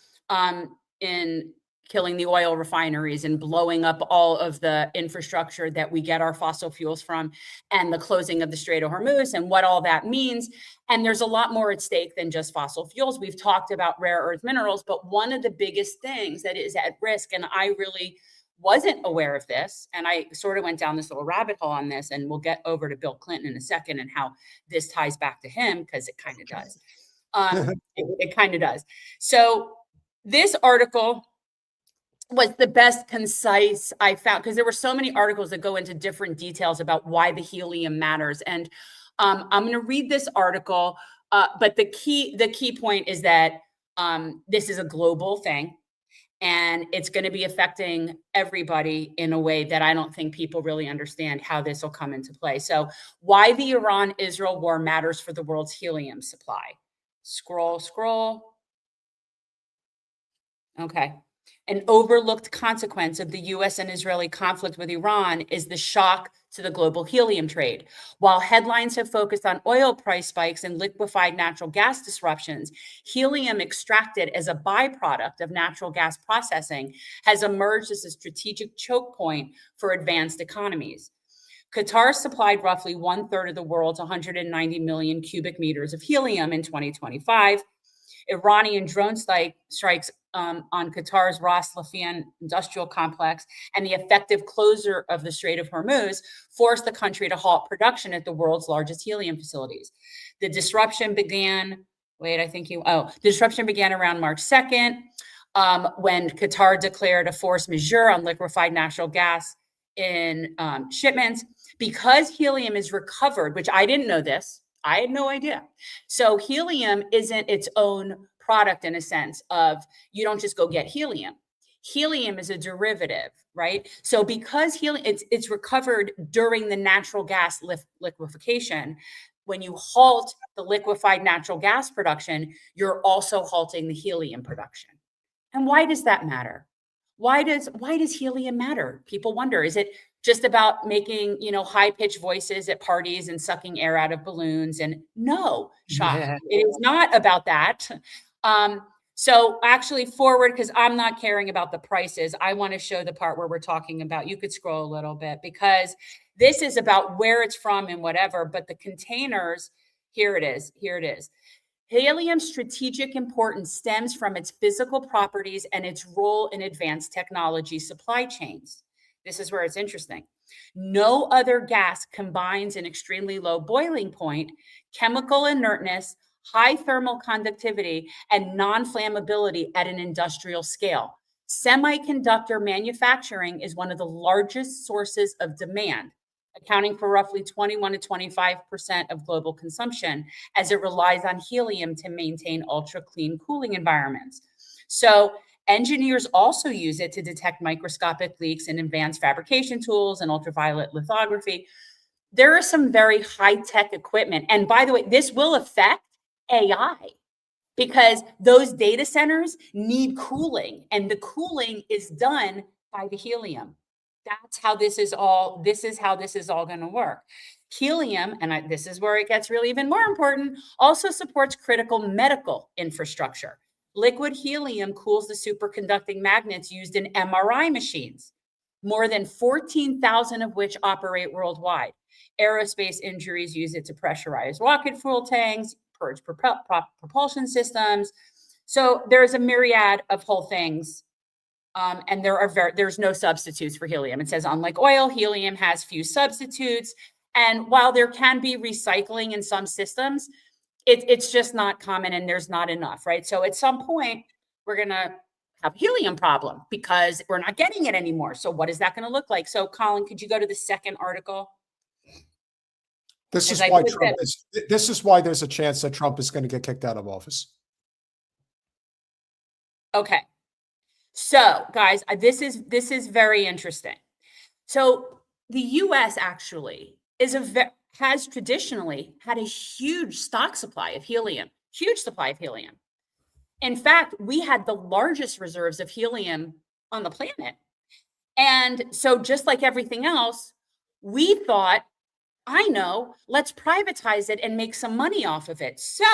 in killing the oil refineries and blowing up all of the infrastructure that we get our fossil fuels from, and the closing of the Strait of Hormuz and what all that means. And there's a lot more at stake than just fossil fuels. We've talked about rare earth minerals, but one of the biggest things that is at risk, and I really wasn't aware of this, and I sort of went down this little rabbit hole on this, and we'll get over to Bill Clinton in a second and how this ties back to him, because it kind of does. It kind of does. So this article was the best concise I found, because there were so many articles that go into different details about why the helium matters. And I'm going to read this article, but the key point is that this is a global thing, and it's going to be affecting everybody in a way that I don't think people really understand how this will come into play. So why the Iran-Israel war matters for the world's helium supply. Scroll. Okay. An overlooked consequence of the US and Israeli conflict with Iran is the shock to the global helium trade. While headlines have focused on oil price spikes and liquefied natural gas disruptions, helium extracted as a byproduct of natural gas processing has emerged as a strategic choke point for advanced economies. Qatar supplied roughly 1/3 of the world's 190 million cubic meters of helium in 2025. Iranian drone strikes on Qatar's Ras Laffan industrial complex and the effective closure of the Strait of Hormuz forced the country to halt production at the world's largest helium facilities. The disruption began, the disruption began around March 2nd, when Qatar declared a force majeure on liquefied natural gas in shipments. Because helium is recovered, which I didn't know this, I had no idea. So helium isn't its own product in a sense of, you don't just go get helium. Helium is a derivative, right? So because helium, it's recovered during the natural gas liquefaction. When you halt the liquefied natural gas production, you're also halting the helium production. And why does that matter? Why does helium matter? People wonder, is it just about making, high-pitched voices at parties and sucking air out of balloons? And no, shock. Yeah. It is not about that. So actually forward, because I'm not caring about the prices. I want to show the part where we're talking about, you could scroll a little bit, because this is about where it's from and whatever, but the containers, here it is. Helium's strategic importance stems from its physical properties and its role in advanced technology supply chains. This is where it's interesting. No other gas combines an extremely low boiling point, chemical inertness, high thermal conductivity, and non-flammability at an industrial scale. Semiconductor manufacturing is one of the largest sources of demand, accounting for roughly 21 to 25% of global consumption, as it relies on helium to maintain ultra-clean cooling environments. So engineers also use it to detect microscopic leaks in advanced fabrication tools and ultraviolet lithography. There are some very high-tech equipment. And by the way, this will affect AI, because those data centers need cooling, and the cooling is done by the helium. That's how this is all going to work. Helium, and this is where it gets really even more important, also supports critical medical infrastructure. Liquid helium cools the superconducting magnets used in MRI machines, more than 14,000 of which operate worldwide. Aerospace injuries use it to pressurize rocket fuel tanks, purge propulsion systems. So there's a myriad of whole things. And there's no substitutes for helium. It says, unlike oil, helium has few substitutes. And while there can be recycling in some systems, it's just not common, and there's not enough, right? So at some point, we're going to have a helium problem because we're not getting it anymore. So what is that going to look like? So Colin, could you go to the second article? This is why there's a chance that Trump is going to get kicked out of office. Okay. So, guys, this is very interesting. So, the U.S. actually has traditionally had a huge stock supply of helium. huge supply of helium. In fact, we had the largest reserves of helium on the planet. And so just like everything else, we thought, I know, let's privatize it and make some money off of it. So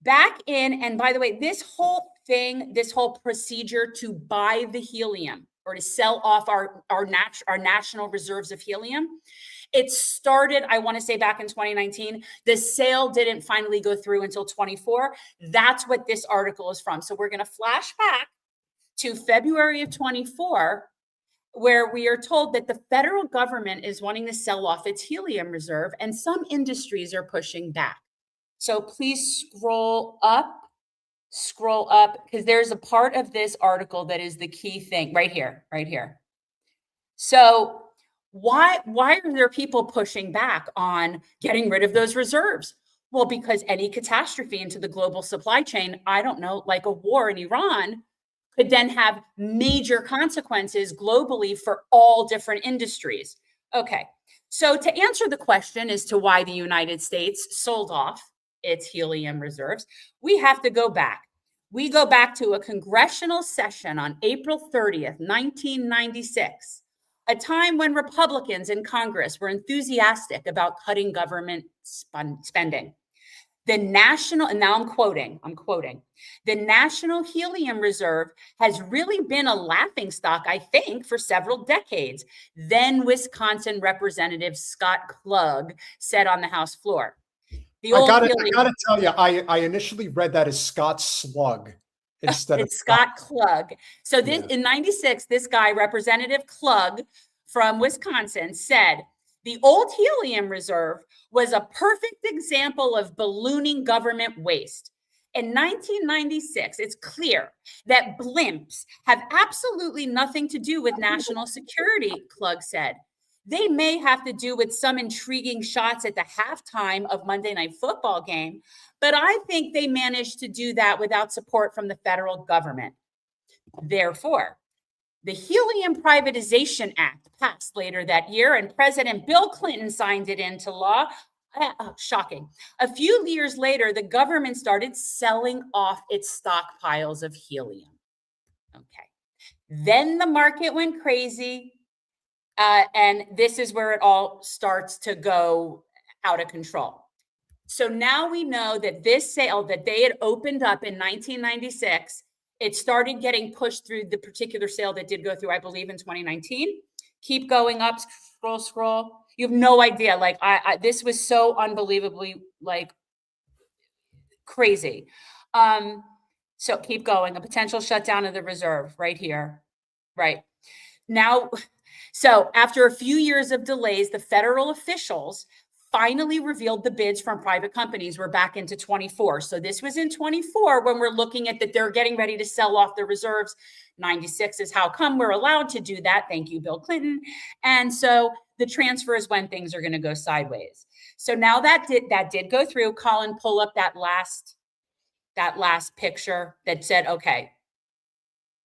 back in, and by the way, this whole thing, this whole procedure to buy the helium or to sell off our national reserves of helium, it started, I want to say back in 2019. The sale didn't finally go through until 24. That's what this article is from. So we're going to flash back to February of 24, where we are told that the federal government is wanting to sell off its helium reserve and some industries are pushing back. So please scroll up, because there's a part of this article that is the key thing right here. So why are there people pushing back on getting rid of those reserves? Well, because any catastrophe into the global supply chain, I don't know, like a war in Iran, could then have major consequences globally for all different industries. Okay, so to answer the question as to why the United States sold off its helium reserves, we have to go back. We go back to a congressional session on April 30th, 1996, a time when Republicans in Congress were enthusiastic about cutting government spending. The national, and now I'm quoting, the National Helium Reserve has really been a laughingstock, I think, for several decades. Then Wisconsin Representative Scott Klug said on the House floor. I gotta tell you, I initially read that as Scott Slug instead of Scott Klug. So this in 96, this guy, Representative Klug from Wisconsin, said the old helium reserve was a perfect example of ballooning government waste. In 1996, it's clear that blimps have absolutely nothing to do with national security, Klug said. They may have to do with some intriguing shots at the halftime of Monday Night Football game, but I think they managed to do that without support from the federal government. Therefore, the Helium Privatization Act passed later that year, and President Bill Clinton signed it into law. Shocking. A few years later, the government started selling off its stockpiles of helium. Okay. Then the market went crazy. And this is where it all starts to go out of control. So now we know that this sale that they had opened up in 1996, it started getting pushed through the particular sale that did go through, I believe, in 2019. Keep going up, scroll. You have no idea. Like this was so unbelievably like crazy. So keep going. A potential shutdown of the reserve right here. Right now. So after a few years of delays, the federal officials finally revealed the bids from private companies. We're back into 24. So this was in 24 when we're looking at that they're getting ready to sell off the reserves. 96 is how come we're allowed to do that. Thank you, Bill Clinton. And so the transfer is when things are going to go sideways. So now that did go through. Colin, pull up that last picture that said, okay,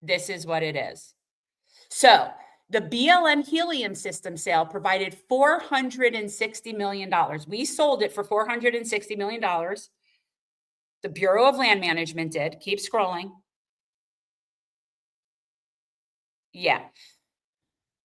this is what it is. So the BLM helium system sale provided $460 million. We sold it for $460 million. The Bureau of Land Management did. Keep scrolling. Yeah.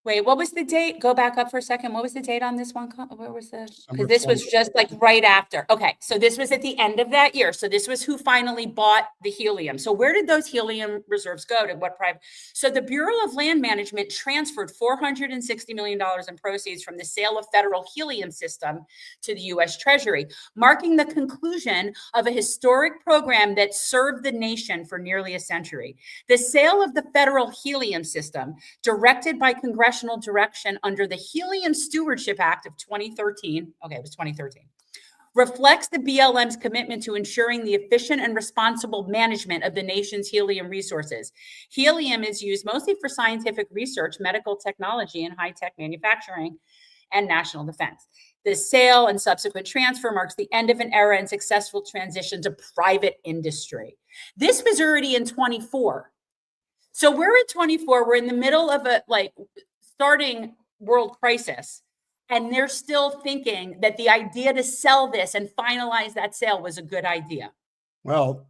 Wait, what was the date? Go back up for a second. What was the date on this one? Where was the? Because this was just like right after. Okay, so this was at the end of that year. So this was who finally bought the helium. So where did those helium reserves go? To what private? So the Bureau of Land Management transferred $460 million in proceeds from the sale of federal helium system to the U.S. Treasury, marking the conclusion of a historic program that served the nation for nearly a century. The sale of the federal helium system, directed by congressional direction under the Helium Stewardship Act of 2013, okay, it was 2013, reflects the BLM's commitment to ensuring the efficient and responsible management of the nation's helium resources. Helium is used mostly for scientific research, medical technology, and high-tech manufacturing and national defense. The sale and subsequent transfer marks the end of an era and successful transition to private industry. This was already in 24. So we're at 24, we're in the middle of a starting world crisis, and they're still thinking that the idea to sell this and finalize that sale was a good idea. Well,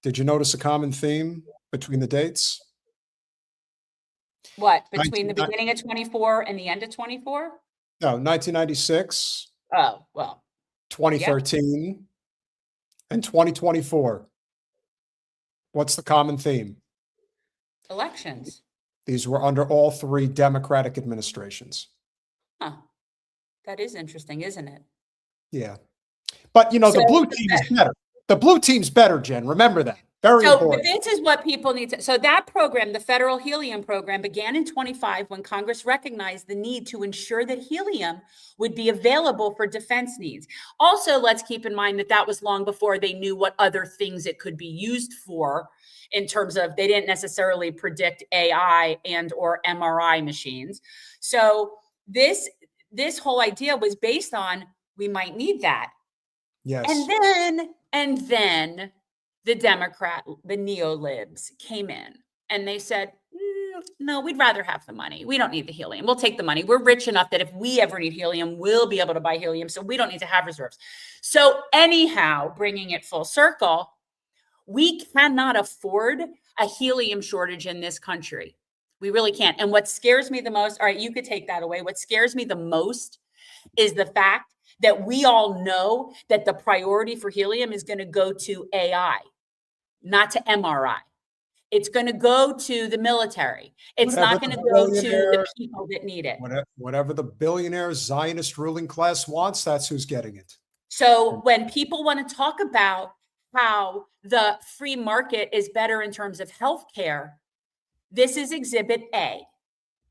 did you notice a common theme between the dates? What, between the beginning of 24 and the end of 24? No, 1996, Oh, well, 2013, and 2024. What's the common theme? elections. These were under all three Democratic administrations. Huh. That is interesting, isn't it? Yeah. But, you know, the So- blue team is better. The blue team's better, Jen. Remember that. Very So, but important. this is what people need to, so that program, the federal helium program, began in 25 when Congress recognized the need to ensure that helium would be available for defense needs. Also, let's keep in mind that that was long before they knew what other things it could be used for, in terms of, they didn't necessarily predict AI and or MRI machines. So this whole idea was based on, we might need that. Yes. And then the neo-libs came in and they said, no, we'd rather have the money. We don't need the helium. We'll take the money. We're rich enough that if we ever need helium, we'll be able to buy helium. So we don't need to have reserves. So anyhow, bringing it full circle, we cannot afford a helium shortage in this country. We really can't. And what scares me the most, all right, you could take that away. What scares me the most is the fact that we all know that the priority for helium is going to go to AI, not to MRI. It's going to go to the military. It's not going to go to the people that need it. Whatever the billionaire Zionist ruling class wants, that's who's getting it. So when people want to talk about how the free market is better in terms of healthcare, this is Exhibit A.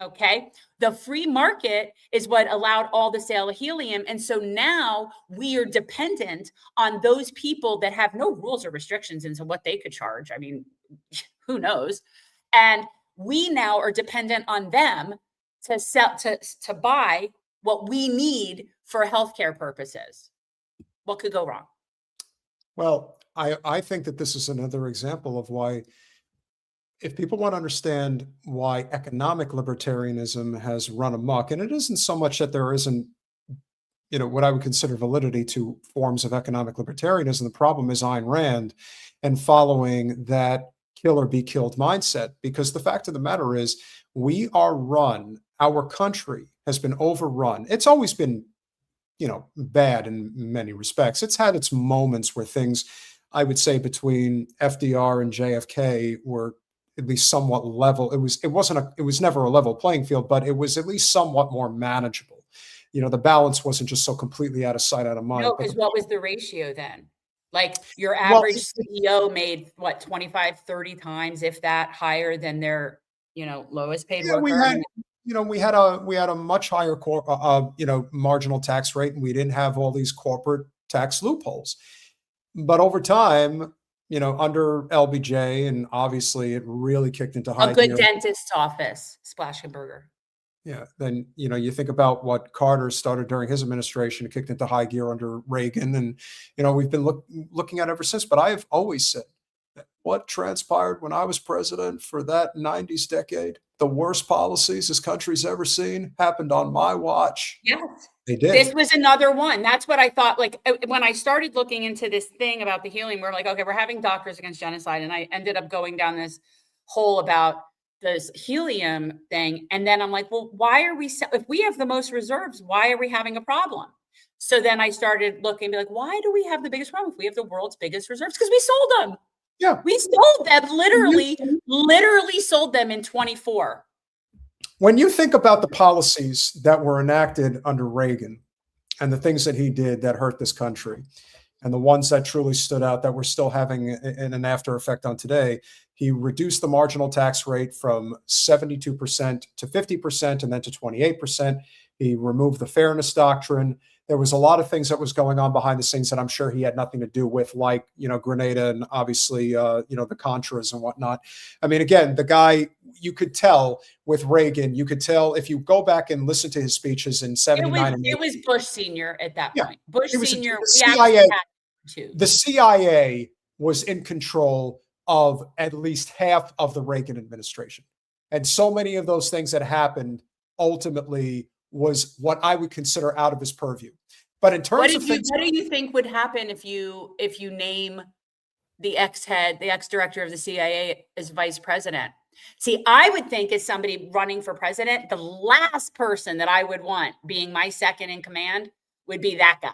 Okay. The free market is what allowed all the sale of helium. And so now we are dependent on those people that have no rules or restrictions into what they could charge. I mean, who knows? And we now are dependent on them to sell, to buy what we need for healthcare purposes. What could go wrong? Well, I think that this is another example of why, if people want to understand why economic libertarianism has run amok, and it isn't so much that there isn't, you know, what I would consider validity to forms of economic libertarianism. The problem is Ayn Rand and following that kill or be killed mindset, because the fact of the matter is we are run, our country has been overrun. It's always been, you know, bad in many respects. It's had its moments where things, I would say, between FDR and JFK were at least somewhat level. It was never a level playing field, but it was at least somewhat more manageable. You know, the balance wasn't just so completely out of sight, out of mind. No, because what was the ratio then? Like your average CEO made what, 25, 30 times, if that, higher than their, you know, lowest paid worker. We had a much higher marginal tax rate, and we didn't have all these corporate tax loopholes. But over time, you know, under LBJ, and obviously it really kicked into high gear. A good dentist's office, Splash and Burger. Yeah. Then, you know, you think about what Carter started during his administration, kicked into high gear under Reagan. And, you know, we've been looking at it ever since. But I have always said that what transpired when I was president for that 90s decade, the worst policies this country's ever seen, happened on my watch. Yes. They did. This was another one. That's what I thought. Like when I started looking into this thing about the helium, we're like, okay, we're having Doctors Against Genocide. And I ended up going down this hole about this helium thing. And then I'm like, well, why are we, if we have the most reserves, why are we having a problem? So then I started looking and be like, why do we have the biggest problem if we have the world's biggest reserves? Because we sold them. Yeah. We sold them, literally sold them in 24. When you think about the policies that were enacted under Reagan and the things that he did that hurt this country, and the ones that truly stood out that we're still having an after effect on today, he reduced the marginal tax rate from 72% to 50% and then to 28%. He removed the fairness doctrine. There was a lot of things that was going on behind the scenes that I'm sure he had nothing to do with, like, you know, Grenada and obviously, you know, the Contras and whatnot. I mean, again, the guy, you could tell with Reagan, you could tell if you go back and listen to his speeches in 79. It was Bush Sr. at that point. Yeah, Bush Sr. The CIA was in control of at least half of the Reagan administration. And so many of those things that happened ultimately was what I would consider out of his purview. But in terms of things, what do you think would happen if you name the ex-director of the CIA as vice president. See, I would think as somebody running for president, the last person that I would want being my second in command would be that guy.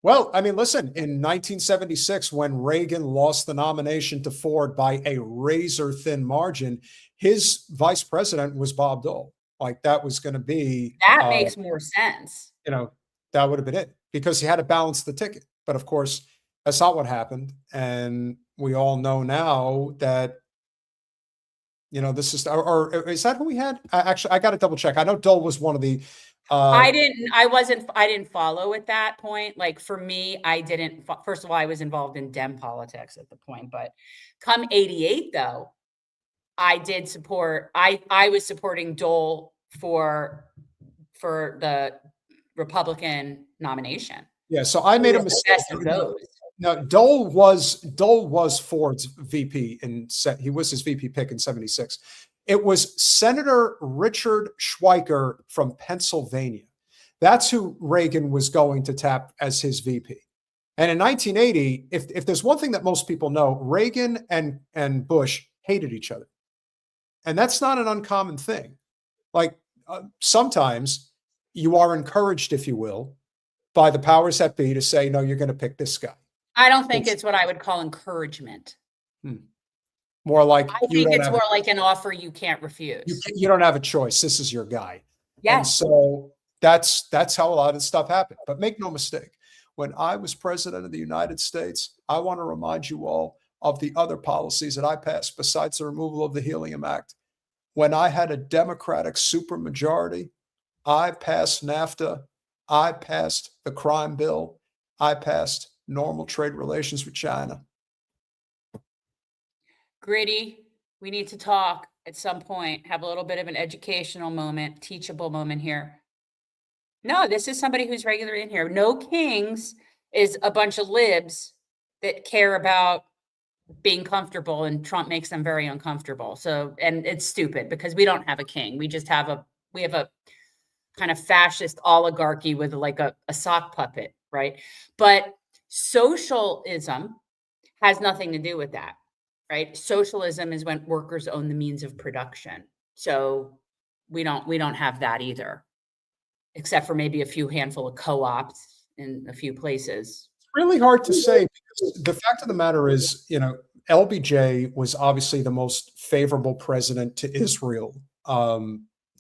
Well, I mean, listen, in 1976, when Reagan lost the nomination to Ford by a razor thin margin, his vice president was Bob Dole. Like that was going to be. That makes more sense. You know, that would have been it because he had to balance the ticket. But of course, that's not what happened. And we all know now that, you know, this is, or is that who we had? Actually, I got to double check. I know Dole was one of the. I didn't follow at that point. Like for me, I didn't, first of all, I was involved in Dem politics at the point, but come 88 though, I did support, I was supporting Dole for the Republican nomination. Yeah. So I made a mistake. No, Dole was Ford's VP he was his VP pick in 76. It was Senator Richard Schweiker from Pennsylvania. That's who Reagan was going to tap as his VP. And in 1980, if there's one thing that most people know, Reagan and Bush hated each other. And that's not an uncommon thing. Like sometimes you are encouraged, if you will, by the powers that be to say, no, you're going to pick this guy. I don't think it's what I would call encouragement. More like I think it's more like an offer you can't refuse. You don't have a choice. This is your guy. Yes. And so that's how a lot of stuff happened. But make no mistake, when I was president of the United States, I want to remind you all of the other policies that I passed besides the removal of the Helium Act. When I had a Democratic supermajority, I passed NAFTA. I passed the crime bill. I passed normal trade relations with China. Gritty, we need to talk at some point, have a little bit of an educational moment, teachable moment here. No, this is somebody who's regular in here. No Kings is a bunch of libs that care about being comfortable, and Trump makes them very uncomfortable. So, and it's stupid because we don't have a king. We just have we have a kind of fascist oligarchy with like a sock puppet, right? But socialism has nothing to do with that. Right? Socialism is when workers own the means of production. So we don't have that either, except for maybe a few handful of co-ops in a few places. It's really hard to say because the fact of the matter is, you know, LBJ was obviously the most favorable president to Israel.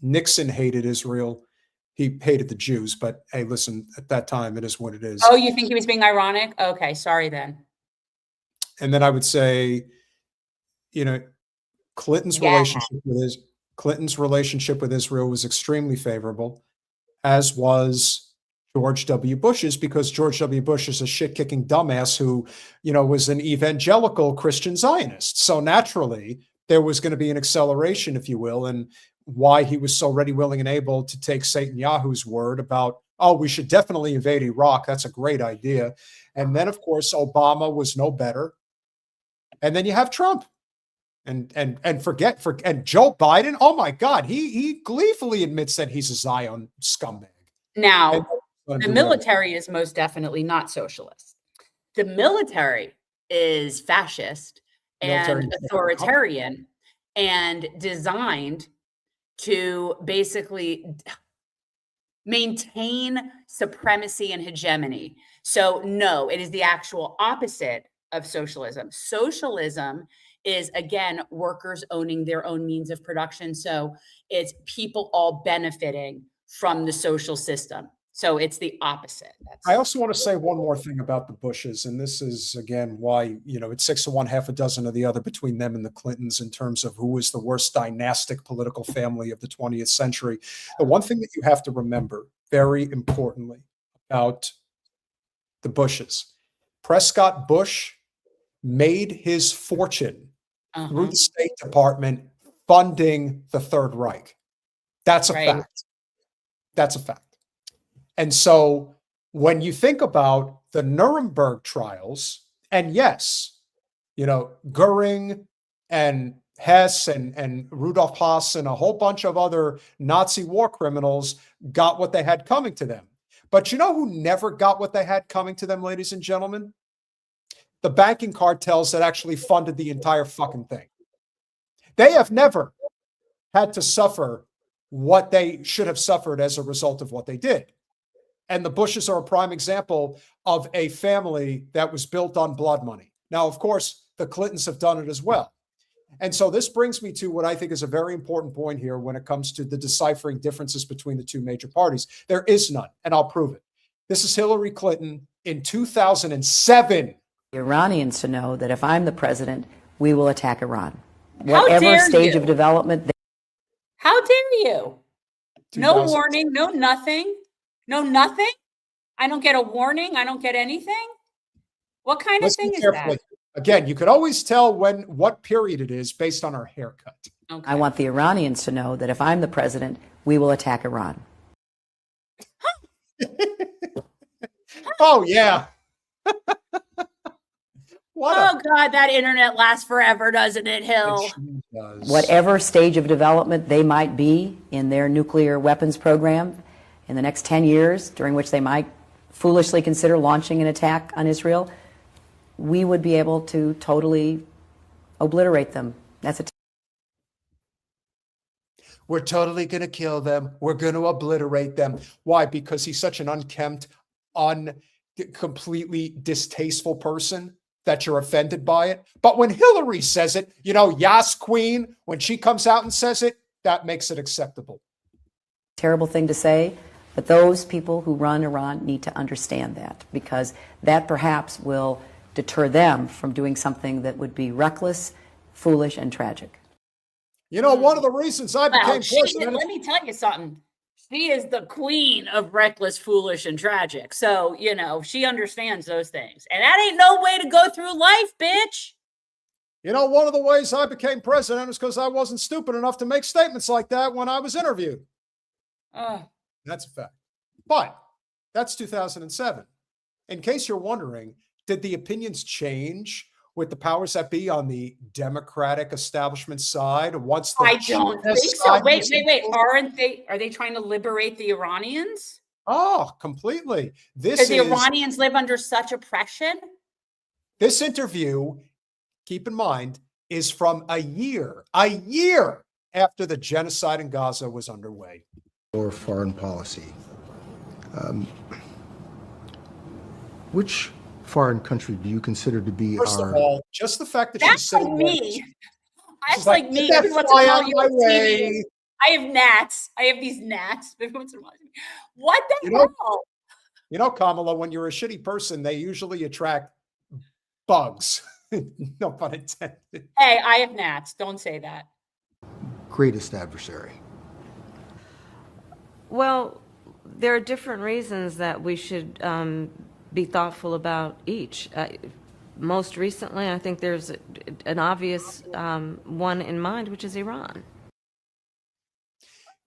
Nixon hated Israel. He hated the Jews, but hey, listen, at that time, it is what it is. Oh, you think he was being ironic? Okay, sorry then. And then I would say, you know, Clinton's relationship with Israel was extremely favorable, as was George W. Bush's, because George W. Bush is a shit-kicking dumbass who, you know, was an evangelical Christian Zionist. So naturally, there was going to be an acceleration, if you will, and why he was so ready, willing, and able to take Satan Yahu's word about, oh, we should definitely invade Iraq. That's a great idea. And then, of course, Obama was no better. And then you have Trump. And Joe Biden, oh my God, he gleefully admits that he's a Zion scumbag. Now, the military is most definitely not socialist. The military is fascist and authoritarian and designed to basically maintain supremacy and hegemony. So no, it is the actual opposite of socialism. Socialism is, again, workers owning their own means of production. So it's people all benefiting from the social system. So it's the opposite. I also want to say one more thing about the Bushes, and this is, again, why, you know, it's 6 to 1, half a dozen of the other between them and the Clintons in terms of who was the worst dynastic political family of the 20th century. The one thing that you have to remember very importantly about the Bushes, Prescott Bush made his fortune through the State Department funding the Third Reich. That's a fact. That's a fact. And so when you think about the Nuremberg trials, and yes, you know, Goering and Hess and Rudolf Haas and a whole bunch of other Nazi war criminals got what they had coming to them. But you know who never got what they had coming to them, ladies and gentlemen? the banking cartels that actually funded the entire fucking thing. They have never had to suffer what they should have suffered as a result of what they did. And the Bushes are a prime example of a family that was built on blood money. Now, of course, the Clintons have done it as well. And so this brings me to what I think is a very important point here when it comes to the deciphering differences between the two major parties. There is none, and I'll prove it. This is Hillary Clinton in 2007. The Iranians to know that if I'm the president, we will attack Iran. Whatever stage of development. How dare you? No warning, no nothing. No nothing? I don't get a warning. I don't get anything. What kind of thing is that? Again, you could always tell what period it is based on her haircut. Okay. I want the Iranians to know that if I'm the president, we will attack Iran. Oh, yeah. Oh, God, that internet lasts forever, doesn't it, Hill? Whatever stage of development they might be in their nuclear weapons program in the next 10 years, during which they might foolishly consider launching an attack on Israel, we would be able to totally obliterate them. That's a We're totally going to kill them. We're going to obliterate them. Why? Because he's such an unkempt, completely distasteful person that you're offended by it. But when Hillary says it, Yas Queen, when she comes out and says it, that makes it acceptable. Terrible thing to say, but those people who run Iran need to understand that, because that perhaps will deter them from doing something that would be reckless, foolish, and tragic. One of the reasons I became president. Let me tell you something. She is the queen of reckless, foolish, and tragic. So, she understands those things. And that ain't no way to go through life, bitch. One of the ways I became president is because I wasn't stupid enough to make statements like that when I was interviewed. That's a fact. But that's 2007. In case you're wondering, did the opinions change with the powers that be on the Democratic establishment side? I don't think so. Wait. Are they trying to liberate the Iranians? Oh, completely. Because the Iranians live under such oppression? This interview, keep in mind, is from a year after the genocide in Gaza was underway. Or foreign policy. Which foreign country do you consider to be First of all, just the fact that she's like me. That's like me. Every once in a while, I have gnats. I have these gnats. Every once in a while. What the hell? Kamala, when you're a shitty person, they usually attract bugs. No pun intended. Hey, I have gnats. Don't say that. Greatest adversary. Well, there are different reasons that we should be thoughtful about each. Most recently, I think there's an obvious one in mind, which is Iran.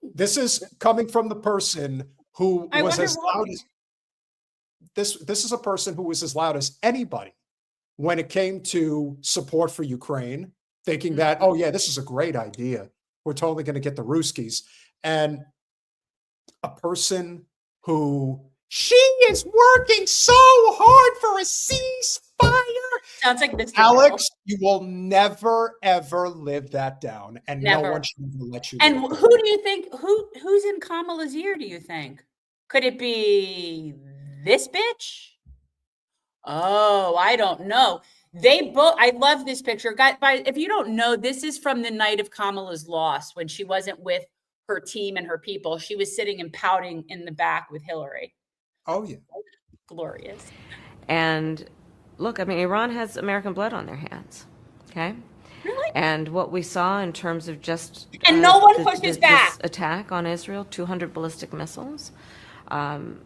This is coming from the person who was as loud as this is a person who was as loud as anybody when it came to support for Ukraine, thinking that, oh yeah, this is a great idea. We're totally going to get the Ruskies. And a person who she is working so hard for a ceasefire. Sounds like this. Alex, you will never ever live that down, and no one should ever let you. And who do you think? Who's in Kamala's ear? Do you think? Could it be this bitch? Oh, I don't know. They both. I love this picture. If you don't know, this is from the night of Kamala's loss when she wasn't with her team and her people. She was sitting and pouting in the back with Hillary. Oh, yeah. Glorious. And look, Iran has American blood on their hands. Okay? Really? And what we saw in terms of just... And no one pushes back. This attack on Israel, 200 ballistic missiles. And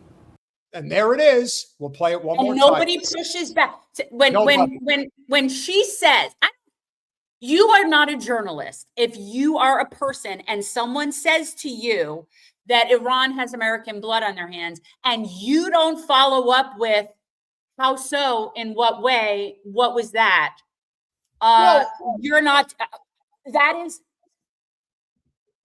there it is. We'll play it one more time. Nobody pushes back. When she says... You are not a journalist. If you are a person and someone says to you that Iran has American blood on their hands and you don't follow up with how so, in what way, what was that? You're not, that is,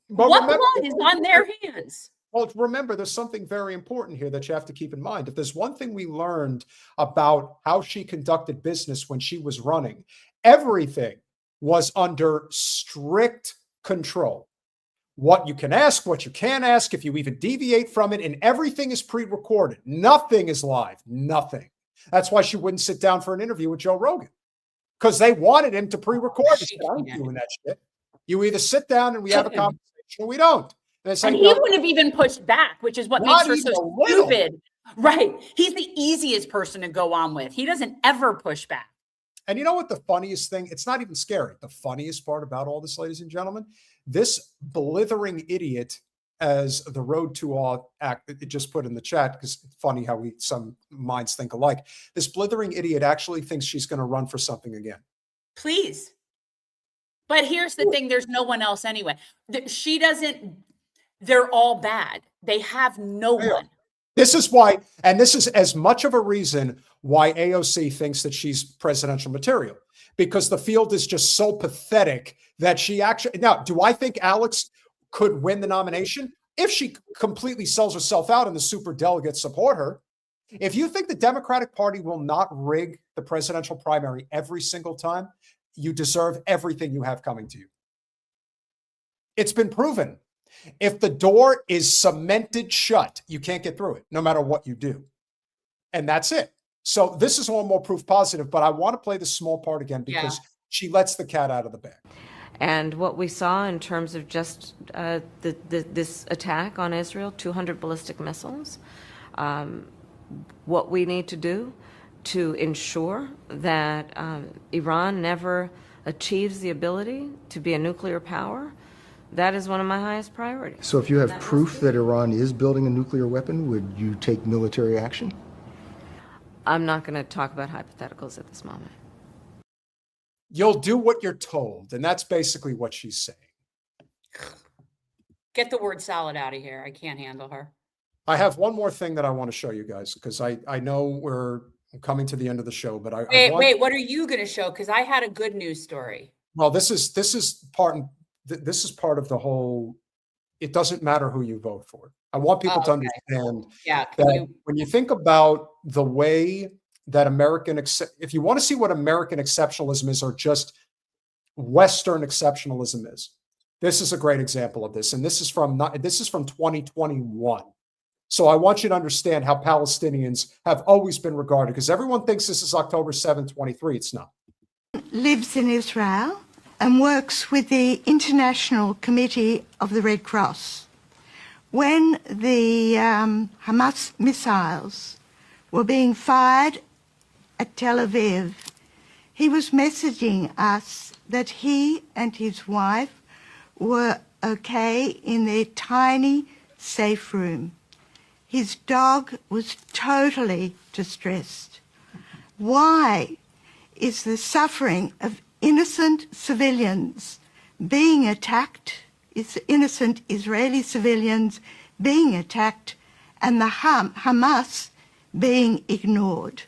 what blood is on their hands? Well, remember, there's something very important here that you have to keep in mind. If there's one thing we learned about how she conducted business when she was running, everything was under strict control. What you can ask, what you can't ask, if you even deviate from it, and everything is pre-recorded. Nothing is live, nothing. That's why she wouldn't sit down for an interview with Joe Rogan, because they wanted him to pre-record. He said, I'm doing that shit. You either sit down and we have a conversation or we don't. And he wouldn't have even pushed back, which is what makes her so stupid. Right. He's the easiest person to go on with. He doesn't ever push back. And you know what the funniest thing? It's not even scary. The funniest part about all this, ladies and gentlemen, this blithering idiot, as the Road to All Act, it just put in the chat, because it's funny how some minds think alike. This blithering idiot actually thinks she's going to run for something again. Please. But here's the thing. There's no one else anyway. She doesn't. They're all bad. They have no one. This is why, and this is as much of a reason why AOC thinks that she's presidential material, because the field is just so pathetic that she actually, now, do I think Alex could win the nomination if she completely sells herself out and the super delegates support her? If you think the Democratic Party will not rig the presidential primary every single time, you deserve everything you have coming to you. It's been proven. If the door is cemented shut, you can't get through it, no matter what you do. And that's it. So this is one more proof positive, but I want to play the small part again because she lets the cat out of the bag. And what we saw in terms of just this attack on Israel, 200 ballistic missiles, what we need to do to ensure that Iran never achieves the ability to be a nuclear power, that is one of my highest priorities. So if you have proof that Iran is building a nuclear weapon, would you take military action? I'm not going to talk about hypotheticals at this moment. You'll do what you're told, and that's basically what she's saying. Get the word salad out of here. I can't handle her. I have one more thing that I want to show you guys, because I know we're coming to the end of the show, but wait, what are you going to show? Because I had a good news story. Well, this is part of the whole, it doesn't matter who you vote for. I want people to understand that when you think about the way that if you want to see what American exceptionalism is, or just Western exceptionalism is, this is a great example of this. And this is from 2021. So I want you to understand how Palestinians have always been regarded, because everyone thinks this is October 7, 23. It's not. Lives in Israel and works with the International Committee of the Red Cross. When the Hamas missiles were being fired at Tel Aviv, he was messaging us that he and his wife were okay in their tiny safe room. His dog was totally distressed. Why is the suffering of innocent civilians being attacked, innocent Israeli civilians being attacked, and the Hamas being ignored?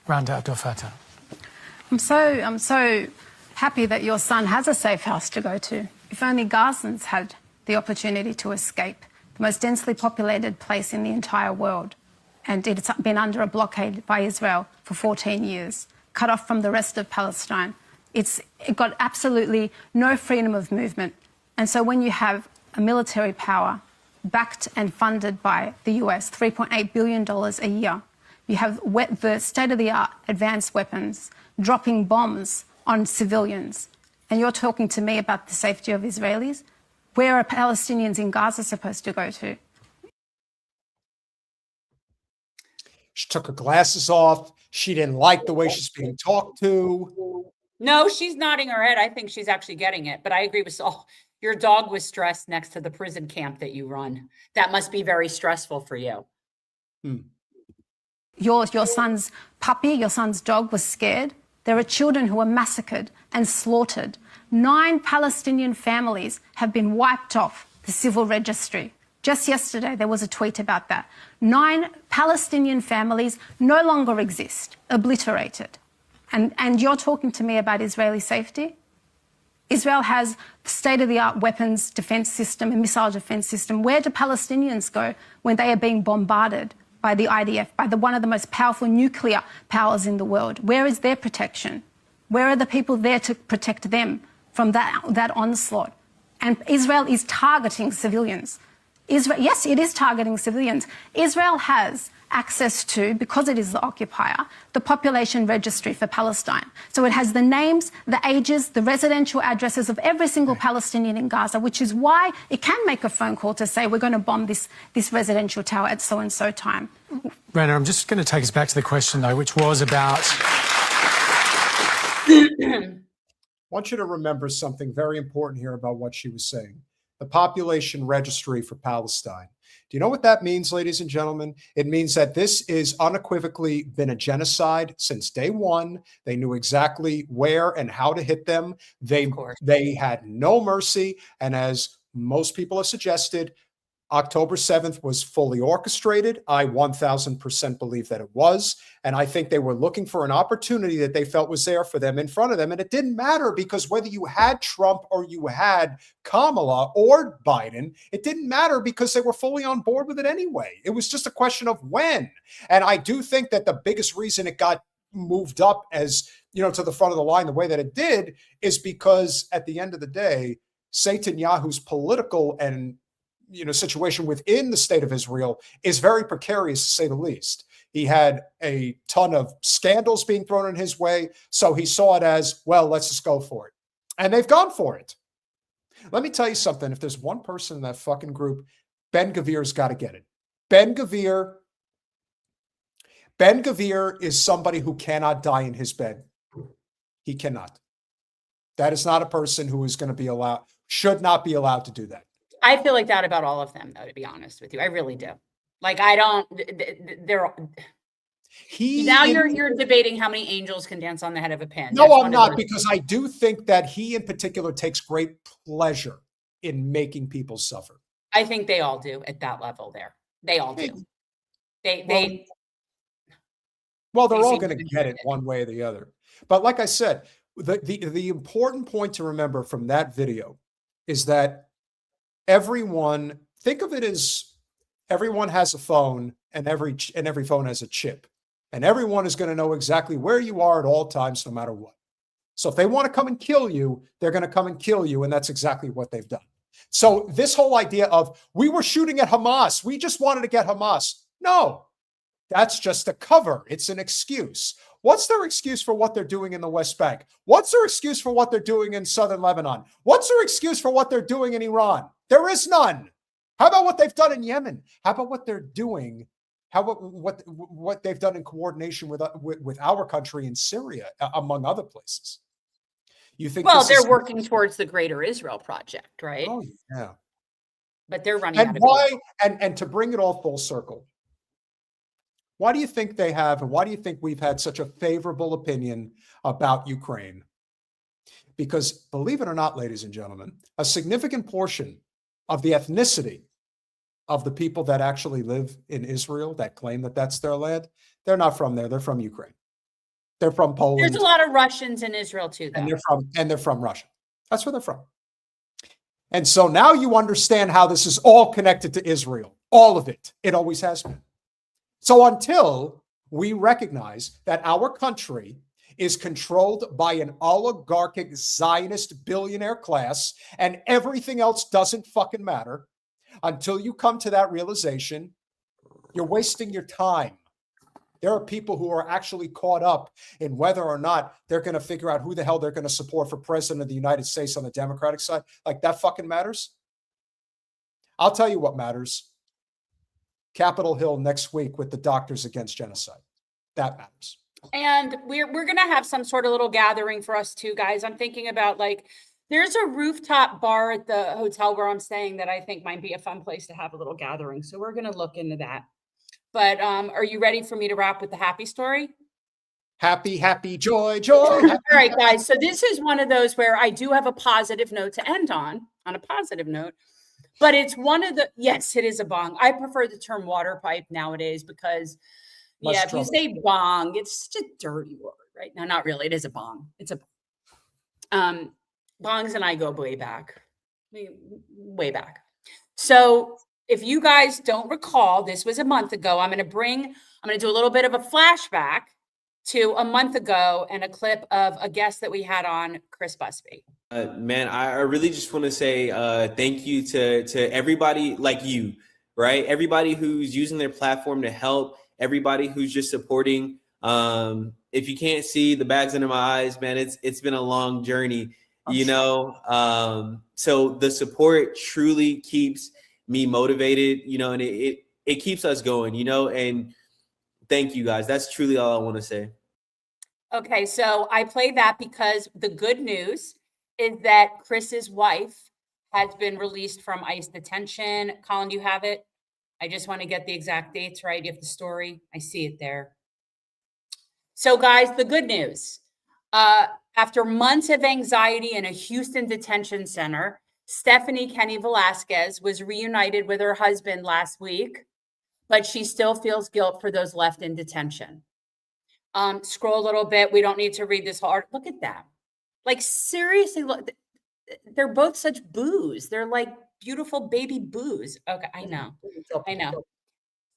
Randa Abdel Fattah. I'm so happy that your son has a safe house to go to. If only Gazans had the opportunity to escape, the most densely populated place in the entire world. And it's been under a blockade by Israel for 14 years, cut off from the rest of Palestine. It got absolutely no freedom of movement. And so when you have a military power backed and funded by the US, $3.8 billion a year, you have the state-of-the-art advanced weapons dropping bombs on civilians. And you're talking to me about the safety of Israelis? Where are Palestinians in Gaza supposed to go to? She took her glasses off. She didn't like the way she's being talked to. No, she's nodding her head. I think she's actually getting it. But I agree with Saul. Your dog was stressed next to the prison camp that you run. That must be very stressful for you. Your son's puppy, your son's dog was scared. There are children who were massacred and slaughtered. 9 Palestinian families have been wiped off the civil registry. Just yesterday, there was a tweet about that. 9 Palestinian families no longer exist, obliterated. And you're talking to me about Israeli safety? Israel has state-of-the-art weapons defense system and missile defense system. Where do Palestinians go when they are being bombarded by the IDF, by one of the most powerful nuclear powers in the world? Where is their protection? Where are the people there to protect them from that onslaught? And Israel is targeting civilians. Yes, it is targeting civilians. Israel has access to, because it is the occupier, the population registry for Palestine. So it has the names, the ages, the residential addresses of every single Palestinian in Gaza, which is why it can make a phone call to say we're going to bomb this residential tower at so-and-so time. Rana, I'm just going to take us back to the question, though, which was about... I want you to remember something very important here about what she was saying. The population registry for Palestine. Do you know what that means, ladies and gentlemen? It means that this is unequivocally been a genocide since day one. They knew exactly where and how to hit them. They had no mercy. And as most people have suggested, October 7th was fully orchestrated. I 1000% believe that it was. And I think they were looking for an opportunity that they felt was there for them in front of them. And it didn't matter, because whether you had Trump or you had Kamala or Biden, it didn't matter, because they were fully on board with it anyway. It was just a question of when. And I do think that the biggest reason it got moved up as, to the front of the line the way that it did is because at the end of the day, Netanyahu's political and situation within the state of Israel is very precarious, to say the least. He had a ton of scandals being thrown in his way, so he saw it as, well, let's just go for it. And they've gone for it. Let me tell you something. If there's one person in that fucking group, Ben-Gvir's got to get it. Ben-Gvir is somebody who cannot die in his bed. He cannot. That is not a person who is going to be allowed, should not be allowed to do that. I feel like that about all of them, though, to be honest with you. I really do. Like, you're debating how many angels can dance on the head of a pin. No, I'm not, because I do think that he in particular takes great pleasure in making people suffer. I think they all do at that level there. They all do. They're all going to get it one way or the other. But like I said, the important point to remember from that video is that everyone, think of it as everyone has a phone, and every phone has a chip, and everyone is going to know exactly where you are at all times, no matter what. So if they want to come and kill you, they're going to come and kill you, and that's exactly what they've done. So this whole idea of, we were shooting at Hamas, we just wanted to get Hamas. No, that's just a cover. It's an excuse. What's their excuse for what they're doing in the West Bank? What's their excuse for what they're doing in southern Lebanon? What's their excuse for what they're doing in Iran? There is none. How about what they've done in Yemen? How about what they're doing? How about what they've done in coordination with our country in Syria, among other places? You think? Well, they're working towards the Greater Israel Project, right? Oh yeah. But they're running and out of why? And to bring it all full circle, why do you think they have, and why do you think we've had such a favorable opinion about Ukraine? Because believe it or not, ladies and gentlemen, a significant portion of the ethnicity of the people that actually live in Israel, that claim that that's their land, they're not from there. They're from Ukraine. They're from Poland. There's a lot of Russians in Israel too, though. And they're from Russia. That's where they're from. And so now you understand how this is all connected to Israel. All of it. It always has been. So until we recognize that our country is controlled by an oligarchic Zionist billionaire class and everything else doesn't fucking matter, until you come to that realization, you're wasting your time. There are people who are actually caught up in whether or not they're going to figure out who the hell they're going to support for president of the United States on the Democratic side. Like, that fucking matters. I'll tell you what matters. Capitol Hill next week with the Doctors Against Genocide. That matters. And we're going to have some sort of little gathering for us too, guys. I'm thinking about, like, there's a rooftop bar at the hotel where I'm staying that I think might be a fun place to have a little gathering. So we're going to look into that. But are you ready for me to wrap with the happy story? Happy, happy, joy, joy. All right, guys. So this is one of those where I do have a positive note to end on a positive note. But it's one of the, yes, it is a bong. I prefer the term water pipe nowadays because, yeah, if you say bong, it's such a dirty word, right? No, not really. It is a bong. It's a Bongs and I go way back. Way back. So if you guys don't recall, this was a month ago. I'm going to do a little bit of a flashback to a month ago and a clip of a guest that we had on, Chris Busby. Man, I really just want to say thank you to everybody like you, right? Everybody who's using their platform to help, everybody who's just supporting. If you can't see the bags under my eyes, man, it's been a long journey, you know? So the support truly keeps me motivated, you know, and it keeps us going, you know, and thank you guys. That's truly all I want to say. Okay, so I play that because the good news is that Chris's wife has been released from ICE detention. Colin, do you have it? I just want to get the exact dates right. You have the story. I see it there. So guys, the good news. After months of anxiety in a Houston detention center, Stephanie Kenny Velasquez was reunited with her husband last week, but she still feels guilt for those left in detention. Scroll a little bit. We don't need to read this whole article. Look at that. Like, seriously, look, they're both such boos. They're like beautiful baby boos. Okay, I know.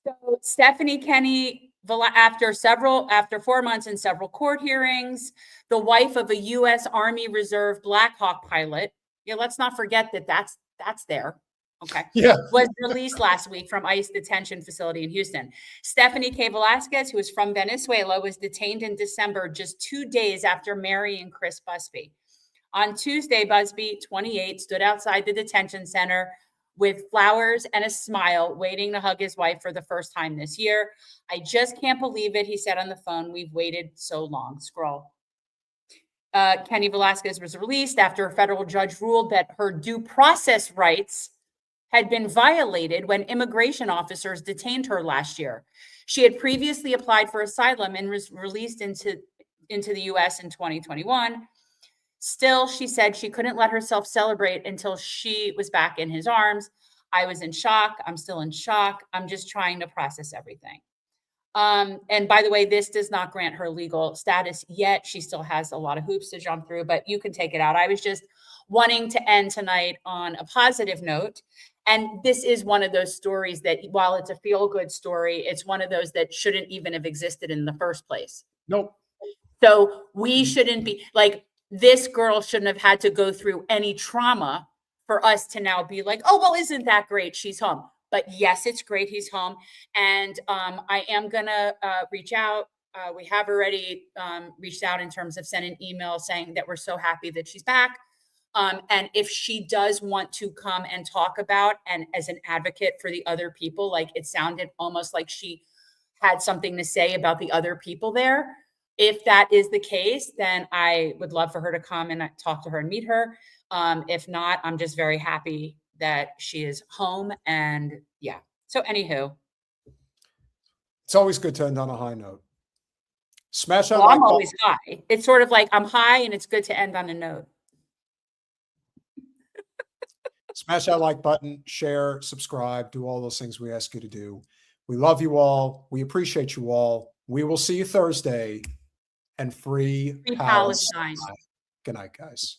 So Stephanie Kenny, after 4 months and several court hearings, the wife of a U.S. Army Reserve Black Hawk pilot, yeah, let's not forget that that's there. Okay. Yeah. Was released last week from ICE detention facility in Houston. Stephanie K. Velasquez, who is from Venezuela, was detained in December, just 2 days after marrying Chris Busby. On Tuesday, Busby, 28, stood outside the detention center with flowers and a smile, waiting to hug his wife for the first time this year. I just can't believe it, he said on the phone. We've waited so long. Scroll. Kenny Velasquez was released after a federal judge ruled that her due process rights had been violated when immigration officers detained her last year. She had previously applied for asylum and was released into the U.S. in 2021. Still, she said she couldn't let herself celebrate until she was back in his arms. I was in shock. I'm still in shock. I'm just trying to process everything. And by the way, this does not grant her legal status yet. She still has a lot of hoops to jump through, but you can take it out. I was just wanting to end tonight on a positive note. And this is one of those stories that, while it's a feel-good story, it's one of those that shouldn't even have existed in the first place. Nope. So we shouldn't be like, this girl shouldn't have had to go through any trauma for us to now be like, oh, well, isn't that great? She's home. But yes, it's great he's home. And I am going to reach out. We have already reached out in terms of sending an email saying that we're so happy that she's back. And if she does want to come and talk about, and as an advocate for the other people, like it sounded almost like she had something to say about the other people there. If that is the case, then I would love for her to come and talk to her and meet her. If not, I'm just very happy that she is home. And yeah. So anywho. It's always good to end on a high note. Smash that Well, like I'm always button. high. It's sort of like I'm high and it's good to end on a note. Smash that like button, share, subscribe, do all those things we ask you to do. We love you all. We appreciate you all. We will see you Thursday, and free Palestine. Good night, guys.